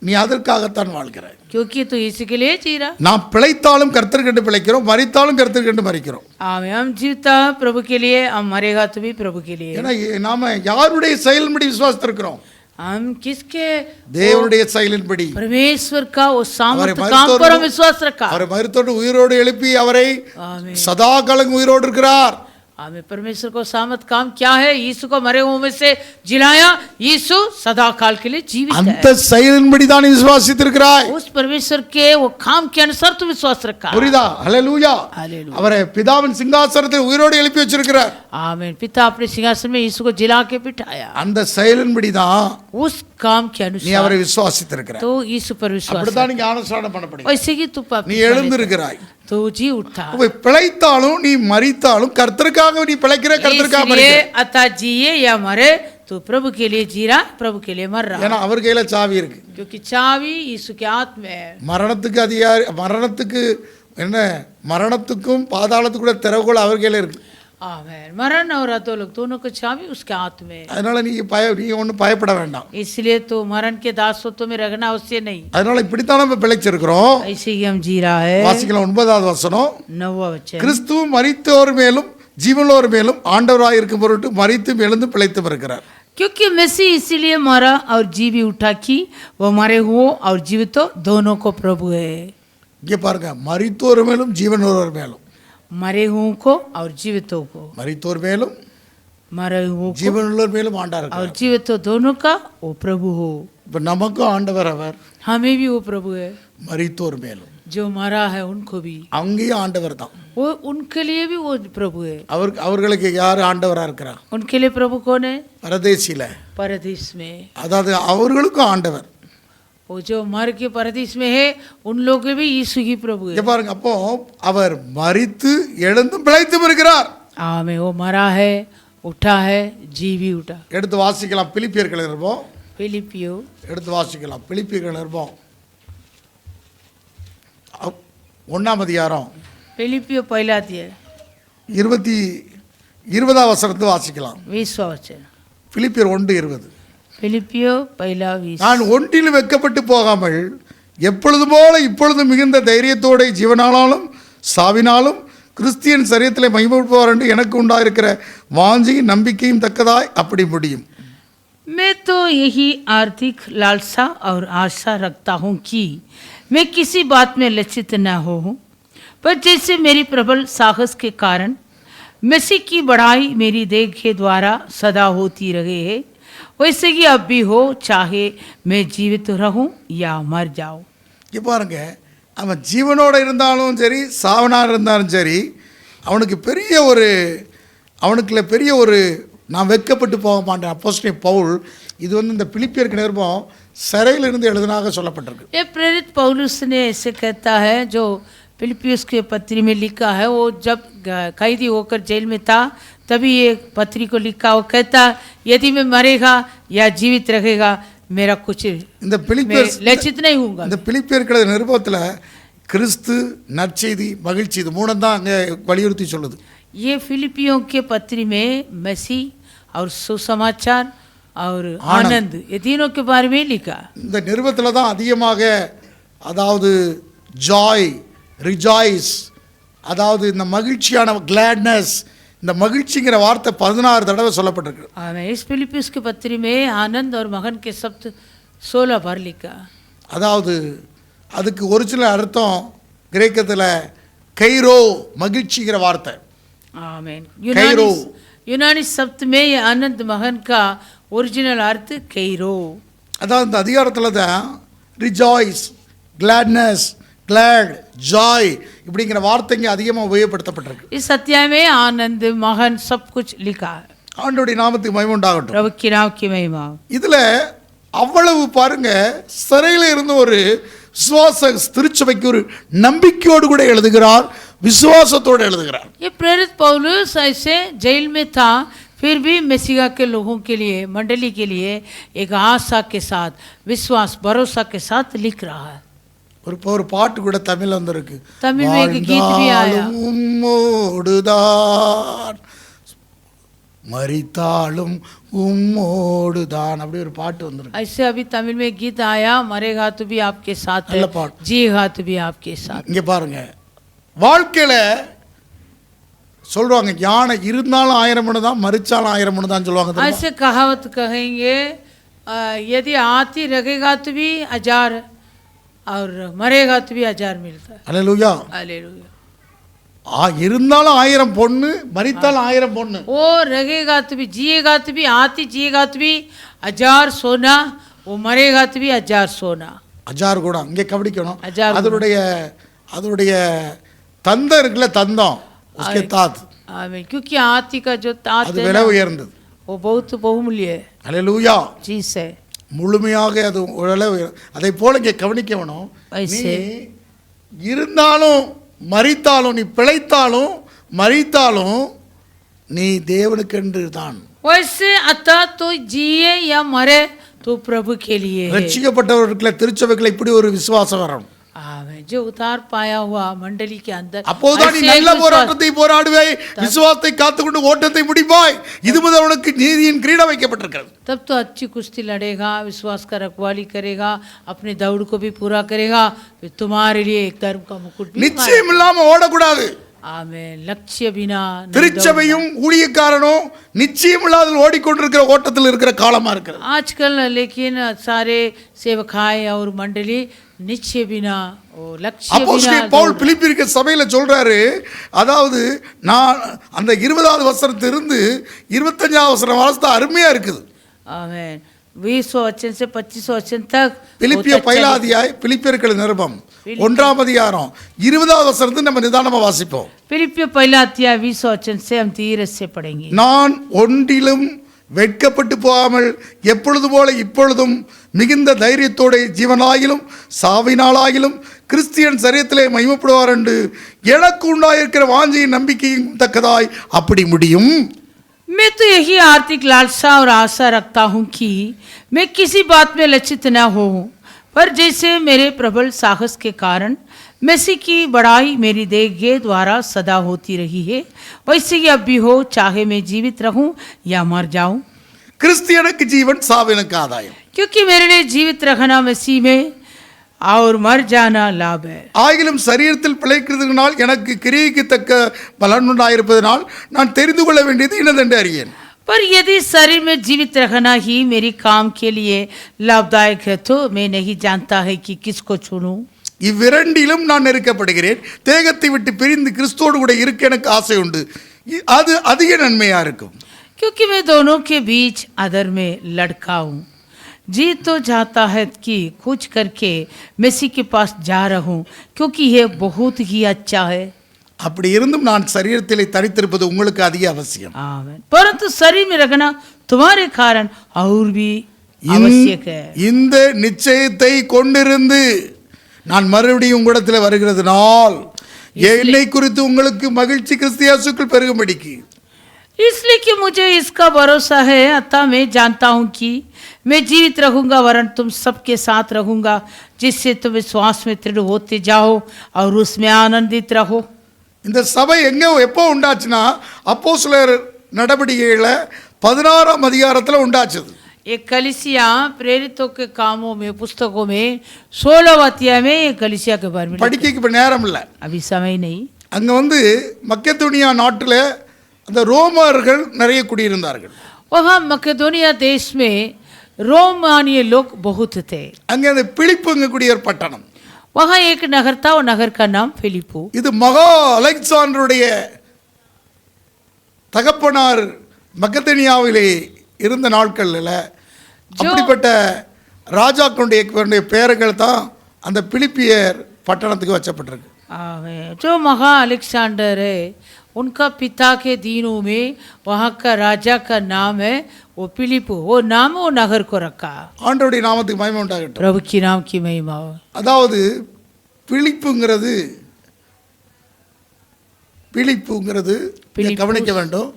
நீ அதற்காகத்தான் வாழ்கிறாய். क्योंकि तू यीशु के लिए जी रहा। நாம் பிழைத்தாலும் கர்த்தருக்கென்று பிழைக்கிறோம், மரித்தாலும் கர்த்தருக்கென்று மரிக்கிறோம். आमीन। हम जीता प्रभु के लिए, हम मरेगा तो भी प्रभु के लिए। ஏன்னா நாம யாருடைய செயலின்படி விசுவாசித்திருக்கிறோம்? हम किसके? தேவனுடைய செயலின்படி. परमेश्वर का वो सामर्थ அவரை काम पर हम மரித்தோடு विश्वास रखा। அவரை மரித்தோடு உயிரோடு எழுப்பி அவரை आमीन। சதா காலம் உயிரோடு இருக்கிறார். हमें परमेश्वर को सामर्थ काम क्या है? यीशु को मरे हुए में से जिलाया। यीशु सदा काल के लिए जीवित அந்த है। செயலின்படி தான் விசுவாசித்திருக்கிறாய். उस परमेश्वर के वो काम के अनुसार तू विश्वास रखा। புரியுதா? ஹல்லேலூயா. हालेलुया। அவரை பிதாவின் சிங்காசனத்தில் உயிரோடு எழுப்பி வச்சிருக்கிறார். आमीन। पिता अपने सिंहासन में यीशु को जिला के बिठाया। அந்த செயலின்படி தான் उस काम के நீ अनुसार அவரை விசுவாசித்திருக்கிறாய். तो यीशु पर विश्वास அப்படிதான் रख। நீங்க ஞானஸ்நானம் பண்ணப்படுவீங்க. वैसे ही तू நீ எழுந்திருக்கிறாய். तो जी उठा। அப்ப பிழைத்தாலும் நீ மரித்தாலும் கர்த்தருக்காக நீ பிழைக்கிற, கர்த்தருக்காக इसलिए மரிக்கிற. अतः जिए या मरे तो प्रभु के लिए जी रहा, प्रभु के लिए मर रहा। ஏன்னா அவர் கையில சாவி இருக்கு. क्योंकि चाबी यीशु के हाथ में है। மரணத்துக்கு அதிகாரி, மரணத்துக்கு என்ன, மரணத்துக்கும் பாதாளத்துக்கு கூட திறவுகோல் அவர் கையில இருக்கு. आमीन। मरण और अधोलोक दोनों को चाबी उसके हाथ में है। அதனால நீ ஒன்றும் பயப்பட வேண்டாம். इसलिए तो मरण के दासत्व में रहना उससे नहीं। அதனால இப்படித்தான் நம்ம பிழைச்சிருக்கிறோம். ऐसे ही हम जी रहा है। வாசிக்கலாம் 9வது வசனம். 9वां वचन। கிறிஸ்து மரித்தோர் மேலும் ஜீவனோர் மேலும் ஆண்டவராய் இருக்கும் பொருட்டு மரித்தும் எழுந்து பிழைத்தும் இருக்கிறார். क्योंकि मसीह इसीलिए मरा और जी भी उठा कि वो मरे हुए और जीवित दोनों को प्रभु है। இங்கே பாருங்க, மரித்தோர் மேலும் ஜீவனோர் மேலும். मरे हुओं को और जीवितों को, மரித்தோர் மேலும் मरे हुओं को ஜீவனுள்ளோர் மேலும் ஆண்டவர் और இருக்கிறார். जीवितों दोनों का वो प्रभु हो। இப்ப நமக்கும் ஆண்டவர் அவர். हमें भी वो प्रभु है। மரித்தோர் மேலும் जो मरा है उनको भी அங்கேயும் ஆண்டவர் தான். वो, उनके लिए भी वो प्रभु है। அவர்களுக்கு யார் ஆண்டவரா இருக்கிறார்? उनके लिए प्रभु कौन है? பரதேசில. परदेश में। அதாவது அவர்களுக்கும் ஆண்டவர். वो जो मर के परदेश में है उन लोग भी यीशु ही प्रभु है। இங்க பாருங்க, அப்போ அவர் மரித்து எழுந்தும் பிழைத்தும் இருக்கிறார். आमीन। वो मरा है, उठा है, जी भी उठा। எடுத்து வாசிக்கலாம். பிலிப்பியர்கள் இருப்போம். फिलिपियो எடுத்து வாசிக்கலாம். பிலிப்பியர்கள் இருப்போம் 1ஆம் அதிகாரம் फिलिपियो पहला अध्याय 20வது வசனத்தை வாசிக்கலாம். 20वां वचन। பிலிப்பியர் 1:20. फिलिपियो पहला 20। நான் ஒன்றிலும் வெட்கப்பட்டு போகாமல் எப்பொழுது போல இப்பொழுது மிகுந்த தைரியத்தோட ஜீவனாலும் சாவினாலும் கிறிஸ்தியன் சரீரத்திலே மகிமைப்படுவார் என்று எனக்கு உண்டாயிருக்கிற வாஞ்சியும் நம்பிக்கையும் தக்கதாய் அப்படி முடியும். मैं तो यही आर्थिक लालसा और आशा रखता हूँ कि मैं किसी बात में लज्जित न हो, पर जैसे मेरी प्रबल साहस के कारण मसीह की बढ़ाई मेरी देह के द्वारा सदा होती रहे है, वैसे ही अब भी हो, चाहे मैं जीवित रहूं या मर जाऊं। இங்கே பாருங்க, அவன் ஜீவனோடு இருந்தாலும் சரி சாவனாக இருந்தாலும் சரி அவனுக்குள்ள பெரிய ஒரு நான் வெட்கப்பட்டு போக மாட்டேன். அப்போஸ்தலன் பவுல் இது இந்த பிலிப்பியருக்கு நிருபம் சிறையில் இருந்து எழுதினாக சொல்லப்பட்டிருக்கு. ये प्रेरित पौलुस ने ऐसे कहता है, जो फिलिपियस के पत्री में लिखा है। वो जब कैदी होकर जेल में था तभी ये पत्री को लिखा। वो कहता यदि मैं मरेगा या जीवित रहेगा मेरा कुछ இந்த பிலிப்பியர் लज्जित नहीं होगा। இந்த பிலிப்பியருக்கு நிருபத்தில் கிறிஸ்து, நற்செய்தி, மகிழ்ச்சி இது மூணும் தான் அங்கே வலியுறுத்தி சொல்லுது. ये फिलिपियों के पत्री में मसीह और सुसमाचार और आनंद ये तीनों के बारे में लिखा। இந்த நிருபத்தில் தான் அதிகமாக அதாவது ஜாய், ரிஜாய்ஸ், அதாவது இந்த மகிழ்ச்சியான கிளாட்னஸ், இந்த மகிழ்ச்சிங்கிற வார்த்தை 16 தடவை சொல்லப்பட்டிருக்கு. आमेन। इस फिलिपियों के पत्री में आनंद और मगन के शब्द 16 बार लिखा। அதாவது அதுக்கு ஒரிஜினல் அர்த்தம் கிரேக்கத்தில் கைரோ, மகிழ்ச்சிங்கிற வார்த்தை. आमेन। कैरो। यूनानी शब्द में ये आनंद मगन का ओरिजिनल अर्थ कैरो। அதாவது இந்த அதிகாரத்தில் தான் ரிஜாய்ஸ், கிளாட்னஸ், கிளாட், ஜாய் இப்படிங்கிற வார்த்தைங்க அதிகமாக உபயோகப்படுத்தப்பட்டிருக்கு. इस अध्याय में आनंद मगन सब कुछ लिखा है। ஆண்டவருடைய நாமத்துக்கு மகிமை உண்டாகட்டும். प्रभु के नाम की महिमा। இதுல அவ்வளவு பாருங்க, சிறையில் இருந்த ஒரு விசுவாச திருச்சபைக்கு ஒரு நம்பிக்கையோடு கூட எழுதுகிறார், விசுவாசத்தோடு எழுதுகிறார். ये प्रेरित पौलुस ऐसे जेल में था, फिर भी मसीहा के लोगों के लिए, मंडली के लिए एक आशा के साथ, विश्वास भरोसा के साथ लिख रहा है। ஒரு பாட்டு கூட தமிழ்ல வந்திருக்கு. तमिल में एक गीत भी आया। உம்மோடுதான் மரித்தாலும் உம்மோடுதான், அப்படி ஒரு பாட்டு வந்திருக்கு. ऐसे अभी तमिल में गीत आया, मरेगा तो भी आपके साथ है, நல்ல பாட்டு. जीगा तो भी आपके साथ। இங்க பாருங்க, வாழ்க்கையில சொல்றாங்க யானை இருந்தாலும் 1000 மணி தான், மரிச்சாலும் 1000 மணி தான் சொல்லுவாங்க. ऐसे कहावत कहेंगे, यदि आती रहेगा तो भी 1000 और मरेगा तो भी 1000 मिलता है। அல்லேலூயா. हालेलुया। இருந்தாலும் 1000 பொண்ணு, மரித்தாலும் 1000 பொண்ணு. वो रहेगा तो भी, जिएगा तो भी, आती जिएगा तो भी 1000 सोना, वो मरेगा तो भी 1000 सोना। 1000 கூட இங்கே கவனிக்கணும். 1000 அதனுடைய தந்தம் இருக்குல்ல, தந்தம் उसके तात, आमीन। क्योंकि आती का जो तात அது है விலை ना, உயர்ந்தது. वो बहुत बहुमूल्य है அல்லேலூயா. चीज है। முழுமையாக அது விலை உயர். அதை போல இங்கே கவனிக்க வேணும். ऐसे நீ இருந்தாலும் மரித்தாலும், நீ பிழைத்தாலும் மரித்தாலும் நீ தேவனுக்கென்று தான். वैसे अतः तो जिए या मरे तो प्रभु के लिए है। ரட்சிக்கப்பட்டவர்களுக்கு திருச்சபைக்குள்ள இப்படி ஒரு விசுவாசம் வரணும். आमीन। जो उतार पाया हुआ मंडली के अंदर அப்போதான் நீ நல்ல போராட்டத்தை போராடுவாய், விசுவாசத்தை காத்துக்கொண்டு ஓட்டத்தை முடிப்பாய். இது முதல் உனக்கு நீதியின் கிரீடம் வைக்கப்பட்டிருக்கிறது. तब तो अच्छी कुश्ती लड़ेगा, विश्वास का रखवाली करेगा, अपने दौड़ को भी पूरा करेगा, फिर तुम्हारे लिए एक धर्म का मुकुट भी। நிச்சயம் இல்லாம ஓடக்கூடாது. आमीन। लक्ष्य बिना नहीं திருச்சபையும் ஊழியக்காரனும் நிச்சயம் இல்லாத ஓடிக்கொண்டிருக்கிற ஓட்டத்தில் இருக்கிற காலமா இருக்கிறது. आजकल लेकिन सारे सेवकाएं और मंडली निश्चय बिना ओ लक्ष्य அப்போஸ்தலன் பவுல் பிலிப்பியருக்கு சபையில சொல்றாரு, அதாவது நான் அந்த 20வது வசனத்திலிருந்து 25வது வசனம் வாசித்தா அருமையா இருக்குது. आमीन। 20 वचन से 25 वचन तक பிலிப்பிய பைலாதியாய் பிலிப்பியர்கள் நிருபம் 1ஆம் அதிகாரம் 20வது வசனத்தை நம்ம நிதானமா வாசிப்போம். फिलिपियों पहला अध्याय 20 वचन से हम धीरे से पढ़ेंगे। நான் ஒன்றிலும் வெட்கப்பட்டு போகாமல் எப்பொழுது போல இப்பொழுதும் மிகுந்த தைரியத்தோட ஜீவனாயிலும் சாவினாலாயிலும் கிறிஸ்தியன் சரீரத்திலே மகிமைப்படுவார் என்று எனக்கு உண்டாயிருக்கிற வாஞ்சையின் நம்பிக்கையும் தக்கதாய் அப்படி முடியும். मैं तो यही आर्थिक लालसा और आशा रखता हूँ कि मैं किसी बात में लज्जित न हो, पर जैसे मेरे प्रबल साहस के कारण मसीह की बड़ाई मेरी देह द्वारा सदा होती रही है, वैसे ही अब भी हो, चाहे मैं जीवित रहूं या मर जाऊं। கிறிஸ்தியனுக்கு ஜீவன், சாவினுக்கு ஆதாயம். क्योंकि मेरे लिए जीवित रहना मसीह में और मर जाना लाभ है। ஆகிலும் சரீரத்தில் பிழைக்கிறதுனால் எனக்கு கிரியைக்கு தக்க பலன் உண்டாயிருப்பதனால் நான் தெரிந்து கொள்ள வேண்டியது இன்னதென்று அறியேன். पर यदि शरीर में जीवित रहना ही मेरी काम के लिए लाभदायक है तो मैं नहीं जानता है कि किसको चुनूं। இவ்விரண்டிலும் நான் நெருக்கப்படுகிறேன். தேகத்தை விட்டு பிரிந்து கிறிஸ்துவோடு கூட இருக்க எனக்கு ஆசை உண்டு, அது அதிக நன்மையா இருக்கும். क्योंकि मैं दोनों के बीच अदर में लड़का हूँ। जी तो चाहता है कि कुछ करके मसीह के पास जा रहा हूँ, क्योंकि यह बहुत ही अच्छा है। அப்படி இருந்தும் நான் சரீரத்திலே தனித்திருப்பது உங்களுக்கு அதிக அவசியம். आमीन। परंतु शरीर में रखना तुम्हारे कारण और भी आवश्यक है। இந்த நிச்சயத்தை கொண்டிருந்து நான் மறுபடியும் உங்களிடத்தில் வருகிறதுனால் என்னை குறித்து உங்களுக்கு மகிழ்ச்சி கிறிஸ்து இயேசுக்குள் பெருகும்படிக்கு, इसलिए कि मुझे इसका भरोसा है, अतः मैं जानता हूँ कि मैं जीवित रहूंगा वरन तुम सबके साथ रहूंगा, जिससे तुम विश्वास में दृढ़ होते जाओ और उसमें आनंदित रहो। இந்த சபை எங்கே எப்போ உண்டாச்சுன்னா அப்போஸ்தலர் நடவடிக்கைகள 16ஆம் அதிகாரத்தில் உண்டாச்சுது. एक कलिसिया प्रेरितों के कामों में पुस्तकों में 16 अध्याय में एक कलिसिया के बारे में படிக்க இப்போ நேரம் இல்லை. अभी समय नहीं। அங்கே மக்கெதோனியா நாட்டில் அந்த ரோமர்கள் நிறைய குடியிருந்தார்கள். वहाँ मकेदोनिया देश में रोमानिय लोग बहुत थे. அங்கே அந்த பிலிப்புங்கக்கூடிய ஒரு பட்டணம். वहाँ एक नगर था, वो नगर का नाम फिलिपो. இது மகா அலெக்சாண்டருடைய தகப்பனார் மக்கதனியாவிலே இருந்த நாட்களில் அப்படிப்பட்ட ராஜாக்களுடைய பெயர்கள் தான் அந்த பிலிப்பியர் பட்டணத்துக்கு வச்சப்பட்டிருக்கு. जो महा अलेक्जेंडर है उनका पिता के दिनों में वहाँ का राजा का नाम है वो फिलिपो. वो नाम वो नगर को रखा. ஆண்டவருடைய நாமத்துக்கு மகிமை உண்டாகட்டும். प्रभु की नाम की महिमा हो. அதாவது பிலிப்புங்கிறது கவனிக்க வேண்டும்.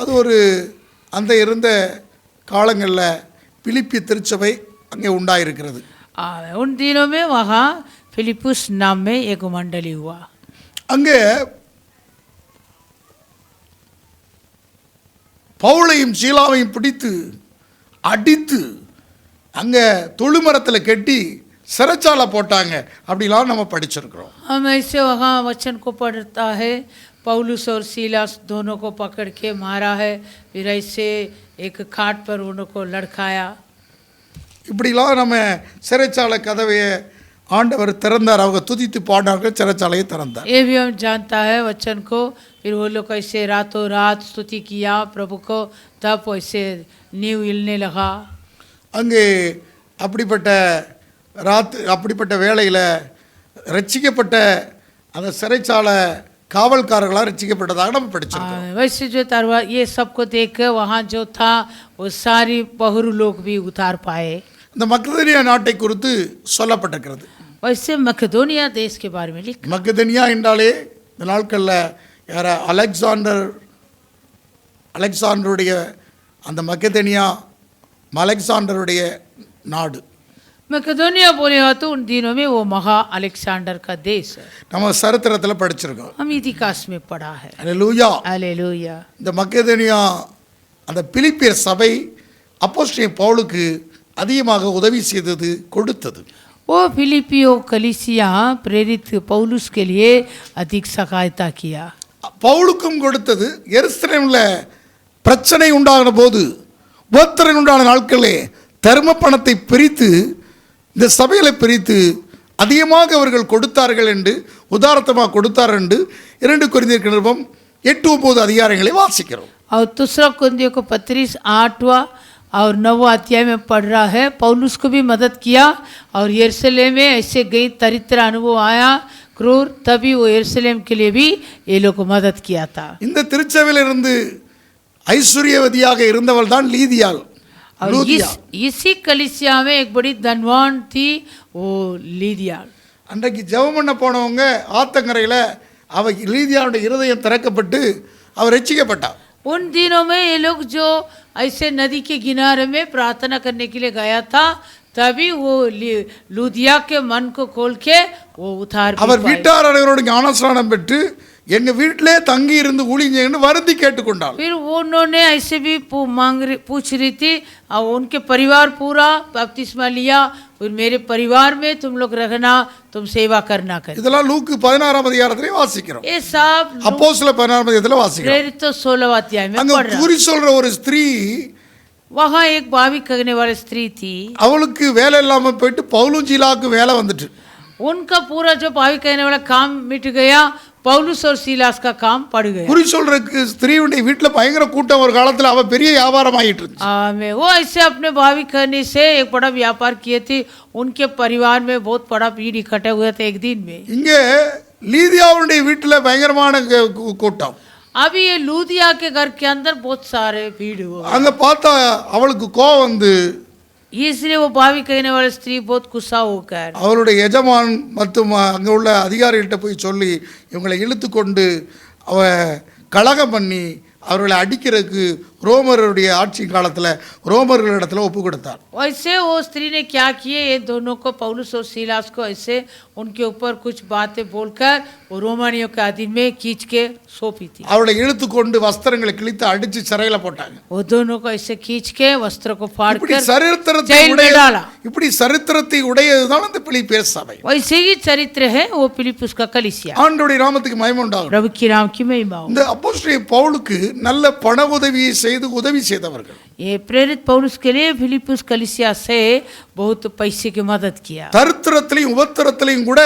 அது ஒரு அந்த இருந்த காலங்களில் பிலிப்பி திருச்சபை அங்கே உண்டாயிருக்கிறது. उन दिनों में वहाँ फिलिपुस नाम में एक मंडली हुआ. அங்கே பவுலையும் சீலாவையும் பிடித்து அடித்து அங்கே தொழுமரத்தில் கட்டி சிறைச்சாலை போட்டாங்க அப்படிலாம் நம்ம படிச்சிருக்கிறோம். हम ऐसे वहाँ वचन को पढ़ता है, पौलुस और सीलास दोनों को पकड़ के मारा है, फिर ऐसे एक खाट पर उनको लड़काया. இப்படிலாம் நம்ம சிறைச்சாலை கதவையை ஆண்டவர் திறந்தார். அவங்க துதித்து பாடினார்கள், சிறைச்சாலையை திறந்தார். ये भी हम जानता है वचन को. फिर वो लोग ऐसे रातों रात स्तुति किया प्रभु को, तब ऐसे नींव हिलने लगा. அங்கே அப்படிப்பட்ட வேளையில் ரட்சிக்கப்பட்ட அந்த சிறைச்சாலை காவல்காரர்களாக ரட்சிக்கப்பட்டதாக நம்ம படிச்சிருக்கோம். वैसे जो तरवा ये सबको देख कर वहाँ जो था वो सारी बहुरू लोग भी उतार पाए. இந்த மக்கதனியா நாட்டை குறித்து சொல்லப்பட்டிருக்கிறது. वैसे मकेदोनिया देश के बारे में लिखा. மக்கதனியா என்றாலே இந்த நாட்களில் யார அலெக்சாண்டருடைய அந்த மக்கதனியா அலெக்சாண்டருடைய நாடு. मकेदोनिया बोले हो तो उन दिनों में वो महा अलेक्जेंडर का देश है. நம்ம சரித்திரத்தில் படிச்சிருக்கோம். हम इतिहास में पढ़ा है. அல்லேலூயா. हालेलुया. இந்த மக்கதனியா அந்த பிலிப்பியர் சபை அப்போஸ்தலன் பவுலுக்கு அதிகமாக உதவி செய்தது, கொடுத்தது. वो फिलिपियो कलीसिया प्रेरित पौलुस के लिए अधिक सहायता किया. பவுலுக்கும் கொடுத்தது. எருசலேமில் பிரச்சனை உண்டாகின போது, உபத்திரவம் உண்டான நாட்களே தர்ம பணத்தை பிரித்து இந்த சபைகளை பிரித்து அதிகமாக அவர்கள் கொடுத்தார்கள் என்று, உதாரணமாக கொடுத்தார் என்று 2 கொரிந்தியர் நிருபம் 8-9 அதிகாரங்களை வாசிக்கிறோம். और दूसरा कुरिन्थियों को 35:8 और 9 अध्याय में पढ़ रहा है. पौलुस को भी मदद किया और यरूशलेम में ऐसे गई दरिद्र अनुभव आया क्रूर, तभी वो यरूशलेम के लिए भी ये लोग को मदद किया था. இந்த திருச்சபையிலிருந்து ஐஸ்வர்யவதியாக இருந்தவள் தான் லீதியாள். और इसी कलीसिया में एक बड़ी धनवान थी वो लीदिया. அன்றைக்கு ஜெபம் பண்ண போனவங்க ஆத்தங்கரையில் அவ லீதியாவுடைய இருதயம் திறக்கப்பட்டு அவர் ரட்சிக்கப்பட்டார். उन दिनों में ये लोग जो ऐसे नदी के किनारे में प्रार्थना करने के लिए गया था, तभी वो लूदिया के मन को खोल के वो उतार. அவர் வீட்டார் அனைவரோடு ஞானஸ்நானம் பெற்று எங்க வீட்டிலே தங்கி இருந்து ஊழியன்னு வருந்தி கேட்டுக்கொண்டாள். फिर वो उन्होंने ऐसे भी पूछ रही थी और उनके परिवार पूरा बपतिस्मा लिया, और मेरे परिवार में तुम लोग रहना, तुम सेवा करना कर. இதெல்லாம் லூக்கு 16ஆம் அதிகாரத்திலே வாசிக்கிறோம். ये सब அப்போஸ்தலர் 16ஆம் அதிகாரத்திலே வாசிக்கிறோம். प्रेरित 16 अध्याय में அங்க पढ़ रहा. குறி சொல்ற ஒரு ஸ்திரீ, वहाँ एक भावी करने वाली स्त्री थी. அவளுக்கு வேலை இல்லாம போயிட்டு பவுலும் சீலாவுக்கு வேலை வந்துட்டு. उनका पूरा जो भावी कहने वाला काम मिट गया, पौलुस और सीलास का काम पड़ गया. குறி சொல்ற ஸ்திரீவுடைய வீட்டில் பயங்கர கூட்டம் ஒரு காலத்தில் அவ பெரிய வியாபாரம் ஆகிட்டு இருந்துச்சு. वो ऐसे अपने भावी करने से एक बड़ा व्यापार किए थे. उनके परिवार में बहुत बड़ा भीड़ इकट्ठे हुए थे एक दिन में. இங்கே லீதியாவுடைய வீட்டில் பயங்கரமான கூட்டம். अभी ये लूदिया के घर के अंदर बहुत सारे भीड़ हुआ. அங்க பார்த்தா அவளுக்கு கோவம் வந்து, इसलिए वो भावी कहने वाली स्त्री बहुत गुस्सा होकर அவருடைய எஜமான் மற்றும் அங்கே உள்ள அதிகாரிகிட்ட போய் சொல்லி இவங்களை இழுத்து கொண்டு அவ கலகம் பண்ணி அவர்களை அடிக்கிறதுக்கு ரோமருடைய ஆட்சி காலத்தில் ரோமர்களிடத்தில் ஒப்பு கொடுத்தார். वैसे वो स्त्री ने क्या किए, ये दोनों को पौलुस और सीलास को ऐसे उनके ऊपर कुछ बातें बोलकर वो रोमानियों के अधीन में खींच के सौंपी थी. அவளை இழுத்து கொண்டு வஸ்திரங்களை கிழித்து அடிச்சு சிறையில போட்டாங்க. वो दोनों को ऐसे खींच के वस्त्र को फाड़ இப்படி कर சரித்திரத்தை जेल में डाला. இப்படி சரித்திரத்தை உடையதுதான் அந்த பிலிப்பியர் சபை. वैसे ही चरित्र है वो फिलिप्पुस का कलीसिया. ஆண்டவருடைய நாமத்துக்கு மகிமை உண்டாகட்டும். प्रभु की नाम की महिमा हो. இந்த அப்போஸ்தலனாகிய பவுலுக்கு நல்ல பண உதவியை செய்து உதவி செய்தவர்கள். ये प्रेरित पौलुस के लिए फिलिप्पुस कलीसिया से बहुत पैसे की मदद किया. தரித்திரத்திலையும் உபத்திரத்திலையும் கூட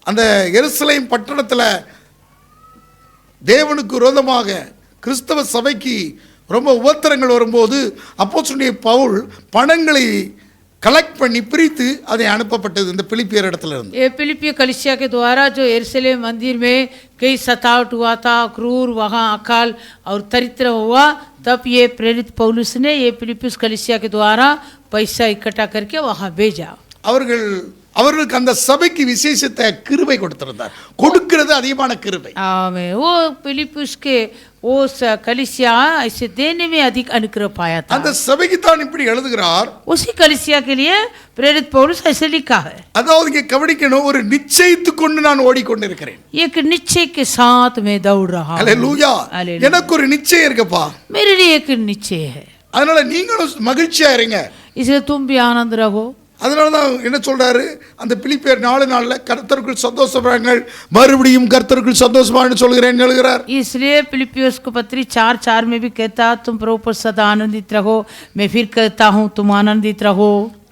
அந்த எருசலேம் பட்டணத்தில் தேவனுக்கு விரோதமாக கிறிஸ்தவ சபைக்கு ரொம்ப உபத்திரங்கள் வரும்போது அப்போஸ்தலனாகிய பவுல் பணங்களை கலெக்ட் பண்ணி பிரித்து அதை அனுப்பப்பட்டது இந்த பிலிப்பியர் இடத்துல இருந்து. ये फिलिपियो कलीसिया के द्वारा जो यरूशलेम मंदिर में कई सतावट हुआ था, क्रूर वहाँ अकाल और दरिद्र हुआ, तब ये प्रेरित पौलुस ने ये फिलिप्पुस कलीसिया के द्वारा पैसा इकट्ठा करके वहाँ भेजा. அவர்களுக்கு அந்த சபைக்கு விசேஷத்தை கிருபை கொடுத்திருந்தார். கொடுக்கிறது அதிகமான கிருபை. आमीन. वो फिलिप्पुस के वो कलीसिया ऐसे देने में अधिक अनुग्रह पाया था. அந்த சபைக்கு தான் இப்படி எழுதுகிறார். उसी कलीसिया के लिए प्रेरित पौलुस ऐसे लिखा है. அதாவது இங்கே கவனிக்கணும், ஒரு நிச்சயித்து கொண்டு நான் ஓடிக்கொண்டிருக்கிறேன். एक निश्चय के साथ मैं दौड़ रहा हूँ. அல்லேலூயா. அல்லேலூயா. எனக்கு ஒரு நிச்சயம் இருக்குப்பா. मेरे लिए एक निश्चय है, அதனால நீங்களும் மகிழ்ச்சியா இருங்க. इसलिए तुम भी आनंद रहो. அதனால தான் என்ன சொல்றாரு, அந்த பிலிப்பியர் 4 நாள்ல கர்த்தருக்குள் சந்தோஷப்படுங்கள், மறுபடியும் கர்த்தருக்குள் சந்தோஷமான்னு சொல்கிறேன் எழுதுகிறார். इसलिए फिलिप्पियोस को पत्री 4:4 में भी कहता, तुम प्रभु पर सदा आनंदित रहो. मैं फिर कहता हूँ तुम आनंदित रहो.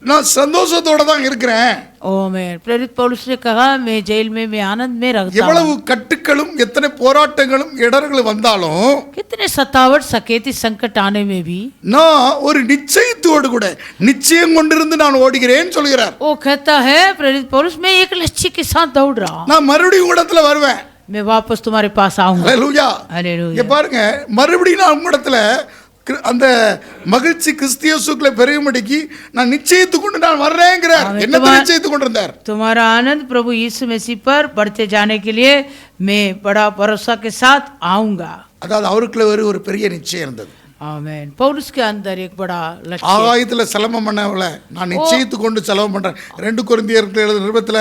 நான் சந்தோஷத்தோட தான் இருக்கிறேன். ओ मैं प्रेरित पौलुस ने कहा, मैं जेल में मैं आनंद में रहता हूँ. எவ்வளவு கட்டுகளும் எத்தனை போராட்டங்களும் இடர்களும் வந்தாலும் कितने सतावट सकेती संकट आने में भी நான் ஒரு நிச்சயத்தோடு கூட நிச்சயம் கொண்டிருந்து நான் ஓடுகிறேன்னு சொல்கிறார். वो कहता है प्रेरित पौलुस, मैं एक लक्ष्य के साथ दौड़ रहा हूँ. நான் மறுபடியும் இடத்துல வருவேன். मैं वापस तुम्हारे पास आऊंगा. அல்லேலூயா. हालेलुया. இங்க பாருங்க, மறுபடியும் நான் உங்களிடத்துல அந்த மகிழ்ச்சி கிறிஸ்தியேசுக்குள்ள பெருகும்படிக்கு நான் நிச்சயித்து கொண்டு நான் வர்றேங்கிறார். என்ன நிச்சயித்து கொண்டிருந்தார்? तुम्हारा आनंद प्रभु यीशु मसीह पर बढ़ते जाने के लिए मैं बड़ा भरोसा के साथ आऊंगा. அதாவது அவருக்குள்ள ஒரு பெரிய நிச்சயம் இருந்தது. आमीन. पौलुस के अंदर एक बड़ा लक्ष्य. ஆகாயத்துல செலவம் பண்ணவள நான் நிச்சயித்து கொண்டு செலவு பண்றேன். 2 கொரிந்தியர்கள் எழுதின நிருபத்துல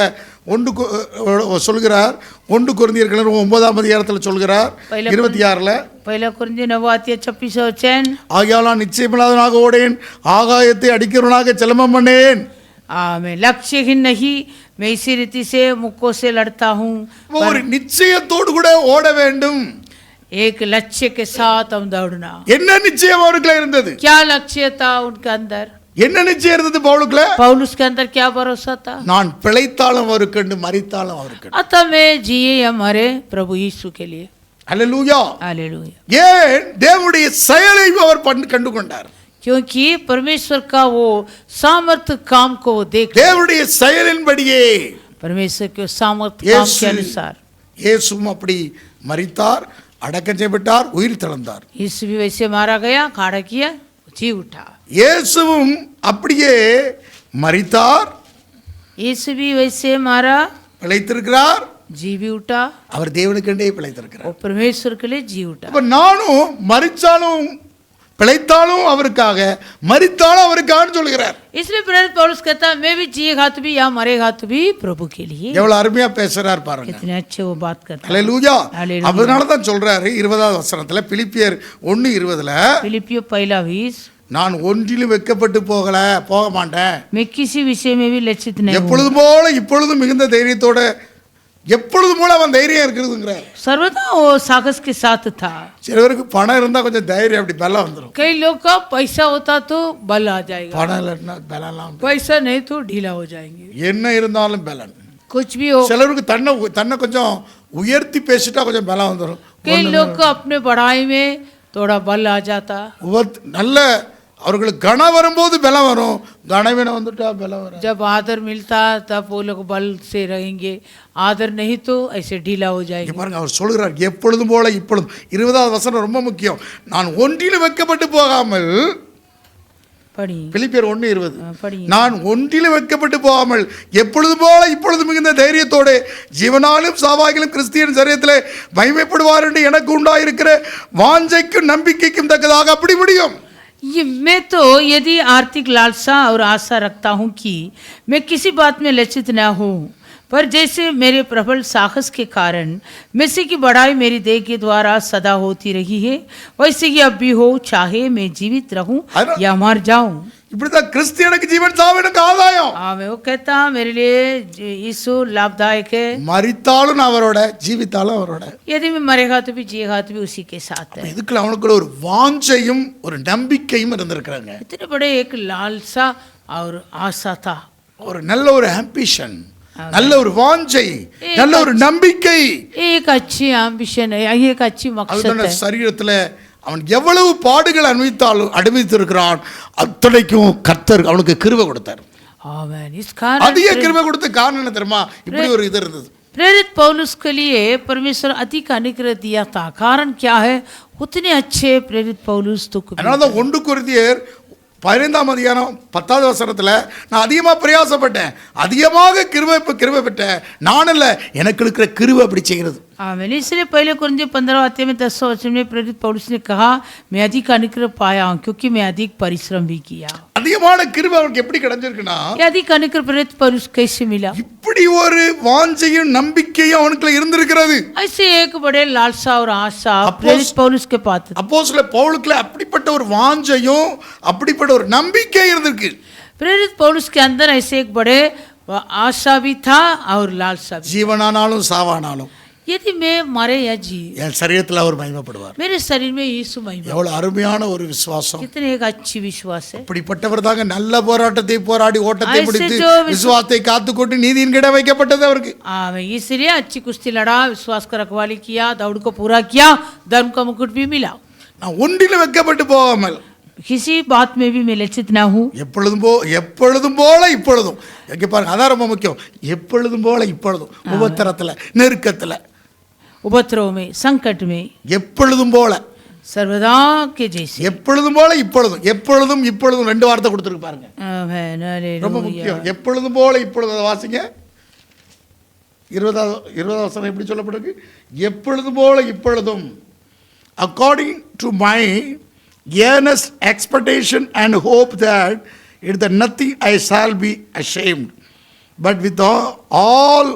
சொல்கிறார். 1 கொரிந்தியர்கள் 9ஆம் அதிகாரத்துல சொல்கிறார் 26ல, पहला कुरिन्थियों 9:26 ஆகையால் நான் நிச்சயமில்லாதவனாக ஓடேன், ஆகாயத்தை அடிக்கிறவனாக செலவம் பண்ணேன். आमीन. लक्ष्यहीन नहीं, मैं इसी रीति से मुक्कों से लड़ता हूँ. ஒரு நிச்சயத்தோடு கூட ஓட வேண்டும். एक लक्ष्य के साथ हम दौड़ना. என்ன நிச்சயம் அவருக்குள்ள இருந்தது? क्या लक्ष्य था उनके अंदर? என்ன निश्चय இருந்தது பவுலுக்குள்ள? पौलुस के अंदर क्या भरोसा था? நான் பிழைத்தாலும் அவருக்கு மரித்தாலும் அவருக்கு. अतः मैं जिए या मरे प्रभु यीशु के लिए. அல்லேலூயா. हालेलुया. ஏன் தேவனுடைய செயலை அவர் கண்டு கொண்டார்? क्योंकि परमेश्वर का वो सामर्थ्य काम को वो देख, தேவனுடைய செயலின்படியே परमेश्वर के सामर्थ्य काम के अनुसार இயேசுவும் அப்படி மரித்தார், அடக்கம் செய்யப்பட்டார், உயிர் தெழுந்தார். यीशु भी वैसे मारा गया, खड़ा किया, जी उठा. இயேசுவும் அப்படியே மரித்தார், यीशु भी वैसे मारा, பிழைத்திருக்கிறார், जी भी उठा, அவர் தேவனுக்கென்றே பிழைத்திருக்கிறார். और परमेश्वर के लिए जी उठा. அப்ப நானும் மரிச்சாலும் பிழைத்தாலும் அவருக்காக, மரித்தாலும் அவருக்காக சொல்கிறார். इसलिए प्रेरित पौलुस कहता है, मैं भी जिएगा तो भी या मरेगा तो भी प्रभु के लिए. எவ்வளவு அருமையா பேசுறார் பாருங்க. कितने अच्छे वो बात करता है. அல்லேலூயா. அல்லேலூயா. அதனால தான் சொல்றாரு 20வது வசனத்துல, பிலிப்பியர் 1:20ல, फिलिपियो 1:20, நான் ஒன்றிலும் வெட்கப்பட்டு போக மாட்டேன், मैं किसी विषय में भी लज्जित नहीं हूँ. எப்பொழுதும் போல இப்பொழுதும் மிகுந்த தைரியத்தோட, எப்பொழுதும் போல அவன் தைரியம் இருக்கிறதுங்கிறார். सर्वदा वो साहस के साथ था. சிலருக்கு பணம் இருந்தா கொஞ்சம் தைரியம் அப்படி பலம் வந்துடும். कई लोग का पैसा होता तो बल आ जाएगा, பணம் இல்லைன்னா பலம்லாம் पैसा नहीं तो ढीला हो जाएंगे. என்ன இருந்தாலும் பலன். कुछ भी हो. சிலருக்கு தன்னை கொஞ்சம் உயர்த்தி பேசிட்டா கொஞ்சம் பலம் வந்துடும். कई लोग को अपने पढ़ाई में थोड़ा बल आ जाता. நல்ல அவர்களுக்கு கனம் வரும்போது பலம் வரும், கனவீனம் வந்துட்டா பலம் வரும். जब आदर मिलता तब वो लोग बल से रहेंगे, आदर नहीं तो ऐसे ढीला हो जाएंगे. பாருங்க, அவர் சொல்கிறார் எப்பொழுதும் போல இப்பொழுதும். 20வது வசனம் ரொம்ப முக்கியம். நான் ஒன்றிலும் வெட்கப்பட்டு போகாமல், पढ़िए பிலிப்பியர் 1:20. पढ़िए நான் ஒன்றிலும் வெட்கப்பட்டு போகாமல் எப்பொழுது போல இப்பொழுது மிகுந்த தைரியத்தோடு ஜீவனாலும் சாவாகிலும் கிறிஸ்தியன் சரீரத்திலே மகிமைப்படுவார் என்று எனக்கு உண்டாயிருக்கிற வாஞ்சைக்கும் நம்பிக்கைக்கும் தக்கதாக அப்படி முடியும். ये मैं तो यदि आर्थिक लालसा और आशा रखता हूँ कि मैं किसी बात में लज्जित न हूँ, पर जैसे मेरे प्रबल साहस के कारण मसीह की बढ़ाई मेरी देह के द्वारा सदा होती रही है, वैसे ही अब भी हो, चाहे मैं जीवित रहूं या मर जाऊं. இப்படிதான் கிறிஸ்தியனுக்கு ஜீவன் சாவனுக்கு ஆதாயம். वो कहता मेरे लिए यीशु लाभदायक है. மரித்தாலும் அவரோட, ஜீவித்தாலும் அவரோட. यदि मैं मरेगा तो भी जिएगा तो भी उसी के साथ है. இதுக்குள்ள அவனுக்குள்ள ஒரு வாஞ்சையும் ஒரு நம்பிக்கையும் இருந்திருக்காங்க. इतने बड़े एक लालसा और आशा था. ஒரு நல்ல ஒரு ஆம்பிஷன், நல்ல ஒரு வாஞ்சை, நல்ல ஒரு நம்பிக்கை. एक अच्छी एम्बिशन है, एक अच्छी मकसद அதுதான் है. சரீரத்துல அவன் எவ்வளவு பாடுகள் அனுபவித்திருக்கிறான், அத்தனைக்கும் கர்த்தர் அவனுக்கு கிருபை கொடுத்தார். आमेन. इस कारण அதிக கிருபை கொடுத்த காரணம் என்ன தெரியுமா? இப்படி ஒரு இது இருந்தது. प्रेरित पौलुस के लिए परमेश्वर अधिक अनुग्रह दिया था. कारण क्या है? उतने अच्छे प्रेरित पौलुस तो அதனால தான் 1 கொரிந்தியர் 15ஆம் அதிகாரம் 10வது வசனத்துல நான் அதிகமா பிரயாசப்பட்டேன், அதிகமாக கிருபை பெற்றேன், நான் அல்ல எனக்கு இருக்கிற கிருபை அப்படி செய்கிறது. आमीन. इसलिए पहले कुरिन्थियों 15 अध्याय में 10 वचन में प्रेरित पौलुस ने कहा मैं अधिक अनुग्रह पाया हूं क्योंकि मैं अधिक परिश्रम भी किया. அதிகமான கிருபை அவனுக்கு எப்படி கிடைச்சிருக்குன்னா, ये अधिक अनुग्रह प्रेरित पौलुस कैसे मिला? இப்படி ஒரு வாஞ்சையும் நம்பிக்கையும் அவனுக்குள்ள இருந்திருக்கிறது. ऐसे एक बड़े लालसा और आशा प्रेरित पौलुस के पास. அப்போஸ்தலர் பவுலுக்குள்ள அப்படிப்பட்ட ஒரு வாஞ்சையும் அப்படிப்பட்ட ஒரு நம்பிக்கை இருந்திருக்கு. प्रेरित पौलुस के अंदर ऐसे एक बड़े आशा भी था और लालसा भी. ஜீவனானாலும் சாவானாலும் यदि मैं मरे या जी, என் சரீரத்தில் அவர் மகிமைப்படுவார். मेरे शरीर में यीशु महिमा. எவ்வளவு அருமையான ஒரு விசுவாசம். कितने एक अच्छी विश्वास है. அப்படிப்பட்டவர் தாங்க நல்ல போராட்டத்தை போராடி ஓட்டத்தை ऐसे முடித்து जो விசுவாசத்தை காத்துக்கொண்டு நீதியின் கிட வைக்கப்பட்டது அவருக்கு. इसलिए अच्छी कुश्ती लड़ा, विश्वास का रखवाली किया, दौड़ को पूरा किया, धर्म का मुकुट भी मिला. நான் ஒன்றிலும் வெட்கப்பட்டு போகாமல் किसी बात में भी मैं लज्जित ना हूँ. எப்பொழுதும் போல இப்பொழுதும், இங்க பாருங்க அதான் ரொம்ப முக்கியம். எப்பொழுதும் போல இப்பொழுதும், உபத்திரத்துல நெருக்கத்துல उपद्रव में, संकट में, எப்பொழுதும் போல, सर्वदा के जैसे. எப்பொழுதும் போல இப்பொழுதும், எப்பொழுதும் இப்பொழுதும் 2 வார்த்தை கொடுத்துருக்கு பாருங்க, आमेन. ரொம்ப हालेलुया. முக்கியம். எப்பொழுதும் போல இப்பொழுது. அதை வாசிங்க. 20வது வசனம் எப்படி சொல்லப்பட்டிருக்கு? எப்பொழுதும் போல இப்பொழுதும், according to my earnest expectation and hope that it is nothing I shall be ashamed, but with all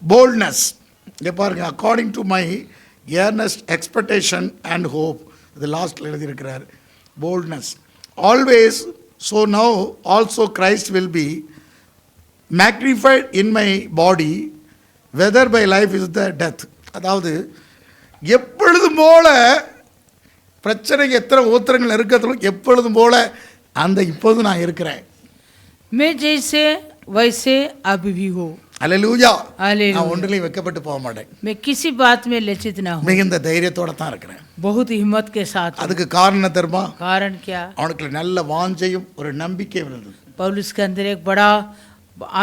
boldness. இங்கே பாருங்க, according to my earnest expectation and hope, the லாஸ்ட்ல எழுதியிருக்கிறார் boldness, always so now also Christ will be magnified in my body, whether by life is the death. அதாவது எப்பொழுதும் போல பிரச்சனைக்கு எத்தனை ஊத்திரங்கள் இருக்கிறதும் எப்பொழுதும் போல அந்த இப்போது நான் இருக்கிறேன். मैं जैसे वैसे अब भी हो. அல்லேலூயா. हालेलुया. நான் ஒன்றிலையும் வெட்கப்பட்டு போக மாட்டேன். मैं किसी बात में लज्जित ना हूँ. மிகுந்த தைரியத்தோட தான் இருக்கிறேன். बहुत हिम्मत के साथ हूँ. அதுக்கு காரணம் தெரியுமா? कारण क्या? அவனுக்கு நல்ல வாஞ்சையும் ஒரு நம்பிக்கையும் இருந்தது. पौलुस के अंदर एक बड़ा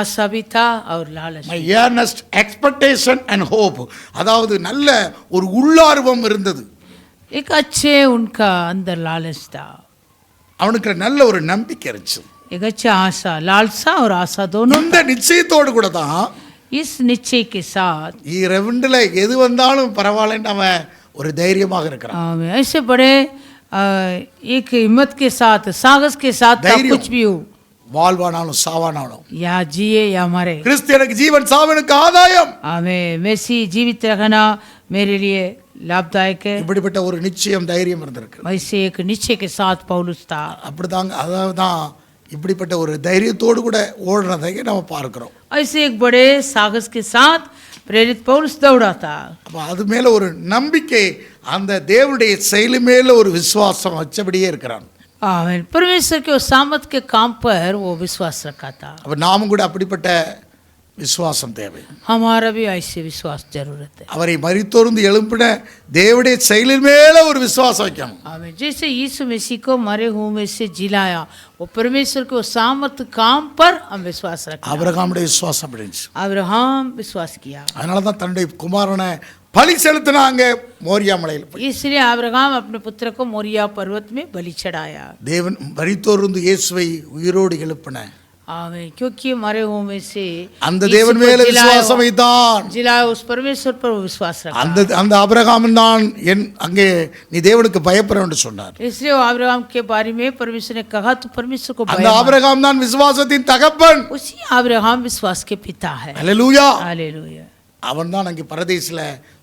आशा भी था और लालच. My earnest expectation and hope, அதாவது நல்ல ஒரு உள்ளார்வம் இருந்தது. एक अच्छे उनका अंदर लालच था. அவனுக்கு நல்ல ஒரு நம்பிக்கை இருந்துச்சு. एक अच्छा आशा, लालसा और आशा दोनों. இந்த நிச்சயத்தோடு கூட தான் इस निश्चय के साथ ரெண்டுல எது வந்தாலும் பரவாயில்லன்னு அவன் ஒரு தைரியமாக இருக்கிறான். ऐसे बड़े एक हिम्मत के साथ, साहस के साथ था, தைரியம். कुछ भी हो, வாழ்வானாலும் சாவானாலும் या जिए या मरे, கிறிஸ்தியனுக்கு ஜீவன் சாவனுக்கு ஆதாயம். हमें मेसी जीवित रखना मेरे लिए लाभदायक है. இப்படிப்பட்ட ஒரு நிச்சயம் தைரியம் இருந்திருக்கு. वैसे एक निश्चय के साथ पौलुस था. அப்படிதாங்க, அதாவது தான் இப்படிப்பட்ட ஒரு தைரியத்தோடு கூட ஓடுறதை நம்ம பார்க்கிறோம். ऐसे एक बड़े साहस के साथ प्रेरित पौलुस दौड़ा था. அப்போ அது மேல ஒரு நம்பிக்கை, அந்த தேவனுடைய செயல் மேல ஒரு விசுவாசம் வச்சபடியே இருக்கிறான். आमीन. परमेश्वर के उस सामर्थ के काम पर वो विश्वास रखा था. அப்போ நாமும் கூட அப்படிப்பட்ட விசுவாசம் தேவை. हमारा भी ऐसे विश्वास जरूरत है। அவரை மரித்தோர்ந்து எழும்பின தேவனுடைய செயலின் மேல ஒரு விசுவாசம் வைக்கணும். आमीन। जैसे यीशु मसीह को मरे हुए में से जिलाया, वो परमेश्वर के सामर्थ काम पर हम विश्वास रखते हैं। ஆபிரகாமுடைய விசுவாசம் அப்படி இருந்துச்சு. अब्राहम विश्वास किया, அதனால தான் தன்னுடைய குமாரனை பலி செலுத்தினாங்க மோரியா மலையில் போய். इसलिए अब्राहम अपने पुत्र को मोरिया पर्वत में बलि चढ़ाया। தேவன் மரித்தோர்ந்து இயேசுவை உயிரோடு எழுப்பின आमीन। क्योंकि मरे हुए में से அந்த தேவன் மேல விசுவாசம் வைத்தான். जिलाया, उस परमेश्वर पर वो विश्वास रखा। அந்த ஆபிரகாம் தான் அங்கே நீ தேவனுக்கு பயப்பட என்று சொன்னார். इसलिए वो अब्राहम के बारे में परमेश्वर ने कहा तो परमेश्वर को அந்த ஆபிரகாம் தான் விசுவாசத்தின் தகப்பன். उसी अब्राहम विश्वास के पिता है। அல்லேலூயா. हालेलुया। அவன் தான் அங்கே பரதேசில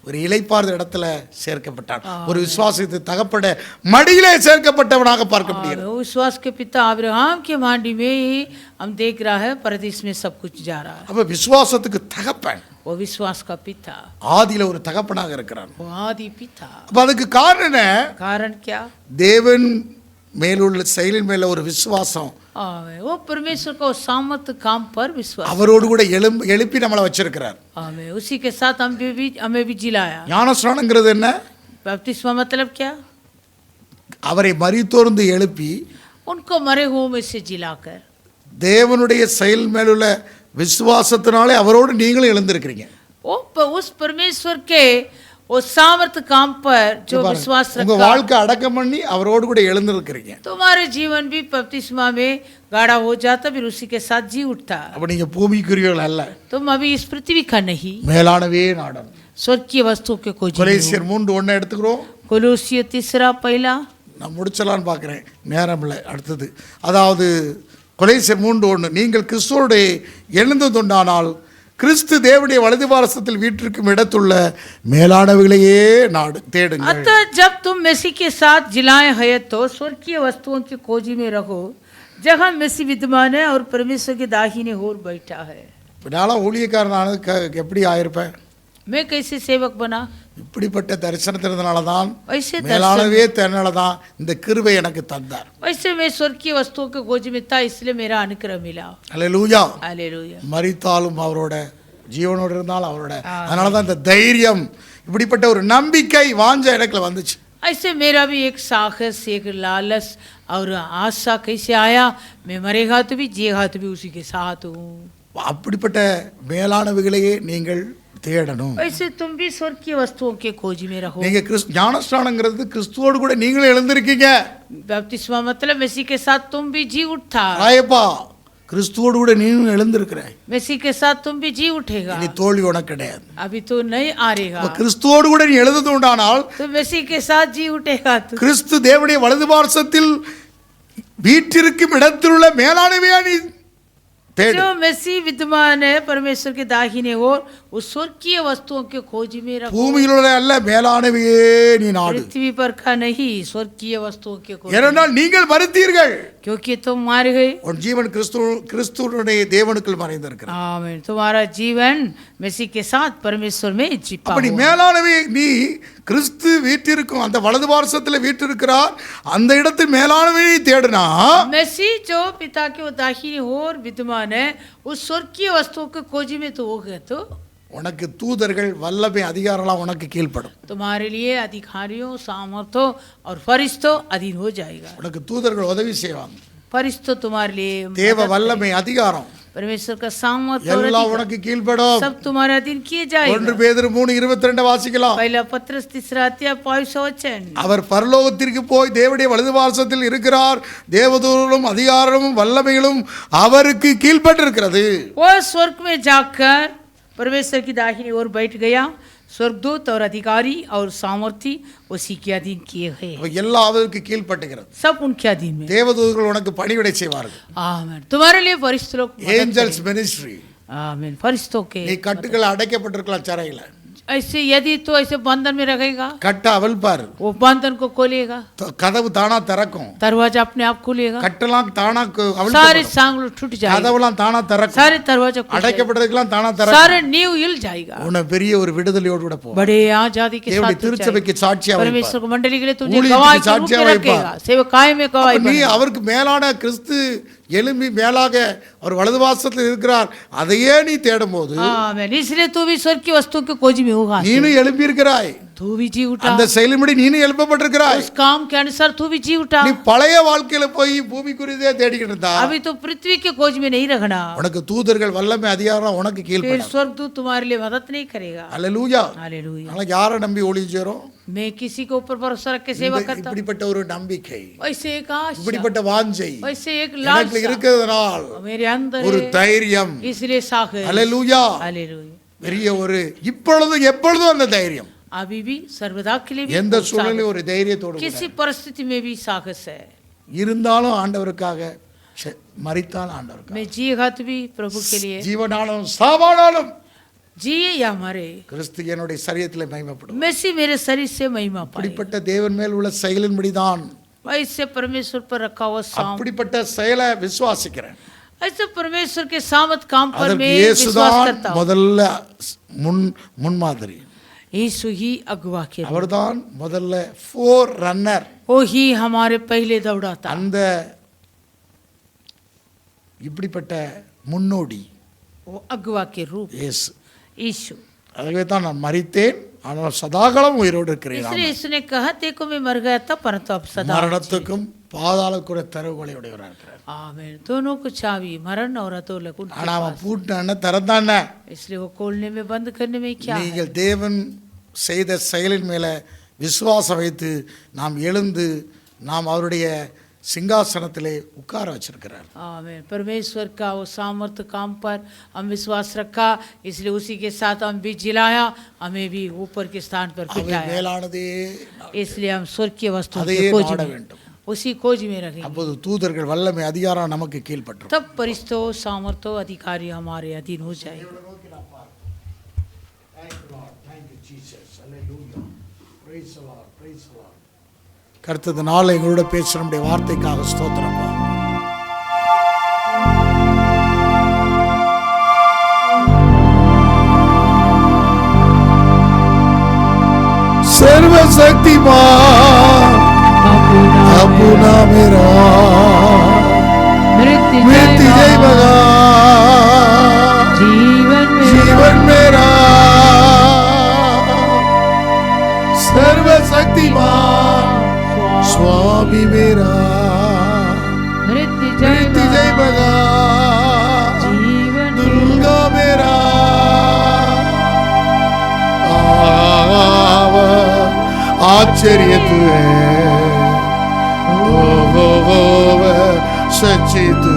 ஒரு இளைப்பாறுத இடத்துல சேர்க்கப்பட்டான். ஒரு விசுவாசத்தை தகப்பட மடியிலே சேர்க்கப்பட்டவனாக பார்க்க முடியும். विश्वास के पिता अब्राहम के मांडी में ही हम देख रहा है, परदेश में सब कुछ जा रहा है। அப்ப விசுவாசத்துக்கு தகப்பன், वो विश्वास का पिता, ஆதியில ஒரு தகப்பனாக இருக்கிறான். वो आदि पिता। அப்ப அதுக்கு காரணம் என்ன? कारण क्या? தேவன் மேலுள்ள செயலின் மேல ஒரு விசுவாசம். वो परमेश्वर का सामर्थ काम पर विश्वास, அவரோடு கூட எழுப்பி நம்மளை வச்சிருக்கிறார். उसी के साथ हमें भी जिलाया। ஞானஸ்நானங்கிறது என்ன? बपतिस्मा मतलब क्या? அவரை மரித்தோர்ந்து எழுப்பி उनको मरे हुए में से जिलाकर, தேவனுடைய செயல் மேலுள்ள விசுவாசத்தினாலே அவரோடு நீங்களும் எழுந்திருக்கிறீங்க. उस परमेश्वर के वो सामर्थ काम पर जो विश्वास உங்க रखा, வாழ்க்கை அடக்கம் பண்ணி அவரோடு கூட எழுந்திருக்கிறீங்க. तुम्हारे जीवन भी बपतिस्मा में गाढ़ा हो जाता, फिर उसी के साथ जी उठता। அப்ப நீங்க பூமிக்குரியவர்கள் அல்ல, तुम अभी इस पृथ्वी का नहीं, மேலானவே நாடம். स्वर्गीय वस्तुओं के खोजी। கொலோசியர் 3:1 எடுத்துக்கிறோம். कोलोसिय 3 நான் முடிச்சலான்னு பார்க்குறேன், நேரம் இல்லை. அடுத்தது அதாவது கொலோசியர் 3:1, நீங்கள் கிறிஸ்துவோடு எழுந்ததுண்டானால் கிறிஸ்து தேவனுடைய வலது பாரசத்தில் வீட்டிற்கும் இடத்துள்ள மேலானவைகளையே தேடுங்கள். अतः जब तुम मसीह के साथ जिलाए हैं तो स्वर्गीय वस्तुओं की खोजी में रहो, जहाँ मसीह विद्यमान है और परमेश्वर के दाहिने ओर बैठा है। நானும் ஊழியக்காரனானது எப்படி ஆயிருப்பேன்? मैं कैसे सेवक बना? இப்படிப்பட்ட தரிசனத்தினால தான், वैसे மேலானவே தன்னால தான் இந்த கிருபை எனக்கு தந்தார். वैसे मैं स्वर्गीय वस्तुओं के खोज में था, इसलिए मेरा अनुग्रह मिला। அல்லேலூயா. हालेलुया। மரித்தாலும் அவரோட, ஜீவனோடு இருந்தாலும் அவரோட. அதனால தான் இந்த தைரியம், இப்படிப்பட்ட ஒரு நம்பிக்கை வாஞ்ச எனக்கு வந்துச்சு. ऐसे मेरा भी एक साहस, एक लालच और आशा कैसे आया, मैं मरेगा तो भी जिएगा तो भी उसी के साथ हूँ। அப்படிப்பட்ட மேலானவைகளையே நீங்கள் தேடணும். ऐसे तुम भी स्वर्गीय वस्तुओं के खोज में रहो। நீங்க ஞானஸ்நானங்கிறது கிறிஸ்துவோடு கூட நீங்களும் எழுந்திருக்கீங்க. बपतिस्मा मतलब मसीह के साथ तुम भी जी उठा। ராயப்பா, கிறிஸ்துவோடு கூட நீங்களும் எழுந்திருக்கிற, मसीह के साथ तुम भी जी उठेगा। இனி தோல்வி உனக்கு கிடையாது. अभी तो नहीं आएगा। கிறிஸ்துவோடு கூட நீ எழுந்தது உண்டானால் तो मसीह के साथ जी उठेगा तो கிறிஸ்து தேவனுடைய வலது பாரசத்தில் வீற்றிருக்கும் இடத்தில் உள்ள மேலானவையா நீ தேடு. जो मसीह विद्यमान है परमेश्वर के दाहिने ओर, उस स्वर्गीय वस्तुओं के खोज में रहो। பூமியில் உள்ள அல்ல, மேலானவையே நீ நாடு. पृथ्वी पर का नहीं, स्वर्गीय वस्तुओं के खोज। ஏனென்றால் நீங்கள் மரித்தீர்கள், क्योंकि तुम मारे गए। உன் ஜீவன் கிறிஸ்துவனுடைய தேவனுக்குள் மறைந்திருக்கிறது. आमीन। तुम्हारा जीवन मसीह के साथ परमेश्वर में छिपा அப்படி हुआ है। மேலானவை நீ கிறிஸ்து வீட்டிற்கும் அந்த வலது பாரசத்தில் வீட்டிருக்கிறார், அந்த இடத்தில் மேலானவையை தேடுனா मसीह जो पिता के दाहिने ओर विद्यमान है, उस स्वर्गीय वस्तुओं के खोजी में तो हो गए तो உனக்கு தூதர்கள் வல்லமை அதிகாரம்லாம் உனக்கு கீழ்ப்படும். तुम्हारे लिए अधिकारियों, सामर्थों और फरिश्तों अधीन हो जाएगा। உனக்கு தூதர்கள் உதவி செய்வாங்க. फरिश्तों तुम्हारे लिए தேவ வல்லமை அதிகாரம் परमेश्वर का सामर्थ्य और எல்லாம் अधिकार உனக்கு கீழ்ப்படும். सब तुम्हारे अधीन किए जाएगा। 1 பேதுரு 3:22 வாசிக்கலாம். पहला पत्रस 3:22 அவர் பரலோகத்திற்கு போய் தேவனுடைய வலது பாரசத்தில் இருக்கிறார், தேவதூதர்களும் அதிகாரமும் வல்லமைகளும் அவருக்கு கீழ்ப்பட்டிருக்கிறது. वो स्वर्ग में जाकर परमेश्वर की दाहिनी ओर बैठ गया। स्वर्गदूत और अधिकारी और सामर्थी उसी के अधीन किए गए। எல்லாம் அவருக்கு கீழ்ப்பட்டுகிறது. सब उनके अधीन में। தேவதூதர்கள் உனக்கு பணிவிடை செய்வார்கள். आमीन। तुम्हारे लिए फरिश्ते लोग ஏஞ்சல்ஸ் மினிஸ்ட்ரி. आमीन। फरिश्तों के நீ கட்டுகள் அடைக்கப்பட்டிருக்கலாம் சிறையில, ऐसे यदि तो ऐसे बंधन में रहेगा, கட்ட அவல்பார், वो बंधन को खोलेगा, கதவு தானா திறக்கும், दरवाजा अपने आप खुलेगा, கட்டெல்லாம் தானா सारे सांगल टूट जाएगा, கதவுலாம் தானா திறக்கும், सारे दरवाजा खुल जाएगा, அடைக்கப்பட்டதுக்கெல்லாம் தானா திறக்கும், सारे नींव हिल जाएगा, உன்னை பெரிய ஒரு விடுதலையோடு கூட போ. बड़े आजादी के தேவனுடைய साथ திருச்சபைக்கு சாட்சியா परमेश्वर को मंडली के लिए तुझे ஊழியத்துக்கு गवाह के रूप சாட்சியா में रखेगा, सेवकाई में गवाही நீ बनेगा। அவருக்கு மேலான கிறிஸ்து எழும்பி மேலாக அவர் வலது வாசத்தில் இருக்கிறார், அதையே நீ தேடும் போது आमेन। इसलिए तू भी स्वर्ग की वस्तु की खोज में होगा, நீனும் எழுப்பி இருக்கிறாய், तू भी जी उठा, அந்த செயலின்படி நீனும் எழுப்பப்பட்டிருக்கிறாய். उस काम के अनुसार तू भी जी उठा। நீ பழைய வாழ்க்கையில போய் பூமிக்குரியதே தேடிக்கிட்டு இருந்தா अभी तो पृथ्वी के खोज में नहीं रखना, உனக்கு தூதர்கள் வல்லமை அதிகாரம் உனக்கு फिर கீழ்ப்படும். स्वर्गदूत तुम्हारे लिए मदद नहीं करेगा। அல்லேலூயா. हालेलुया। நாளைக்கு யாரை நம்பி ஊழியம் செய்றோம்? मैं किसी के ऊपर भरोसा रख के सेवा करता हूं, இப்படிப்பட்ட ஒரு நம்பிக்கை, वैसे एक आशा, இப்படிப்பட்ட வாஞ்சை वैसे एक எனக்கு लालसा இருக்கிறதுனால் मेरे अंदर ஒரு है, தைரியம். इसलिए साखर। அல்லேலூயா. हालेलुया। பெரிய ஒரு இப்பொழுதும் எப்பொழுதும் அந்த தைரியம், अभी भी सर्वदा के लिए भी எந்த साहस சூழ்நிலையும் ஒரு தைரியத்தோடு है। கூட किसी परिस्थिति में भी साहस है। இருந்தாலும் ஆண்டவருக்காக மரித்தாலும் ஆண்டவருக்காக, मैं जिएगा तो भी प्रभु के लिए, ஜீவனாலும் சாவானாலும் जिए या मरे கிறிஸ்து என்னுடைய சரீரத்தில் மகிமைப்படும். मेसी मेरे शरीर से महिमा पाए। அப்படிப்பட்ட தேவன் மேல் உள்ள செயலின்படிதான், ऐसे परमेश्वर पर रखा हुआ साम, அப்படிப்பட்ட செயலை விசுவாசிக்கிறேன். ऐसे परमेश्वर के सामत काम पर அதற்கு मैं विश्वास இயேசுதான் करता हूँ। முதல்ல முன்மாதிரி, यीशु ही अगुवा के रूप, அவர்தான் முதல்ல ஃபோர் ரன்னர். वो ही हमारे पहले दौड़ाता, அந்த இப்படிப்பட்ட முன்னோடி वो अगुवा के रूप இயேசு. यीशु। ஆகவே தான் நான் மரித்தேன், ஆனால் சதாகாலம் உயிரோடு இருக்கிறேன். इसलिए इसने कहा देखो मैं मर गया था परंतु अब सदा। மரணத்துக்கும் பாதாளக்குற தரவுகளை உடையவராக இருக்கிறார். आमीन। दोनों को चाबी मरण और अधोलोक उनके ஆனா அவன் पास। பூட்டான திறந்தான. इसलिए वो खोलने में बंद करने में क्या है? நீங்கள் தேவன் செய்த செயலின் மேல விசுவாசம் வைத்து நாம் எழுந்து நாம் அவருடைய सिंहासनத்திலே உட்கார வச்சிருக்கிறார். आमीन। परमेश्वर का वो सामर्थ्य काम पर हम विश्वास रखा, इसलिए उसी के साथ हम भी जिलाया, हमें भी ऊपर के स्थान पर அவை बिठाया। மேலானதே इसलिए हम स्वर्ग की वस्तु அதையே की खोज நாட में, வேண்டும். उसी खोज में रहेंगे। அப்போது தூதர்கள் வல்லமை அதிகாரம் நமக்கு கீழ்ப்பற்றும். तब परिस्तों सामर्थ्य अधिकारी हमारे अधीन हो जाएंगे। கர்த்தர் நாள் எங்களோட பேசுற நம்முடைய வார்த்தைக்காக ஸ்தோத்திரம். सर्वशक्तिमान अपना मेरा मृत्युंजय भगा जीवन मेरा सर्वशक्तिमान स्वामी मेरा मृत्युंजय भगा दुर्गा मेरा आश्चर्य तू है, ओ सच्ची तू